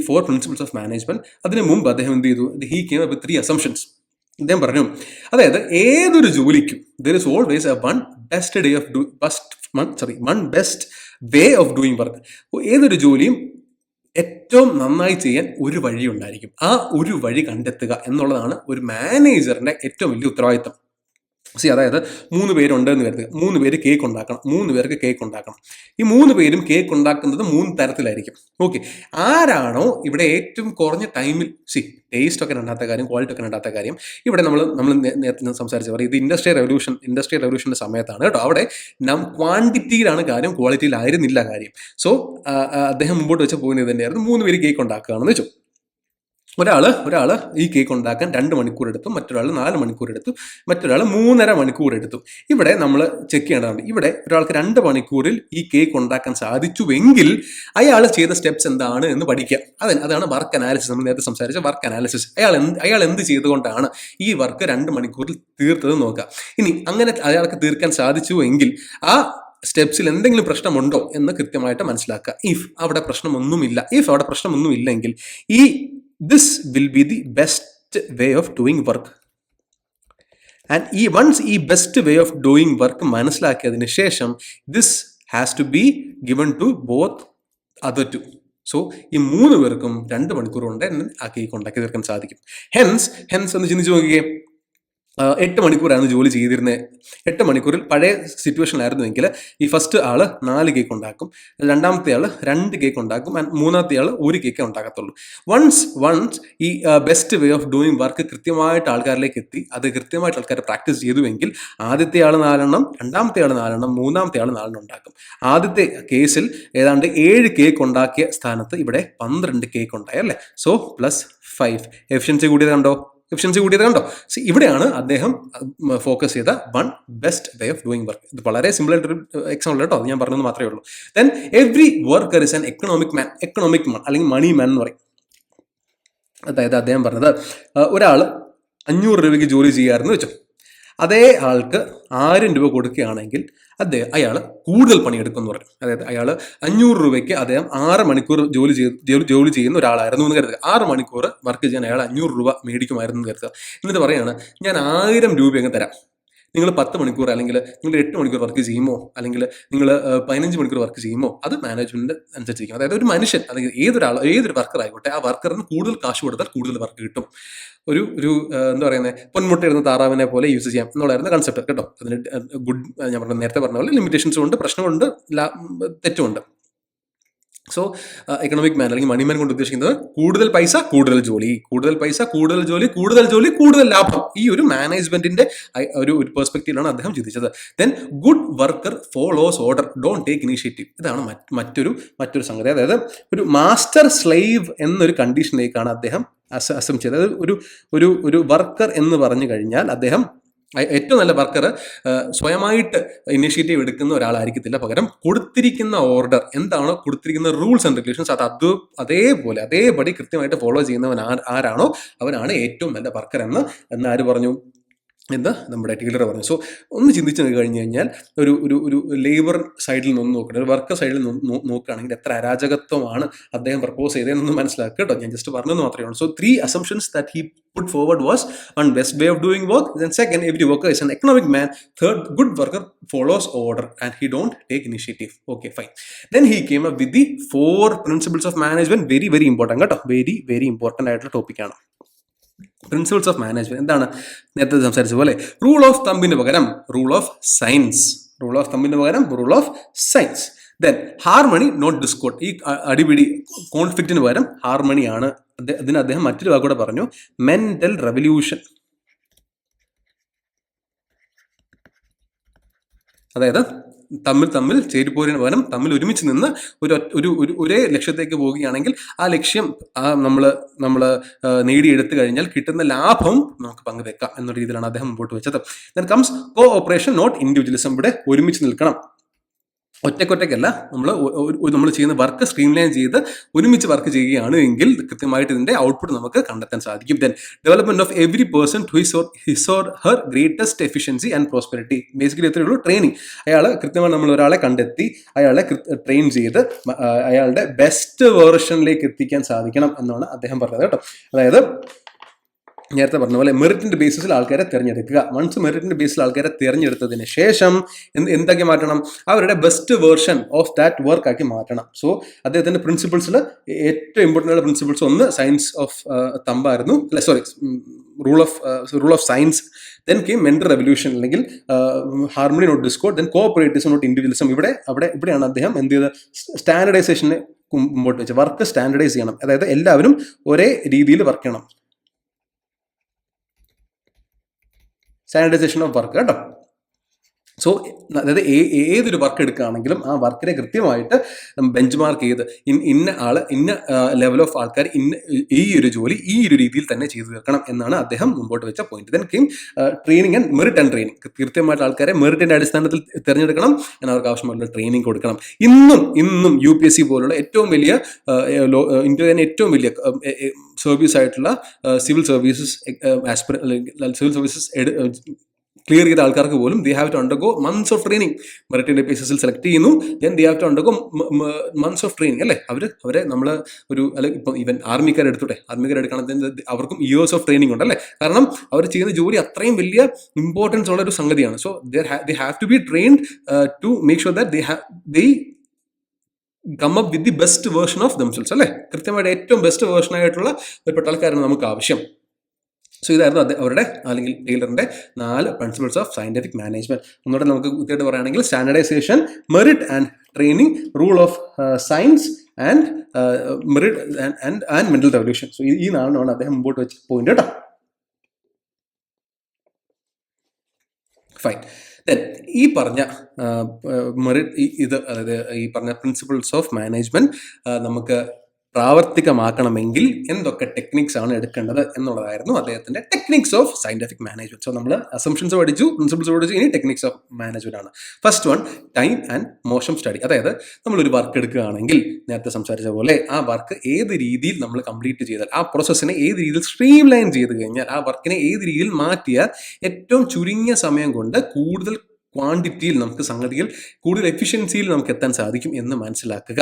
4 principles of management. അതിന് മുമ്പ് അദ്ദേഹം എന്ത് ചെയ്തു? he came up with 3 assumptions. അദ്ദേഹം പറഞ്ഞു, അതായത് ഏതൊരു ജോലിക്കും there is always one best way of doing work. ഏതൊരു ജോലിയും ഏറ്റവും നന്നായി ചെയ്യാൻ ഒരു വഴി ഉണ്ടായിരിക്കും. ആ ഒരു വഴി കണ്ടെത്തുക എന്നുള്ളതാണ് ഒരു മാനേജറിന്റെ ഏറ്റവും വലിയ ഉത്തരവാദിത്തം. അതായത് 3 പേരുണ്ടെന്ന് കരുതുക, 3 പേര് കേക്ക് ഉണ്ടാക്കണം, 3 പേർക്ക് കേക്ക് ഉണ്ടാക്കണം. ഈ 3 പേരും കേക്ക് ഉണ്ടാക്കുന്നത് 3 തരത്തിലായിരിക്കും. ഓക്കെ, ആരാണോ ഇവിടെ ഏറ്റവും കുറഞ്ഞ ടൈമിൽ ടേസ്റ്റ് ഒക്കെ രണ്ടാത്ത കാര്യം, ക്വാളിറ്റി ഒക്കെ രണ്ടാത്ത കാര്യം, ഇവിടെ നമ്മൾ നേരത്തെ സംസാരിച്ച പറയും, ഇത് ഇൻഡസ്ട്രിയൽ റെവല്യൂഷന്റെ സമയത്താണ് കേട്ടോ. അവിടെ ക്വാണ്ടിറ്റിയിലാണ് കാര്യം, ക്വാളിറ്റിയിലായിരുന്നില്ല കാര്യം. സോ അദ്ദേഹം മുമ്പോട്ട് വെച്ച പോയിന്റ് തന്നെയായിരുന്നു, 3 പേര് കേക്ക് ഉണ്ടാക്കുകയാണെന്ന് വെച്ചു. ഒരാൾ ഈ കേക്ക് ഉണ്ടാക്കാൻ 2 മണിക്കൂർ എടുത്തു, മറ്റൊരാൾ 4 മണിക്കൂർ എടുത്തു, മറ്റൊരാൾ 3.5 മണിക്കൂർ എടുത്തു. ഇവിടെ നമ്മൾ ചെക്ക് ചെയ്യേണ്ടതാണ്, ഇവിടെ ഒരാൾക്ക് 2 മണിക്കൂറിൽ ഈ കേക്ക് ഉണ്ടാക്കാൻ സാധിച്ചുവെങ്കിൽ അയാൾ ചെയ്ത സ്റ്റെപ്സ് എന്താണ് എന്ന് പഠിക്കുക. അതാണ് വർക്ക് അനാലിസിസ്. നമ്മൾ നേരത്തെ സംസാരിച്ച വർക്ക് അനാലിസിസ്. അയാൾ എന്ത് ചെയ്തുകൊണ്ടാണ് ഈ വർക്ക് 2 മണിക്കൂറിൽ തീർത്തത് നോക്കുക. ഇനി അങ്ങനെ അയാൾക്ക് തീർക്കാൻ സാധിച്ചുവെങ്കിൽ ആ സ്റ്റെപ്സിൽ എന്തെങ്കിലും പ്രശ്നമുണ്ടോ എന്ന് കൃത്യമായിട്ട് മനസ്സിലാക്കുക. ഇഫ് അവിടെ പ്രശ്നമൊന്നുമില്ലെങ്കിൽ ഈ this will be the best way of doing work. And once ഈ best way of doing work മനസ്സിലാക്കിയതിന് ശേഷം this has to be given to both other two. So ഈ 3 പേർക്കും 2 മണിക്കൂർ കൊണ്ട് ആ കേക്ക് ഉണ്ടാക്കി തീർക്കാൻ സാധിക്കും. ഹെൻസ് എന്ന് ചിന്തിച്ച് നോക്കുകയെ, 8 മണിക്കൂറായിരുന്നു ജോലി ചെയ്തിരുന്നത്. 8 മണിക്കൂറിൽ പഴയ സിറ്റുവേഷനിലായിരുന്നുവെങ്കിൽ ഈ ഫസ്റ്റ് ആൾ 4 കേക്ക് ഉണ്ടാക്കും, രണ്ടാമത്തെ ആൾ 2 കേക്ക് ഉണ്ടാക്കും, ആൻഡ് മൂന്നാമത്തെ ആൾ 1 കേക്ക് ഉണ്ടാക്കത്തുള്ളൂ. വൺസ് ഈ best way of doing work കൃത്യമായിട്ട് ആൾക്കാരിലേക്ക് എത്തി, അത് കൃത്യമായിട്ട് ആൾക്കാർ പ്രാക്ടീസ് ചെയ്തുവെങ്കിൽ ആദ്യത്തെ ആൾ 4 എണ്ണം, രണ്ടാമത്തെ ആൾ 4 എണ്ണം, മൂന്നാമത്തെ ആൾ 4 എണ്ണം ഉണ്ടാക്കും. ആദ്യത്തെ കേസിൽ ഏതാണ്ട് 7 കേക്ക് ഉണ്ടാക്കിയ സ്ഥാനത്ത് ഇവിടെ 12 കേക്ക് ഉണ്ടായി അല്ലേ. സോ +5 എഫിഷ്യൻസി കൂടിയത് കണ്ടോ. സോ ഇവിടെയാണ് അദ്ദേഹം ഫോക്കസ് ചെയ്ത best way of doing work. ഇത് വളരെ സിമ്പിൾ ആയിട്ടൊരു എക്സാമ്പിൾ കേട്ടോ, അത് ഞാൻ പറഞ്ഞത് മാത്രമേ ഉള്ളൂ. Then every worker is an economic man അല്ലെങ്കിൽ മണി മാൻ എന്ന് പറയും. അതായത് അദ്ദേഹം പറഞ്ഞത്, ഒരാൾ 500 രൂപയ്ക്ക് ജോലി ചെയ്യാറുണ്ട് വെച്ചോ, അതേ ആൾക്ക് 1000 രൂപ കൊടുക്കുകയാണെങ്കിൽ അയാൾ കൂടുതൽ പണിയെടുക്കും എന്ന് പറഞ്ഞു. അതായത് അയാൾ 500 രൂപയ്ക്ക് അദ്ദേഹം 6 മണിക്കൂർ ജോലി ചെയ്യുന്ന ഒരാളായിരുന്നു എന്ന് കരുതുക. 6 മണിക്കൂർ വർക്ക് ചെയ്യാൻ അയാൾ 500 രൂപ മേടിക്കുമായിരുന്നു എന്ന് കരുതുക. എന്നിട്ട് പറയാണ്, ഞാൻ 1000 രൂപ അങ്ങ് തരാം, നിങ്ങൾ 10 മണിക്കൂർ അല്ലെങ്കിൽ നിങ്ങൾ 8 മണിക്കൂർ വർക്ക് ചെയ്യുമോ, അല്ലെങ്കിൽ നിങ്ങൾ 15 മണിക്കൂർ വർക്ക് ചെയ്യുമോ, അത് മാനേജ്മെന്റ് അനുസരിച്ചിരിക്കും. അതായത് ഒരു മനുഷ്യൻ, അല്ലെങ്കിൽ ഏതൊരു വർക്കർ ആയിക്കോട്ടെ, ആ വർക്കറിന് കൂടുതൽ കാശ് കൊടുത്താൽ കൂടുതൽ വർക്ക് കിട്ടും. ഒരു എന്താ പറയുന്നത്, പൊന്മുട്ടയിരുന്ന താറാവിനെ പോലെ യൂസ് ചെയ്യാം എന്നുള്ളായിരുന്നു കൺസെപ്റ്റ് കേട്ടോ. അതിന് ഞാൻ നേരത്തെ പറഞ്ഞ പോലെ ലിമിറ്റേഷൻസും ഉണ്ട്, പ്രശ്നമുണ്ട്, തെറ്റുമുണ്ട്. സോ എക്കണോമിക് മാൻ അല്ലെങ്കിൽ മണിമാൻ കൊണ്ട് ഉദ്ദേശിക്കുന്നത് കൂടുതൽ പൈസ കൂടുതൽ ജോലി, കൂടുതൽ ലാഭം. ഈ ഒരു മാനേജ്മെന്റിന്റെ ഒരു പെർസ്പെക്റ്റീവിലാണ് അദ്ദേഹം ചിന്തിച്ചത്. Then good worker follows order, don't take initiative. ഇതാണ് മറ്റൊരു സംഗതി. അതായത് ഒരു മാസ്റ്റർ സ്ലേവ് എന്നൊരു കണ്ടീഷനിലേക്കാണ് അദ്ദേഹം അസം ചെയ്തത്. ഒരു വർക്കർ എന്ന് പറഞ്ഞു കഴിഞ്ഞാൽ അദ്ദേഹം ഏറ്റവും നല്ല വർക്കർ സ്വയമായിട്ട് ഇനിഷ്യേറ്റീവ് എടുക്കുന്ന ഒരാളായിരിക്കത്തില്ല. പകരം കൊടുത്തിരിക്കുന്ന ഓർഡർ എന്താണോ, കൊടുത്തിരിക്കുന്ന റൂൾസ് ആൻഡ് റെഗുലേഷൻസ് അതേപടി കൃത്യമായിട്ട് ഫോളോ ചെയ്യുന്നവൻ ആരാണോ അവനാണ് ഏറ്റവും നല്ല വർക്കർ എന്ന് ആര് പറഞ്ഞു? എന്ന് നമ്മുടെ ടീലർ പറഞ്ഞു. സോ ഒന്ന് ചിന്തിച്ച് കഴിഞ്ഞ് കഴിഞ്ഞാൽ ഒരു ലേബർ സൈഡിൽ നിന്ന് നോക്കണം, ഒരു വർക്കർ സൈഡിൽ നിന്ന് നോക്കുകയാണെങ്കിൽ എത്ര അരാജകത്വമാണ് അദ്ദേഹം പ്രപ്പോസ് ചെയ്തതെന്നൊന്ന് മനസ്സിലാക്കുക കേട്ടോ. ഞാൻ ജസ്റ്റ് പറഞ്ഞത് മാത്രമേ ഉള്ളൂ. So 3 assumptions that he put forward was: 1, best way of doing work; then 2nd, every worker is an economic man; 3rd, good worker follows order and he don't take initiative. Okay, fine. Then he came up with the 4 principles of management. Very very important കേട്ടോ, very very important ആയിട്ടുള്ള ടോപ്പിക്കാണ്. Principles of management എന്താണ്? നേരത്തെ സംസാരിച്ച പോലെ rule of തമ്പിന് പകരം rule of science. Then harmony not discord. ഈ അടിപിടി കോൺഫ്ലിക്റ്റിന് പകരം ഹാർമണിയാണ്. അതിന് അദ്ദേഹം മറ്റൊരു വാക്കൂടെ പറഞ്ഞു, മെന്റൽ റെവല്യൂഷൻ. അതായത് തമ്മിൽ ചേരിപ്പോരിന് പകരം തമ്മിൽ ഒരുമിച്ച് നിന്ന് ഒരേ ലക്ഷ്യത്തേക്ക് പോവുകയാണെങ്കിൽ ആ ലക്ഷ്യം നമ്മൾ നേടിയെടുത്തു കഴിഞ്ഞാൽ കിട്ടുന്ന ലാഭം നമുക്ക് പങ്കുവെക്കാം എന്ന രീതിയിലാണ് അദ്ദേഹം മുമ്പോട്ട് വെച്ചത്. Then comes cooperation not individualism. ഇവിടെ ഒരുമിച്ച് നിൽക്കണം, ഒറ്റയ്ക്കല്ല. നമ്മൾ ചെയ്യുന്ന വർക്ക് സ്ട്രീംലൈൻ ചെയ്ത് ഒരുമിച്ച് വർക്ക് ചെയ്യുകയാണ് എങ്കിൽ കൃത്യമായിട്ട് ഇതിന്റെ ഔട്ട്പുട്ട് നമുക്ക് കണ്ടെത്താൻ സാധിക്കും. Then development of every person to his or her greatest efficiency and prosperity. Basically എത്രയുള്ളൂ? ട്രെയിനിങ്. കൃത്യമായി നമ്മൾ ഒരാളെ കണ്ടെത്തി അയാളെ ട്രെയിൻ ചെയ്ത് അയാളുടെ ബെസ്റ്റ് വേർഷനിലേക്ക് എത്തിക്കാൻ സാധിക്കണം എന്നാണ് അദ്ദേഹം പറഞ്ഞത് കേട്ടോ. അതായത് നേരത്തെ പറഞ്ഞ പോലെ മെറിറ്റിന്റെ ബേസിസിൽ ആൾക്കാരെ തിരഞ്ഞെടുക്കുക. വൺസ് മെറിറ്റിന്റെ ബേസിൽ ആൾക്കാരെ തിരഞ്ഞെടുത്തതിന് ശേഷം എന്താക്കി മാറ്റണം? അവരുടെ best version of that work ആക്കി മാറ്റണം. സോ അദ്ദേഹത്തിന്റെ പ്രിൻസിപ്പിൾസിൽ ഏറ്റവും ഇമ്പോർട്ടൻ്റ് ആയ പ്രിൻസിപ്പിൾസ് ഒന്ന് സയൻസ് ഓഫ് തമ്പായിരുന്നു, rule of science. Then came mental revolution അല്ലെങ്കിൽ harmony not discord. Then cooperatism not individualism. ഇവിടെയാണ് അദ്ദേഹം എന്ത് ചെയ്ത് സ്റ്റാൻഡർഡൈസേഷനെ മുമ്പോട്ട് വെച്ച് വർക്ക് സ്റ്റാൻഡർഡൈസ് ചെയ്യണം. അതായത് എല്ലാവരും ഒരേ രീതിയിൽ വർക്ക് ചെയ്യണം. സ്റ്റാൻഡർഡൈസേഷൻ ഓഫ് വർക്ക് കേട്ടോ. സോ അതായത് ഏതൊരു വർക്ക് എടുക്കുകയാണെങ്കിലും ആ വർക്കിനെ കൃത്യമായിട്ട് ബെഞ്ച് മാർക്ക് ചെയ്ത് ഇന്ന ലെവൽ ഓഫ് ആൾക്കാർ ഈ ഒരു ജോലി ഈ ഒരു രീതിയിൽ തന്നെ ചെയ്തു തീർക്കണം എന്നാണ് അദ്ദേഹം മുമ്പോട്ട് വെച്ച point. Then came training and merit and training. കൃത്യമായിട്ട് ആൾക്കാരെ മെറിറ്റിന്റെ അടിസ്ഥാനത്തിൽ തിരഞ്ഞെടുക്കണം, എന്നാൽ അവർക്ക് ആവശ്യമായിട്ടുള്ള ട്രെയിനിങ് കൊടുക്കണം. ഇന്നും UPSC പോലുള്ള ഏറ്റവും വലിയ ഇന്ത്യയിലെ തന്നെ ഏറ്റവും വലിയ സർവീസ് ആയിട്ടുള്ള സിവിൽ സർവീസസ് ക്ലിയർ ചെയ്ത ആൾക്കാർക്ക് പോലും they have to undergo months of training. മെറിറ്റിന്റെ ബേസിസിൽ സെലക്ട് ചെയ്യുന്നു, then they have to undergo months of training അല്ലേ. അവരെ നമ്മൾ ഒരു അല്ലെങ്കിൽ ഇപ്പം ഈവൻ ആർമിക്കാർ എടുത്തോട്ടെ, ആർമിക്കാർ എടുക്കുകയാണെങ്കിൽ അവർക്കും ഇയേഴ്സ് ഓഫ് ട്രെയിനിങ് ഉണ്ട് അല്ലേ. കാരണം അവർ ചെയ്യുന്ന ജോലി അത്രയും വലിയ ഇമ്പോർട്ടൻസ് ഉള്ള ഒരു സംഗതിയാണ്. So they have to be trained to make sure that they come up with the best version of themselves അല്ലേ. കൃത്യമായിട്ട് ഏറ്റവും ബെസ്റ്റ് വേർഷൻ ആയിട്ടുള്ള ഒരു പട്ടാളക്കാരാണ് നമുക്ക് ആവശ്യം. സോ ഇതായിരുന്നു അവരുടെ അല്ലെങ്കിൽ ടൈലറിന്റെ 4 പ്രിൻസിപ്പിൾസ് ഓഫ് സയന്റിഫിക് മാനേജ്മെന്റ്. ഒന്നുകൂടെ നമുക്ക് കൃത്യമായിട്ട് പറയുകയാണെങ്കിൽ standardization, merit and training, rule of science and merit and mental revolution. So ഈ 4 അദ്ദേഹം മുമ്പോട്ട് വെച്ച പോയിന്റ് കേട്ടോ. ഫൈൻ. ദെൻ ഈ പറഞ്ഞ മെറിറ്റ് അതായത് ഈ പറഞ്ഞ പ്രിൻസിപ്പിൾസ് ഓഫ് മാനേജ്മെന്റ് നമുക്ക് പ്രാവർത്തികമാക്കണമെങ്കിൽ എന്തൊക്കെ ടെക്നിക്സ് ആണ് എടുക്കേണ്ടത് എന്നുള്ളതായിരുന്നു അദ്ദേഹത്തിന്റെ techniques of scientific management. So നമ്മൾ അസംഷൻസ് പഠിച്ചു, പ്രിൻസിപ്പിൾസ് പഠിച്ചു, ഇനി ടെക്നിക്സ് ഓഫ് മാനേജ്മെന്റ് ആണ്. First one, time and motion study. അതായത് നമ്മളൊരു വർക്ക് എടുക്കുകയാണെങ്കിൽ നേരത്തെ സംസാരിച്ച പോലെ ആ വർക്ക് ഏത് രീതിയിൽ നമ്മൾ കംപ്ലീറ്റ് ചെയ്താൽ, ആ പ്രോസസ്സിനെ ഏത് രീതിയിൽ സ്ട്രീം ലൈൻ ചെയ്ത് കഴിഞ്ഞാൽ, ആ വർക്കിനെ ഏത് രീതിയിൽ മാറ്റിയാൽ ഏറ്റവും ചുരുങ്ങിയ സമയം കൊണ്ട് കൂടുതൽ ക്വാണ്ടിറ്റിയിൽ നമുക്ക് സംഗതിയിൽ കൂടുതൽ എഫിഷ്യൻസിയിൽ നമുക്ക് എത്താൻ സാധിക്കും എന്ന് മനസ്സിലാക്കുക.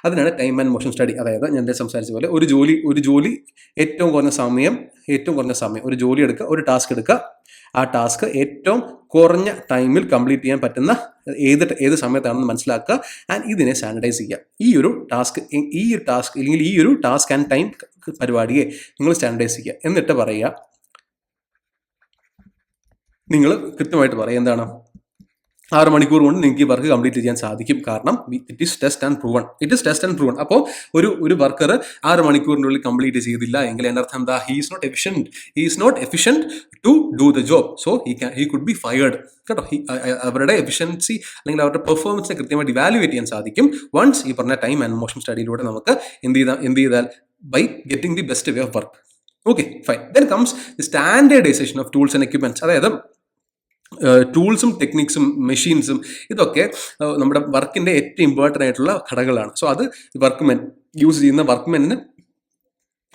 അതിനാണ് ടൈം ആൻഡ് മോഷൻ സ്റ്റഡി. അതായത് ഞാൻ സംസാരിച്ച പോലെ ഒരു ജോലി ഏറ്റവും കുറഞ്ഞ സമയം ഒരു ജോലി എടുക്കുക, ഒരു ടാസ്ക് എടുക്കുക. ആ ടാസ്ക് ഏറ്റവും കുറഞ്ഞ ടൈമിൽ കംപ്ലീറ്റ് ചെയ്യാൻ പറ്റുന്ന ഏത് സമയത്താണെന്ന് മനസ്സിലാക്കുക. ആൻഡ് ഇതിനെ സ്റ്റാൻഡർഡൈസ് ചെയ്യുക. ഈ ഒരു ടാസ്ക് അല്ലെങ്കിൽ ഈ ഒരു ടാസ്ക് ആൻഡ് ടൈം പരിപാടിയെ നിങ്ങൾ സ്റ്റാൻഡർഡൈസ് ചെയ്യുക. എന്നിട്ട് പറയുക, നിങ്ങൾ കൃത്യമായിട്ട് പറയുക എന്താണ്, 6 മണിക്കൂർ കൊണ്ട് നിങ്ങൾക്ക് ഈ വർക്ക് കംപ്ലീറ്റ് ചെയ്യാൻ സാധിക്കും. കാരണം it is test and proven. അപ്പോൾ ഒരു വർക്കർ 6 മണിക്കൂറിനുള്ളിൽ കംപ്ലീറ്റ് ചെയ്തില്ല എങ്കിൽ എൻ്റെ അർത്ഥം എന്താ? He is not efficient to do the job. So he could be fired കേട്ടോ. അവരുടെ എഫിഷ്യൻസി അല്ലെങ്കിൽ അവരുടെ പെർഫോമൻസിനെ കൃത്യമായിട്ട് ഇവാലുവേറ്റ് ചെയ്യാൻ സാധിക്കും വൺസ് ഈ പറഞ്ഞ ടൈം ആൻഡ് മോഷൻ സ്റ്റഡിയിലൂടെ നമുക്ക് എന്ത് ചെയ്താൽ by getting the best way of work. Okay, fine. Then comes the standardization of tools and equipments. അതായത് ടൂൾസും ടെക്നിക്സും മെഷീൻസും ഇതൊക്കെ നമ്മുടെ വർക്കിന്റെ ഏറ്റവും ഇമ്പോർട്ടൻ്റ് ആയിട്ടുള്ള ഘടകങ്ങളാണ്. സോ അത് യൂസ് ചെയ്യുന്ന വർക്ക്മെന്നിന്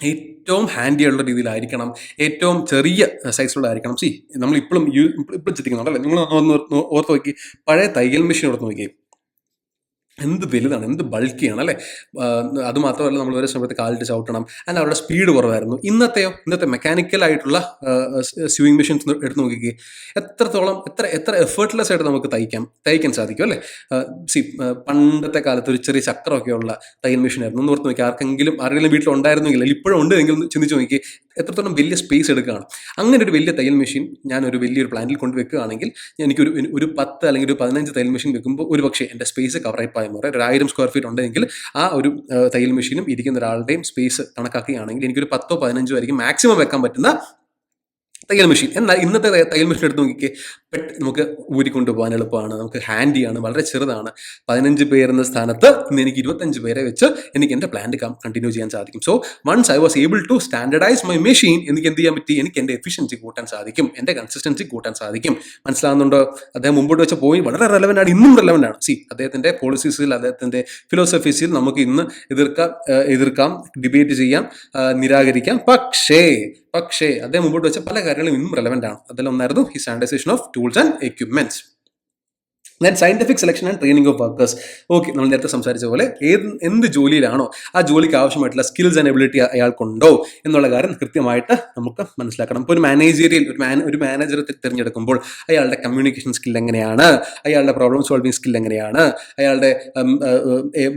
ഏറ്റവും ഹാൻഡി ആയിട്ടുള്ള രീതിയിലായിരിക്കണം, ഏറ്റവും ചെറിയ സൈസിലുള്ളതായിരിക്കണം. നമ്മൾ ഇപ്പോഴും ചിന്തിക്കുന്നുണ്ടല്ലേ, നിങ്ങൾ ഓർത്ത് നോക്കി, പഴയ തയ്യൽ മെഷീൻ ഓർത്ത് നോക്കി, എന്ത് വലുതാണ്, എന്ത് ബൾക്കിയാണ് അല്ലേ. അതുമാത്രമല്ല, നമ്മൾ ഒരേ സമയത്ത് കാലിട്ട് ചവിട്ടണം, ആൻഡ് അവരുടെ സ്പീഡ് കുറവായിരുന്നു. ഇന്നത്തെ മെക്കാനിക്കൽ ആയിട്ടുള്ള സ്യൂയിങ് മെഷീൻസ് എടുത്ത് നോക്കിക്കേ, എത്ര എഫേർട്ട്ലെസ് ആയിട്ട് നമുക്ക് തയ്ക്കാൻ സാധിക്കും അല്ലേ. പണ്ടത്തെ കാലത്ത് ഒരു ചെറിയ ചക്രമൊക്കെയുള്ള തയ്യൽ മെഷീൻ ആയിരുന്നു. ഒന്ന് ഓർത്ത് നോക്കി, ആരെങ്കിലും വീട്ടിൽ ഉണ്ടായിരുന്നെങ്കിൽ, ഇപ്പോഴും ഉണ്ട് എങ്കിൽ ഒന്ന് ചിന്തിച്ച് നോക്കി, എത്രത്തോളം വലിയ സ്പേസ് എടുക്കുകയാണ്. അങ്ങനെ ഒരു വലിയ തയ്യൽ മെഷീൻ ഞാൻ ഒരു വലിയൊരു പ്ലാന്റിൽ കൊണ്ട് വെക്കുകയാണെങ്കിൽ, എനിക്കൊരു 10 അല്ലെങ്കിൽ ഒരു 15 തയ്യൽ മെഷീൻ വെക്കുമ്പോൾ ഒരു പക്ഷേ എൻ്റെ സ്പേസ് കവറായി എന്ന് പറയാം. ഒരു 1000 സ്ക്വയർ ഫീറ്റ് ഉണ്ടെങ്കിൽ ആ ഒരു തയ്യൽ മെഷീനും ഇരിക്കുന്ന ഒരാളുടെയും സ്പേസ് കണക്കാക്കുകയാണെങ്കിൽ എനിക്കൊരു 10ഓ 15ഓ ആയിരിക്കും മാക്സിമം വെക്കാൻ പറ്റുന്ന തയ്യൽ മെഷീൻ. എന്നാൽ ഇന്നത്തെ തയ്യൽ മെഷീൻ എടുത്ത് നോക്കിക്കേ, നമുക്ക് ഊരിക്കൊണ്ട് പോകാൻ എളുപ്പമാണ്, നമുക്ക് ഹാൻഡിയാണ്, വളരെ ചെറുതാണ്. 15 പേരെന്ന സ്ഥാനത്ത് ഇന്ന് എനിക്ക് 25 പേരെ വെച്ച് എനിക്ക് എൻ്റെ പ്ലാന്റ് കണ്ടിന്യൂ ചെയ്യാൻ സാധിക്കും. So once I was able to standardize my machine, എനിക്ക് എന്ത് ചെയ്യാൻ പറ്റി, എനിക്ക് എൻ്റെ എഫിഷ്യൻസി കൂട്ടാൻ സാധിക്കും, എൻ്റെ കൺസിസ്റ്റൻസി കൂട്ടാൻ സാധിക്കും. മനസ്സിലാകുന്നുണ്ടോ? അദ്ദേഹം മുമ്പോട്ട് വെച്ച പോയിന്റ് വളരെ റെലവൻ്റ് ആണ്, ഇന്നും റെലവൻ്റ് ആണ്. അദ്ദേഹത്തിൻ്റെ പോളിസീസിൽ, അദ്ദേഹത്തിൻ്റെ ഫിലോസഫീസിൽ നമുക്ക് ഇന്ന് എതിർക്കാം, ഡിബേറ്റ് ചെയ്യാം, നിരാകരിക്കാം. പക്ഷേ അദ്ദേഹം മുമ്പോട്ട് വെച്ച പല കാര്യങ്ങളും ഇന്നും റെലവൻ്റ് ആണ്. അതിലൊന്നായിരുന്നു ഈ standardization of tools and equipments. Then scientific selection and training of workers. Okay, നമ്മൾ നേരത്തെ സംസാരിച്ച പോലെ എന്ത് ജോലിയിലാണോ ആ ജോലിക്ക് ആവശ്യമായിട്ടുള്ള സ്കിൽസ് ആൻഡ് എബിലിറ്റി അയാൾക്കുണ്ടോ എന്നുള്ള കാര്യം കൃത്യമായിട്ട് നമുക്ക് മനസ്സിലാക്കണം. ഇപ്പോൾ ഒരു മാനേജറെ തിരഞ്ഞെടുക്കുമ്പോൾ അയാളുടെ കമ്മ്യൂണിക്കേഷൻ സ്കിൽ എങ്ങനെയാണ്, അയാളുടെ പ്രോബ്ലം സോൾവിങ് സ്കിൽ എങ്ങനെയാണ്, അയാളുടെ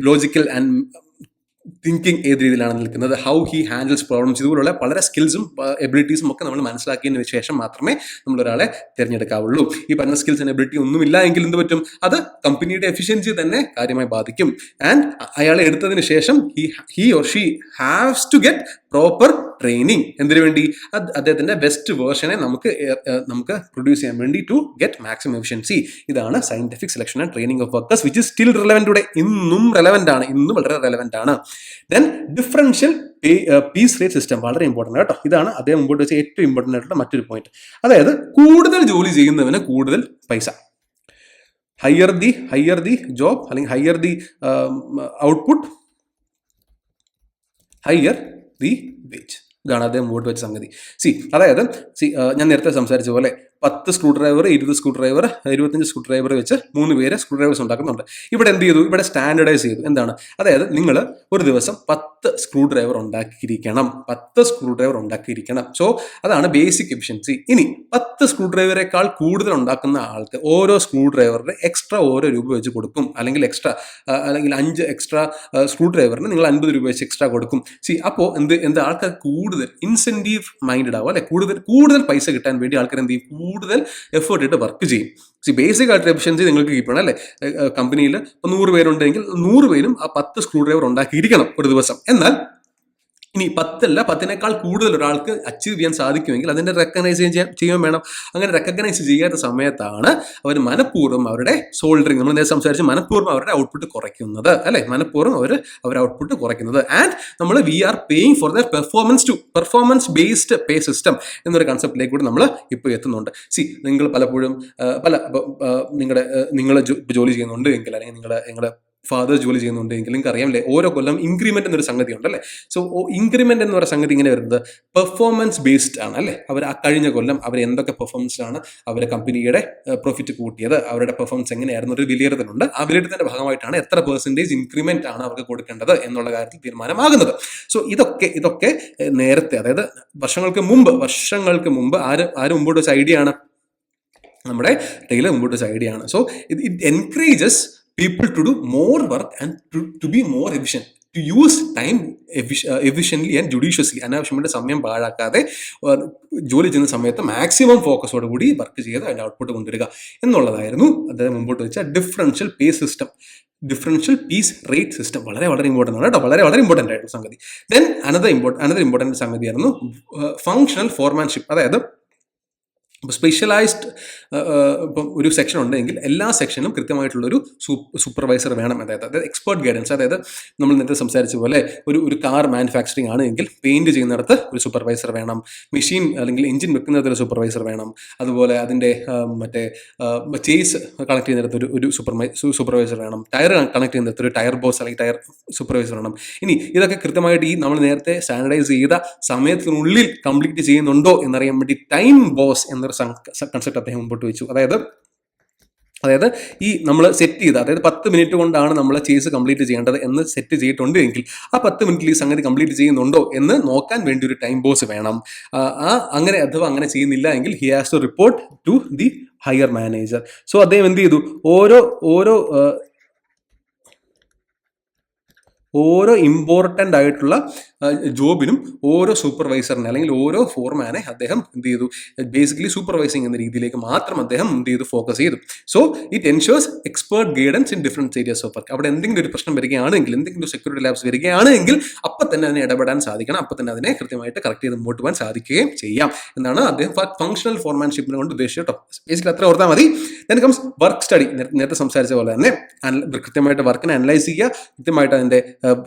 ലോജിക്കൽ ആൻഡ് തിങ്കിങ് ഏത് രീതിയിലാണ് നിൽക്കുന്നത്, ഹൗ ഹി ഹാൻഡിൽസ് പ്രോബ്ലംസ്, ഇതുപോലുള്ള പല സ്കിൽസും എബിലിറ്റീസും ഒക്കെ നമ്മൾ മനസ്സിലാക്കിയതിന് ശേഷം മാത്രമേ നമ്മൾ ഒരാളെ തിരഞ്ഞെടുക്കാവുള്ളൂ. ഈ പറഞ്ഞ സ്കിൽസ് ആൻഡ് എബിലിറ്റി ഒന്നുമില്ല എങ്കിൽ എന്ത് പറ്റും, അത് കമ്പനിയുടെ എഫിഷ്യൻസി തന്നെ കാര്യമായി ബാധിക്കും. ആൻഡ് അയാളെ എടുത്തതിന് ശേഷം he or she haves to get proper training. എന്തിനു വേണ്ടി? അദ്ദേഹത്തിന്റെ ബെസ്റ്റ് വേർഷനെ നമുക്ക് പ്രൊഡ്യൂസ് ചെയ്യാൻ വേണ്ടി, ടു ഗെറ്റ് മാക്സിമം എഫിഷ്യൻസി. ഇതാണ് scientific selection and training of workers, which is still relevant today. ഇന്നും റെലവന്റ് ആണ്, ഇന്നും വളരെ റെലവന്റ് ആണ്. Then differential piece rate system വളരെ ഇമ്പോർട്ടൻ്റ് കേട്ടോ. ഇതാണ് അദ്ദേഹം മുമ്പോട്ട് വെച്ച ഏറ്റവും ഇമ്പോർട്ടൻ്റ് ആയിട്ടുള്ള മറ്റൊരു പോയിന്റ്. അതായത് കൂടുതൽ ജോലി ചെയ്യുന്നവന് കൂടുതൽ പൈസ, ഹയർ ദി ജോബ് അല്ലെങ്കിൽ higher the output, higher the wage. ഇതാണ് അദ്ദേഹം മുമ്പോട്ട് വെച്ച സംഗതി. അതായത് ഞാൻ നേരത്തെ സംസാരിച്ച പോലെ 10 screw driver, 20 screw driver, 25 screw driver വെച്ച് 3 പേര് സ്ക്രൂ ഡ്രൈവേഴ്സ് ഉണ്ടാക്കുന്നുണ്ട്. ഇവിടെ എന്ത് ചെയ്തു? ഇവിടെ സ്റ്റാൻഡർഡൈസ് ചെയ്തു. എന്താണ്? അതായത് നിങ്ങൾ ഒരു ദിവസം 10 സ്ക്രൂ ഡ്രൈവർ ഉണ്ടാക്കിയിരിക്കണം. 10 സ്ക്രൂ ഡ്രൈവർ ഉണ്ടാക്കിയിരിക്കണം. സോ അതാണ് ബേസിക് എഫിഷ്യൻസി. ഇനി 10 സ്ക്രൂ ഡ്രൈവറേക്കാൾ കൂടുതൽ ഉണ്ടാക്കുന്ന ആൾക്ക് ഓരോ സ്ക്രൂ ഡ്രൈവറിന് എക്സ്ട്രാ ഓരോ രൂപ വെച്ച് കൊടുക്കും. അല്ലെങ്കിൽ 5 എക്സ്ട്രാ സ്ക്രൂ ഡ്രൈവറിന് നിങ്ങൾ 50 രൂപ വെച്ച് എക്സ്ട്രാ കൊടുക്കും. അപ്പോൾ എന്ത് ആൾക്കാർ കൂടുതൽ ഇൻസെന്റീവ് മൈൻഡഡ് ആവും, അല്ലെ? കൂടുതൽ പൈസ കിട്ടാൻ വേണ്ടി ആൾക്കാർ എന്ത് ചെയ്യും? കൂടുതൽ എഫേർട്ട് ഇട്ട് വർക്ക് ചെയ്യും. ബേസിക് ആയിട്ട് എഫിഷ്യൻസി നിങ്ങൾക്ക് കിട്ടണം, അല്ലേ? കമ്പനിയിൽ 100 പേരുണ്ടെങ്കിൽ 100 പേരും ആ 10 സ്ക്രൂ ഡ്രൈവർ ഉണ്ടാക്കിയിരിക്കണം ഒരു ദിവസം. എന്നാൽ ഇനി 10നേക്കാൾ കൂടുതൽ ഒരാൾക്ക് അച്ചീവ് ചെയ്യാൻ സാധിക്കുമെങ്കിൽ അതിന്റെ റെക്കഗ്നൈസ് ചെയ്യാൻ വേണം. അങ്ങനെ റെക്കഗ്നൈസ് ചെയ്യാത്ത സമയത്താണ് അവർ മനഃപൂർവ്വം അവരുടെ സോൾഡറിങ്, നമ്മൾ നേരത്തെ സംസാരിച്ച്, മനഃപൂർവ്വം അവരുടെ ഔട്ട്പുട്ട് കുറയ്ക്കുന്നത്, അല്ലെ? മനഃപൂർവ്വം അവർ ഔട്ട്പുട്ട് കുറയ്ക്കുന്നത്. ആൻഡ് നമ്മൾ we are paying for the performance based pay system എന്നൊരു കൺസെപ്റ്റിലേക്ക് കൂടി നമ്മൾ ഇപ്പോൾ എത്തുന്നുണ്ട്. നിങ്ങൾ പലപ്പോഴും നിങ്ങൾ ജോലി ചെയ്യുന്നുണ്ട് എങ്കിൽ, അല്ലെങ്കിൽ നിങ്ങളുടെ ഫാദർ ജോലി ചെയ്യുന്നുണ്ടെങ്കിൽ നിങ്ങൾക്ക് അറിയാമല്ലേ, ഓരോ കൊല്ലം ഇൻക്രിമെന്റ് എന്നൊരു സംഗതി ഉണ്ട്, അല്ലേ? സോ ഇൻക്രിമെന്റ് എന്ന് പറയുന്ന സംഗതി ഇങ്ങനെ വരുന്നത് പെർഫോമൻസ് ബേസ്ഡ് ആണ്, അല്ലേ? അവർ ആ കഴിഞ്ഞ കൊല്ലം അവർ എന്തൊക്കെ പെർഫോമൻസ് ആണ് അവരുടെ കമ്പനിയുടെ പ്രോഫിറ്റ് കൂട്ടിയത്, അവരുടെ പെർഫോമൻസ് എങ്ങനെയായിരുന്നു ഒരു വിലയിരുത്തലുണ്ട്. ആ വിലയിരുത്തലിന്റെ ഭാഗമായിട്ടാണ് എത്ര പെർസെന്റേജ് ഇൻക്രിമെന്റ് ആണ് അവർക്ക് കൊടുക്കേണ്ടത് എന്നുള്ള കാര്യത്തിൽ തീരുമാനമാകുന്നത്. സോ ഇതൊക്കെ നേരത്തെ, അതായത് വർഷങ്ങൾക്ക് മുമ്പ് ആര് മുമ്പോട്ട് വെച്ച ഐഡിയ ആണ്? നമ്മുടെ ടൈലർ മുമ്പോട്ട് വെച്ച ഐഡിയ ആണ്. So it encourages people to do more work and to be more efficient, to use time efficiently and judiciously. അനാവശ്യമായിട്ട് സമയം പാഴാക്കാതെ ജോലി ചെയ്യുന്ന സമയത്ത് മാക്സിമം ഫോക്കസോട് കൂടി വർക്ക് ചെയ്ത് അതിൻ്റെ ഔട്ട്പുട്ട് കൊണ്ടുവരിക എന്നുള്ളതായിരുന്നു അദ്ദേഹം മുമ്പോട്ട് വെച്ച ഡിഫറൻഷ്യൽ പീസ് റേറ്റ് സിസ്റ്റം. വളരെ ഇമ്പോർട്ടൻ്റ് ആണ് കേട്ടോ, വളരെ ഇമ്പോർട്ടൻ്റ് ആയിട്ടുള്ള സംഗതി. ദെൻ അനദർ ഇമ്പോർട്ടൻ്റ് സംഗതിയായിരുന്നു ഫങ്ഷണൽ ഫോർമാൻഷിപ്പ്. അതായത് സ്പെഷ്യലൈസ്ഡ് ഇപ്പം ഒരു സെക്ഷൻ ഉണ്ടെങ്കിൽ എല്ലാ സെക്ഷനും കൃത്യമായിട്ടുള്ളൊരു സൂപ്പർവൈസർ വേണം. അതായത് എക്സ്പേർട്ട് ഗൈഡൻസ്. അതായത് നമ്മൾ നേരത്തെ സംസാരിച്ച പോലെ ഒരു കാർ മാനുഫാക്ചറിങ് ആണ് എങ്കിൽ പെയിന്റ് ചെയ്യുന്നിടത്ത് ഒരു സൂപ്പർവൈസർ വേണം, മെഷീൻ അല്ലെങ്കിൽ എഞ്ചിൻ വെക്കുന്നിടത്ത് ഒരു സൂപ്പർവൈസർ വേണം, അതുപോലെ അതിൻ്റെ ചേസ് കണക്ട് ചെയ്യുന്നിടത്ത് ഒരു സൂപ്പർവൈസർ വേണം, ടയർ കണക്ട് ചെയ്യുന്നിടത്ത് ഒരു ടയർ ബോസ് അല്ലെങ്കിൽ ടയർ സൂപ്പർവൈസർ വേണം. ഇനി ഇതൊക്കെ കൃത്യമായിട്ട് നമ്മൾ നേരത്തെ സ്റ്റാൻഡർഡൈസ് ചെയ്ത സമയത്തിനുള്ളിൽ കംപ്ലീറ്റ് ചെയ്യുന്നുണ്ടോ എന്നറിയാൻ വേണ്ടി ടൈം ബോസ് എന്നൊരു കൺസെപ്റ്റ് അദ്ദേഹം മുമ്പോട്ട് വെച്ചു. അതായത് ഈ നമ്മൾ സെറ്റ് ചെയ്ത, അതായത് 10 മിനിറ്റ് കൊണ്ടാണ് നമ്മൾ ചേസ് കംപ്ലീറ്റ് ചെയ്യേണ്ടത് എന്ന് സെറ്റ് ചെയ്തിട്ടുണ്ട് എങ്കിൽ ആ 10 മിനിറ്റിൽ ഈ സംഗതി കംപ്ലീറ്റ് ചെയ്യുന്നുണ്ടോ എന്ന് നോക്കാൻ വേണ്ടി ഒരു ടൈം ബോസ് വേണം. അങ്ങനെ ചെയ്യുന്നില്ല എങ്കിൽ he has to report to the higher manager. So അദ്ദേഹം എന്ത് ചെയ്തു? ഓരോ ഇമ്പോർട്ടൻ്റ് ആയിട്ടുള്ള ജോബിനും ഓരോ സൂപ്പർവൈസറിനെ അല്ലെങ്കിൽ ഓരോ ഫോർമാനെ അദ്ദേഹം എന്ത് ചെയ്തു? ബേസിക്കലി സൂപ്പർവൈസിങ് എന്ന രീതിയിലേക്ക് മാത്രം അദ്ദേഹം എന്ത് ചെയ്തു? ഫോക്കസ് ചെയ്തു. So it ensures expert guidance in different areas of work. അവിടെ എന്തെങ്കിലും ഒരു പ്രശ്നം വരികയാണെങ്കിൽ, എന്തെങ്കിലും ഒരു സെക്യൂരിറ്റി ലാബ്സ് വരികയാണെങ്കിൽ അപ്പം തന്നെ അതിനെ ഇടപെടാൻ സാധിക്കണം, അപ്പം തന്നെ അതിനെ കൃത്യമായിട്ട് കറക്റ്റ് ചെയ്ത് മുമ്പോട്ട് പോകാൻ സാധിക്കുകയും ചെയ്യാം എന്നാണ് അദ്ദേഹം ഫങ്ഷണൽ ഫോർമാൻഷിപ്പിനെ കൊണ്ട് ഉദ്ദേശിച്ചത് കേട്ടോ. ബേസിക്കലി അത്ര ഓർത്താൽ മതി. Then comes work study. നേരത്തെ സംസാരിച്ച പോലെ തന്നെ കൃത്യമായിട്ട് വർക്കിനെ അനലൈസ് ചെയ്യുക, കൃത്യമായിട്ട് അതിൻ്റെ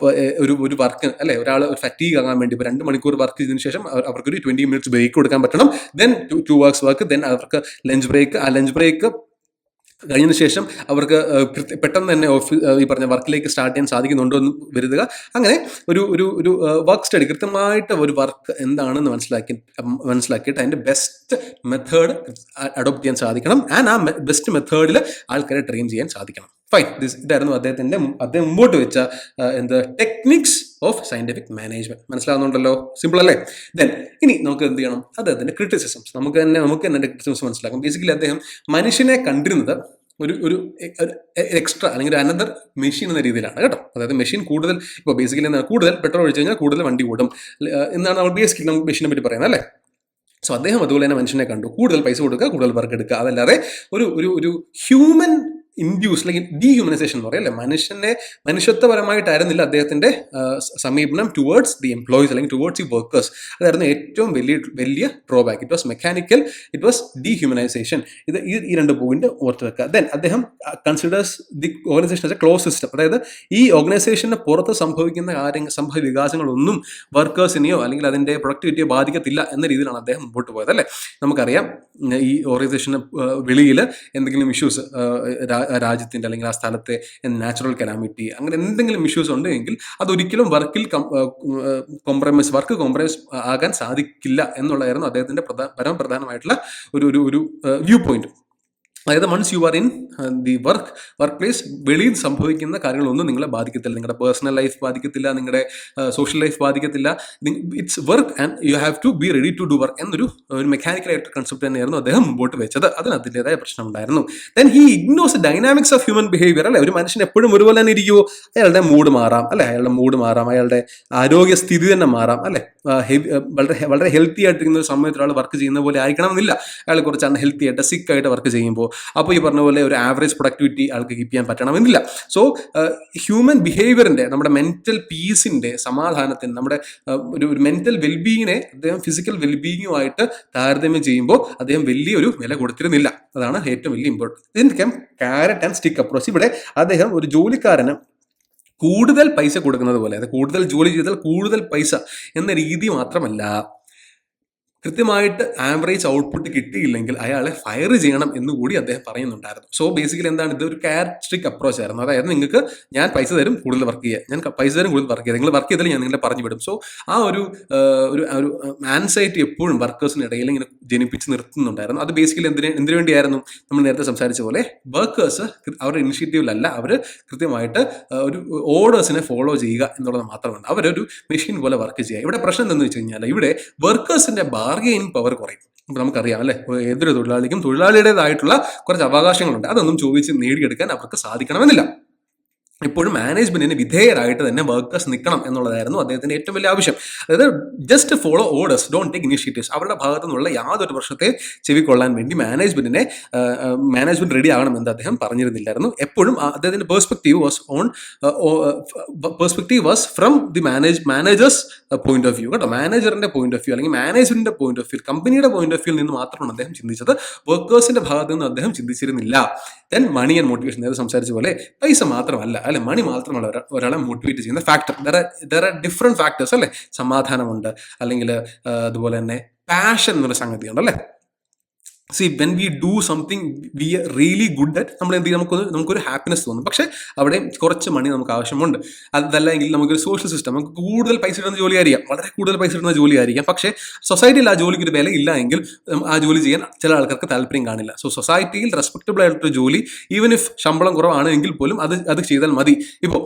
ഒരു വർക്ക്, അല്ലെ, ഒരാൾ ഫറ്റീഗ് ആകാൻ വേണ്ടി 2 മണിക്കൂർ വർക്ക് ചെയ്തതിനു ശേഷം അവർക്കൊരു 20 മിനിറ്റ്സ് ബ്രേക്ക് കൊടുക്കാൻ പറ്റണം. ദെൻ 2 hours വർക്ക്, ദെൻ അവർക്ക് ലഞ്ച് ബ്രേക്ക്. ആ ലഞ്ച് ബ്രേക്ക് കഴിഞ്ഞതിന് ശേഷം അവർക്ക് പെട്ടെന്ന് തന്നെ ഈ പറഞ്ഞ വർക്കിലേക്ക് സ്റ്റാർട്ട് ചെയ്യാൻ സാധിക്കുന്നുണ്ടോ എന്ന് വരുത്തുക. അങ്ങനെ ഒരു വർക്ക് സ്റ്റഡി, കൃത്യമായിട്ട് ഒരു വർക്ക് എന്താണെന്ന് മനസ്സിലാക്കിയിട്ട് അതിൻ്റെ ബെസ്റ്റ് മെത്തേഡ് അഡോപ്റ്റ് ചെയ്യാൻ സാധിക്കണം. ആൻഡ് ആ ബെസ്റ്റ് മെത്തേഡിൽ ആൾക്കാരെ ട്രെയിൻ ചെയ്യാൻ സാധിക്കണം. ഫൈൻ. ഇതായിരുന്നു അദ്ദേഹം മുമ്പോട്ട് വെച്ച ടെക്നിക്സ് ഓഫ് സയന്റിഫിക് മാനേജ്മെന്റ്. മനസ്സിലാവുന്നുണ്ടല്ലോ? സിമ്പിൾ അല്ലേ? ദെൻ ഇനി നമുക്ക് എന്ത് ചെയ്യണം? അദ്ദേഹത്തിന്റെ ക്രിറ്റിസിസംസ് നമുക്ക് തന്നെ ക്രിറ്റിസിംസ് മനസ്സിലാക്കാം. ബേസിക്കലി അദ്ദേഹം മനുഷ്യനെ കണ്ടിരുന്നത് ഒരു എക്സ്ട്രാ അല്ലെങ്കിൽ അനദർ മെഷീൻ എന്ന രീതിയിലാണ് കേട്ടോ. അതായത് മെഷീൻ കൂടുതൽ പെട്രോൾ ഒഴിച്ചു കഴിഞ്ഞാൽ കൂടുതൽ വണ്ടി ഓടും എന്നാണ് നമ്മൾ ബേസിക്കലി നമുക്ക് മെഷീനെ പറ്റി പറയുന്നത്, അല്ലേ? സോ അദ്ദേഹം അതുപോലെ തന്നെ മനുഷ്യനെ കണ്ടു, കൂടുതൽ പൈസ കൊടുക്കുക, കൂടുതൽ വർക്ക് എടുക്കുക. അതല്ലാതെ ഒരു ഹ്യൂമൻ ഇൻഡ്യൂസ് അല്ലെങ്കിൽ ഡീഹ്യൂമനൈസേഷൻ എന്ന് പറയും, അല്ലെ? മനുഷ്യത്വപരമായിട്ടായിരുന്നില്ല അദ്ദേഹത്തിന്റെ സമീപനം ടുവേർഡ്സ് ദി എംപ്ലോയീസ് അല്ലെങ്കിൽ ടുവേർഡ്സ് ദി വർക്കേഴ്സ്. അതായിരുന്നു ഏറ്റവും വലിയ drawback. It was mechanical, it was dehumanisation. ഈ 2 പോയിന്റ് ഓർത്ത് വെക്കുക. ദെൻ അദ്ദേഹം considers the organisation as a close system. അതായത് ഈ ഓർഗനൈസേഷന് പുറത്ത് സംഭവിക്കുന്ന സംഭവ വികാസങ്ങളൊന്നും വർക്കേഴ്സിനെയോ അല്ലെങ്കിൽ അതിന്റെ പ്രൊഡക്ടിവിറ്റിയോ ബാധിക്കത്തില്ല എന്ന രീതിയിലാണ് അദ്ദേഹം മുമ്പോട്ട് പോയത്, അല്ലേ? നമുക്കറിയാം ഈ ഓർഗനൈസേഷന് വെളിയിൽ എന്തെങ്കിലും ഇഷ്യൂസ്, രാജ്യത്തിൻ്റെ അല്ലെങ്കിൽ ആ സ്ഥലത്തെ നാച്ചുറൽ കലാമിറ്റി അങ്ങനെ എന്തെങ്കിലും ഇഷ്യൂസ് ഉണ്ടെങ്കിൽ അതൊരിക്കലും വർക്ക് കോംപ്രമൈസ് ആകാൻ സാധിക്കില്ല എന്നുള്ളതായിരുന്നു അദ്ദേഹത്തിൻ്റെ പരമപ്രധാനമായിട്ടുള്ള ഒരു വ്യൂ പോയിന്റ്. അതായത് once you are in the workplace, വെളിയിൽ സംഭവിക്കുന്ന കാര്യങ്ങളൊന്നും നിങ്ങളെ ബാധിക്കത്തില്ല. നിങ്ങളുടെ പേഴ്സണൽ ലൈഫ് ബാധിക്കത്തില്ല, നിങ്ങളുടെ സോഷ്യൽ ലൈഫ് ബാധിക്കത്തില്ല. It's work and you have to be ready to do work എന്നൊരു മെക്കാനിക്കലായിട്ട് കൺസെപ്റ്റ് തന്നെയായിരുന്നു അദ്ദേഹം മുമ്പോട്ട് വെച്ചത്. അതിന് അതിൻ്റെതായ പ്രശ്നം ഉണ്ടായിരുന്നു. Then he ignores dynamics of human behaviour. അല്ലെ, ഒരു മനുഷ്യൻ എപ്പോഴും ഒരുപോലെ തന്നെ ഇരിക്കുമോ? അയാളുടെ മൂഡ് മാറാം, അല്ലെ, അയാളുടെ ആരോഗ്യസ്ഥിതി തന്നെ മാറാം, അല്ലെ. വളരെ ഹെൽത്തി ആയിട്ടിരിക്കുന്ന ഒരു സമയത്ത് ഒരാൾ വർക്ക് ചെയ്യുന്ന പോലെ ആയിരിക്കണമെന്നില്ല. അയാൾ കുറച്ച് അൺഹെൽത്തി ആയിട്ട് സിക്കായിട്ട് വർക്ക് ചെയ്യുമ്പോൾ അപ്പോൾ ഈ പറഞ്ഞ പോലെ ഒരു ആവറേജ് പ്രൊഡക്ടിവിറ്റി ആൾക്ക് കീപ്പ് ചെയ്യാൻ പറ്റണമെന്നില്ല. സോ ഹ്യൂമൻ ബിഹേവിയറിന്റെ, നമ്മുടെ മെന്റൽ പീസിന്റെ, സമാധാനത്തിന്, നമ്മുടെ ഒരു മെന്റൽ വെൽബീയിങ്ങിനെ അദ്ദേഹം ഫിസിക്കൽ വെൽബീയിങ്ങുമായിട്ട് താരതമ്യം ചെയ്യുമ്പോൾ അദ്ദേഹം വലിയൊരു വില കൊടുത്തിരുന്നില്ല. അതാണ് ഏറ്റവും വലിയ ഇമ്പോർട്ടൻറ്റ്. ഇതിൻ്റെ ക്യാരറ്റ് ആൻഡ് സ്റ്റിക്ക് അപ്രോച്ച്. ഇവിടെ അദ്ദേഹം ഒരു ജോലിക്കാരന് കൂടുതൽ പൈസ കൊടുക്കുന്നത് പോലെ, അത് കൂടുതൽ ജോലി ചെയ്താൽ കൂടുതൽ പൈസ എന്ന രീതി മാത്രമല്ല, കൃത്യമായിട്ട് ആവറേജ് ഔട്ട്പുട്ട് കിട്ടിയില്ലെങ്കിൽ അയാളെ ഫയർ ചെയ്യണം എന്നുകൂടി അദ്ദേഹം പറയുന്നുണ്ടായിരുന്നു. സോ ബേസിക്കലി എന്താണ്, ഇത് ഒരു ക്യാരക്ടറിസ്റ്റിക് അപ്രോച്ച് ആയിരുന്നു. അതായത് നിങ്ങൾക്ക് ഞാൻ പൈസ തരും, കൂടുതൽ വർക്ക് ചെയ്യുക, ഞാൻ പൈസ തരും, കൂടുതൽ വർക്ക് ചെയ്യുക, നിങ്ങൾ വർക്ക് ചെയ്താൽ ഞാൻ നിങ്ങളെ പറഞ്ഞു വിടും. സോ ആ ഒരു ആൻസൈറ്റി എപ്പോഴും വർക്കേഴ്സിന് ഇടയിൽ ഇങ്ങനെ ജനിപ്പിച്ച് നിർത്തുന്നുണ്ടായിരുന്നു. അത് ബേസിക്കലി എന്തിനു വേണ്ടിയായിരുന്നു? നമ്മൾ നേരത്തെ സംസാരിച്ച പോലെ വർക്കേഴ്സ് അവരുടെ ഇനിഷ്യേറ്റീവിലല്ല, അവർ കൃത്യമായിട്ട് ഒരു ഓർഡേഴ്സിനെ ഫോളോ ചെയ്യുക എന്നുള്ളത് മാത്രമാണ്. അവരൊരു മെഷീൻ പോലെ വർക്ക് ചെയ്യുക. ഇവിടെ പ്രശ്നം എന്താണെന്ന് വെച്ച് കഴിഞ്ഞാൽ, ഇവിടെ വർക്കേഴ്സിന്റെ ബാർഗെയിനിങ് പവർ കുറയും. നമുക്കറിയാം, അല്ലെ, ഏതൊരു തൊഴിലാളിക്കും തൊഴിലാളിയുടേതായിട്ടുള്ള കുറച്ച് അവകാശങ്ങളുണ്ട്. അതൊന്നും ചോദിച്ച് നേടിയെടുക്കാൻ അവർക്ക് സാധിക്കണമെന്നില്ല. എപ്പോഴും മാനേജ്മെന്റിന് വിധേയരായിട്ട് തന്നെ വർക്കേഴ്സ് നിൽക്കണം എന്നുള്ളതായിരുന്നു അദ്ദേഹത്തിന്റെ ഏറ്റവും വലിയ ആവശ്യം. അതായത് just follow orders, don't take initiatives. അവരുടെ ഭാഗത്തു നിന്നുള്ള യാതൊരു പ്രശ്നത്തെ ചെവിക്കൊള്ളാൻ വേണ്ടി മാനേജ്മെന്റ് റെഡി ആകണം എന്ന് അദ്ദേഹം പറഞ്ഞിരുന്നില്ലായിരുന്നു. എപ്പോഴും അദ്ദേഹത്തിന്റെ perspective was from the managers point of view. കേട്ടോ, മാനേജറിന്റെ പോയിന്റ് ഓഫ് വ്യൂ അല്ലെങ്കിൽ മാനേജ്മെന്റിന്റെ പോയിന്റ് ഓഫ് വ്യൂ, കമ്പനിയുടെ പോയിന്റ് ഓഫ് വ്യൂ നിന്ന് മാത്രമാണ് അദ്ദേഹം ചിന്തിച്ചത്. വർക്കേഴ്സിന്റെ ഭാഗത്തു നിന്ന് അദ്ദേഹം ചിന്തിച്ചിരുന്നില്ല. ദെൻ മണി ആൻഡ് മോട്ടിവേഷൻ, നേരെ സംസാരിച്ച പോലെ പൈസ മാത്രമല്ല, അല്ലെ, മണി മാത്രമല്ല ഒരാളെ മോട്ടിവേറ്റ് ചെയ്യുന്ന factor. There are different factors, അല്ലെ. സമാധാനമുണ്ട്, അല്ലെങ്കിൽ അതുപോലെ തന്നെ പാഷൻ എന്നൊരു സംഗതിയുണ്ട്, അല്ലെ. C, when we do something we are really good at, നമ്മൾ എന്ത് ചെയ്യും, നമുക്കൊരു ഹാപ്പിനെസ് തോന്നും. പക്ഷേ അവിടെ കുറച്ച് മണി നമുക്ക് ആവശ്യമുണ്ട്. അതല്ലെങ്കിൽ നമുക്കൊരു സോഷ്യൽ സിസ്റ്റം, നമുക്ക് കൂടുതൽ പൈസ ഇടുന്ന ജോലിയായിരിക്കാം, വളരെ കൂടുതൽ പൈസ ഇടുന്ന ജോലിയായിരിക്കാം. പക്ഷേ സൊസൈറ്റിയിൽ ആ ജോലിക്ക് ഒരു വില ഇല്ല എങ്കിൽ ആ ജോലി ചെയ്യാൻ ചില ആൾക്കാർക്ക് താല്പര്യം കാണില്ല. സോ സൊസൈറ്റിയിൽ റെസ്പെക്റ്റബിൾ ആയിട്ടൊരു ജോലി, ഈവൻ ഇഫ് ശമ്പളം കുറവാണ് എങ്കിൽ പോലും അത് ചെയ്താൽ മതി. ഇപ്പോൾ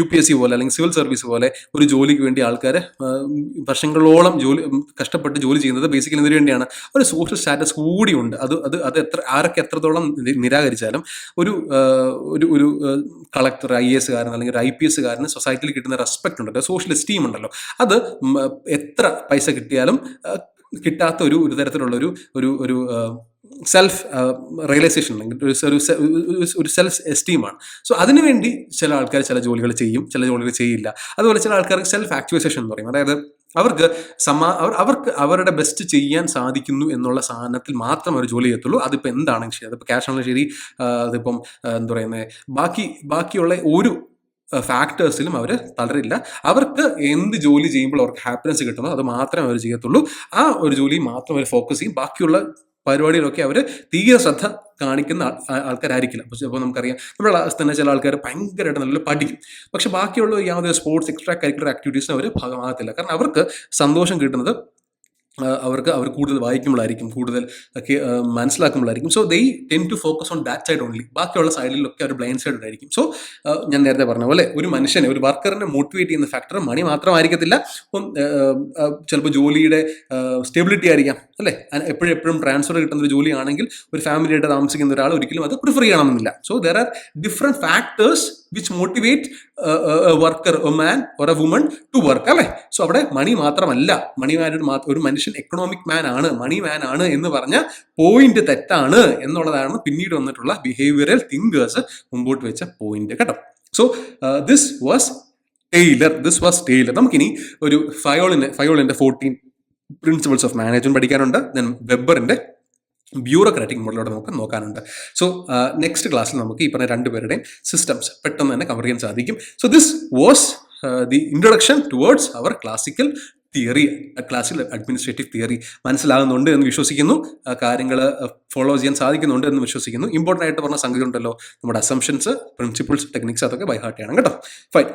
UPSC പോലെ അല്ലെങ്കിൽ സിവിൽ സർവീസ് പോലെ ഒരു ജോലിക്ക് വേണ്ടി ആൾക്കാർ വർഷങ്ങളോളം കഷ്ടപ്പെട്ട് ജോലി ചെയ്യുന്നത് ബേസിക്കലി എന്തിനു വേണ്ടിയാണ്? ഒരു സോഷ്യൽ സ്റ്റാറ്റസ് കൂടിയുണ്ട്. അത് ആരൊക്കെ എത്രത്തോളം നിരാകരിച്ചാലും ഒരു കളക്ടർ, IAS കാരൻ അല്ലെങ്കിൽ ഒരു IPS കാരന് സൊസൈറ്റിയിൽ കിട്ടുന്ന റെസ്പെക്ട് ഉണ്ടല്ലോ, സോഷ്യൽ എസ്റ്റീം ഉണ്ടല്ലോ, അത് എത്ര പൈസ കിട്ടിയാലും കിട്ടാത്ത ഒരു തരത്തിലുള്ള ഒരു സെൽഫ് റിയലൈസേഷൻ അല്ലെങ്കിൽ ഒരു സെൽഫ് എസ്റ്റീമാണ്. സോ അതിനുവേണ്ടി ചില ആൾക്കാർ ചില ജോലികൾ ചെയ്യും, ചില ജോലികൾ ചെയ്യില്ല. അതുപോലെ ചില ആൾക്കാർക്ക് സെൽഫ് ആക്ച്വലൈസേഷൻ എന്ന് പറയും. അതായത് അവർക്ക് അവരുടെ ബെസ്റ്റ് ചെയ്യാൻ സാധിക്കുന്നു എന്നുള്ള സാധനത്തിൽ മാത്രം അവർ ജോലി ചെയ്യത്തുള്ളൂ. അതിപ്പോൾ എന്താണെങ്കിലും ശരി, അതിപ്പോൾ ക്യാഷ് ആണെങ്കിലും ശരി, അതിപ്പം എന്താ പറയുന്നത്, ബാക്കിയുള്ള ഒരു ഫാക്ടേഴ്സിലും അവർ തളരില്ല. അവർക്ക് എന്ത് ജോലി ചെയ്യുമ്പോൾ അവർക്ക് ഹാപ്പിനെസ് കിട്ടുന്നോ അത് മാത്രമേ അവർ ചെയ്യത്തുള്ളൂ. ആ ഒരു ജോലി മാത്രം അവർ ഫോക്കസ് ചെയ്യും. ബാക്കിയുള്ള പരിപാടിയിലൊക്കെ അവർ തീരെ ശ്രദ്ധ കാണിക്കുന്ന ആൾക്കാരായിരിക്കില്ല. അപ്പോൾ നമുക്കറിയാം, നമ്മുടെ ക്ലാസ് തന്നെ ചില ആൾക്കാർ ഭയങ്കരമായിട്ട് നല്ല പഠിക്കും, പക്ഷെ ബാക്കിയുള്ള യാതൊരു സ്പോർട്സ്, എക്സ്ട്രാ കരിക്കുലർ ആക്ടിവിറ്റീസിന് അവർ ഭാഗമാകത്തില്ല. കാരണം അവർക്ക് സന്തോഷം കിട്ടുന്നത് അവർ കൂടുതൽ വായിക്കുമ്പോഴായിരിക്കും, കൂടുതൽ മനസ്സിലാക്കുമ്പോഴായിരിക്കും. So they tend to focus on that side only. ബാക്കിയുള്ള സൈഡിലൊക്കെ ഒരു ബ്ലൈൻഡ് സൈഡ് ഉണ്ടായിരിക്കും. സോ ഞാൻ നേരത്തെ പറഞ്ഞ പോലെ ഒരു മനുഷ്യനെ, ഒരു വർക്കറിനെ മോട്ടിവേറ്റ് ചെയ്യുന്ന ഫാക്ടർ മണി മാത്രമായിരിക്കത്തില്ല. ചിലപ്പോൾ ജോലിയുടെ സ്റ്റെബിലിറ്റി ആയിരിക്കാം, അല്ലേ. എപ്പോഴും ട്രാൻസ്ഫർ കിട്ടുന്ന ഒരു ജോലിയാണെങ്കിൽ ഒരു ഫാമിലിയായിട്ട് താമസിക്കുന്ന ഒരാൾ ഒരിക്കലും അത് പ്രിഫർ ചെയ്യണമെന്നില്ല. So there are different factors which motivate worker, a man or a woman to work, അല്ലേ. സോ അവിടെ മണി മാത്രമല്ല, ഒരു മനുഷ്യൻ എക്കണോമിക് മാൻ ആണ്, മണി മാൻ ആണ് എന്ന് പറഞ്ഞ പോയിന്റ് തെറ്റാണ് എന്നുള്ളതാണ് പിന്നീട് വന്നിട്ടുള്ള ബിഹേവിയറൽ തിങ്കേഴ്സ് മുമ്പോട്ട് വെച്ച പോയിന്റ്, കേട്ടോ. So this was Taylor. നമുക്കിനി ഒരു ഫയോളിന്റെ 14 പ്രിൻസിപ്പിൾസ് ഓഫ് മാനേജ്മെന്റ് പഠിക്കാനുണ്ട്. ദെൻ വെബറിന്റെ ബ്യൂറോക്രാറ്റിക് മോഡലോടെ നമുക്ക് നോക്കാനുണ്ട്. സോ നെക്സ്റ്റ് ക്ലാസ്സിൽ നമുക്ക് ഈ പറഞ്ഞ രണ്ടുപേരുടെയും സിസ്റ്റംസ് പെട്ടെന്ന് തന്നെ കവർ ചെയ്യാൻ സാധിക്കും. So this was the introduction towards our classical theory ക്ലാസ്സിൽ അഡ്മിനിസ്ട്രേറ്റീവ് തിയറി മനസ്സിലാകുന്നുണ്ട് എന്ന് വിശ്വസിക്കുന്നു. കാര്യങ്ങൾ ഫോളോ ചെയ്യാൻ സാധിക്കുന്നുണ്ട് എന്ന് വിശ്വസിക്കുന്നു. ഇമ്പോർട്ടൻ്റ് ആയിട്ട് പറഞ്ഞ സംഗതി ഉണ്ടല്ലോ, നമ്മുടെ അസംഷൻസ്, പ്രിൻസിപ്പിൾസ്, ടെക്നിക്സ് അതൊക്കെ ബൈ ഹാർട്ട് ചെയ്യണം കേട്ടോ. ഫൈൻ.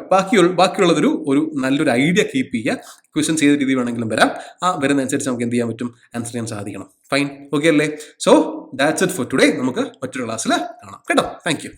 ബാക്കിയുള്ളതൊരു നല്ലൊരു ഐഡിയ കീപ്പ് ചെയ്യുക. ക്വസ്റ്റ്യൻസ് ഏത് രീതി വേണമെങ്കിലും വരാം. ആ വരുന്നതനുസരിച്ച് നമുക്ക് എന്ത് ചെയ്യാൻ പറ്റും, ആൻസർ ചെയ്യാൻ സാധിക്കണം. ഫൈൻ. ഓക്കെ അല്ലേ? So that's it for today. നമുക്ക് മറ്റൊരു ക്ലാസ്സിൽ കാണാം കേട്ടോ. Thank you.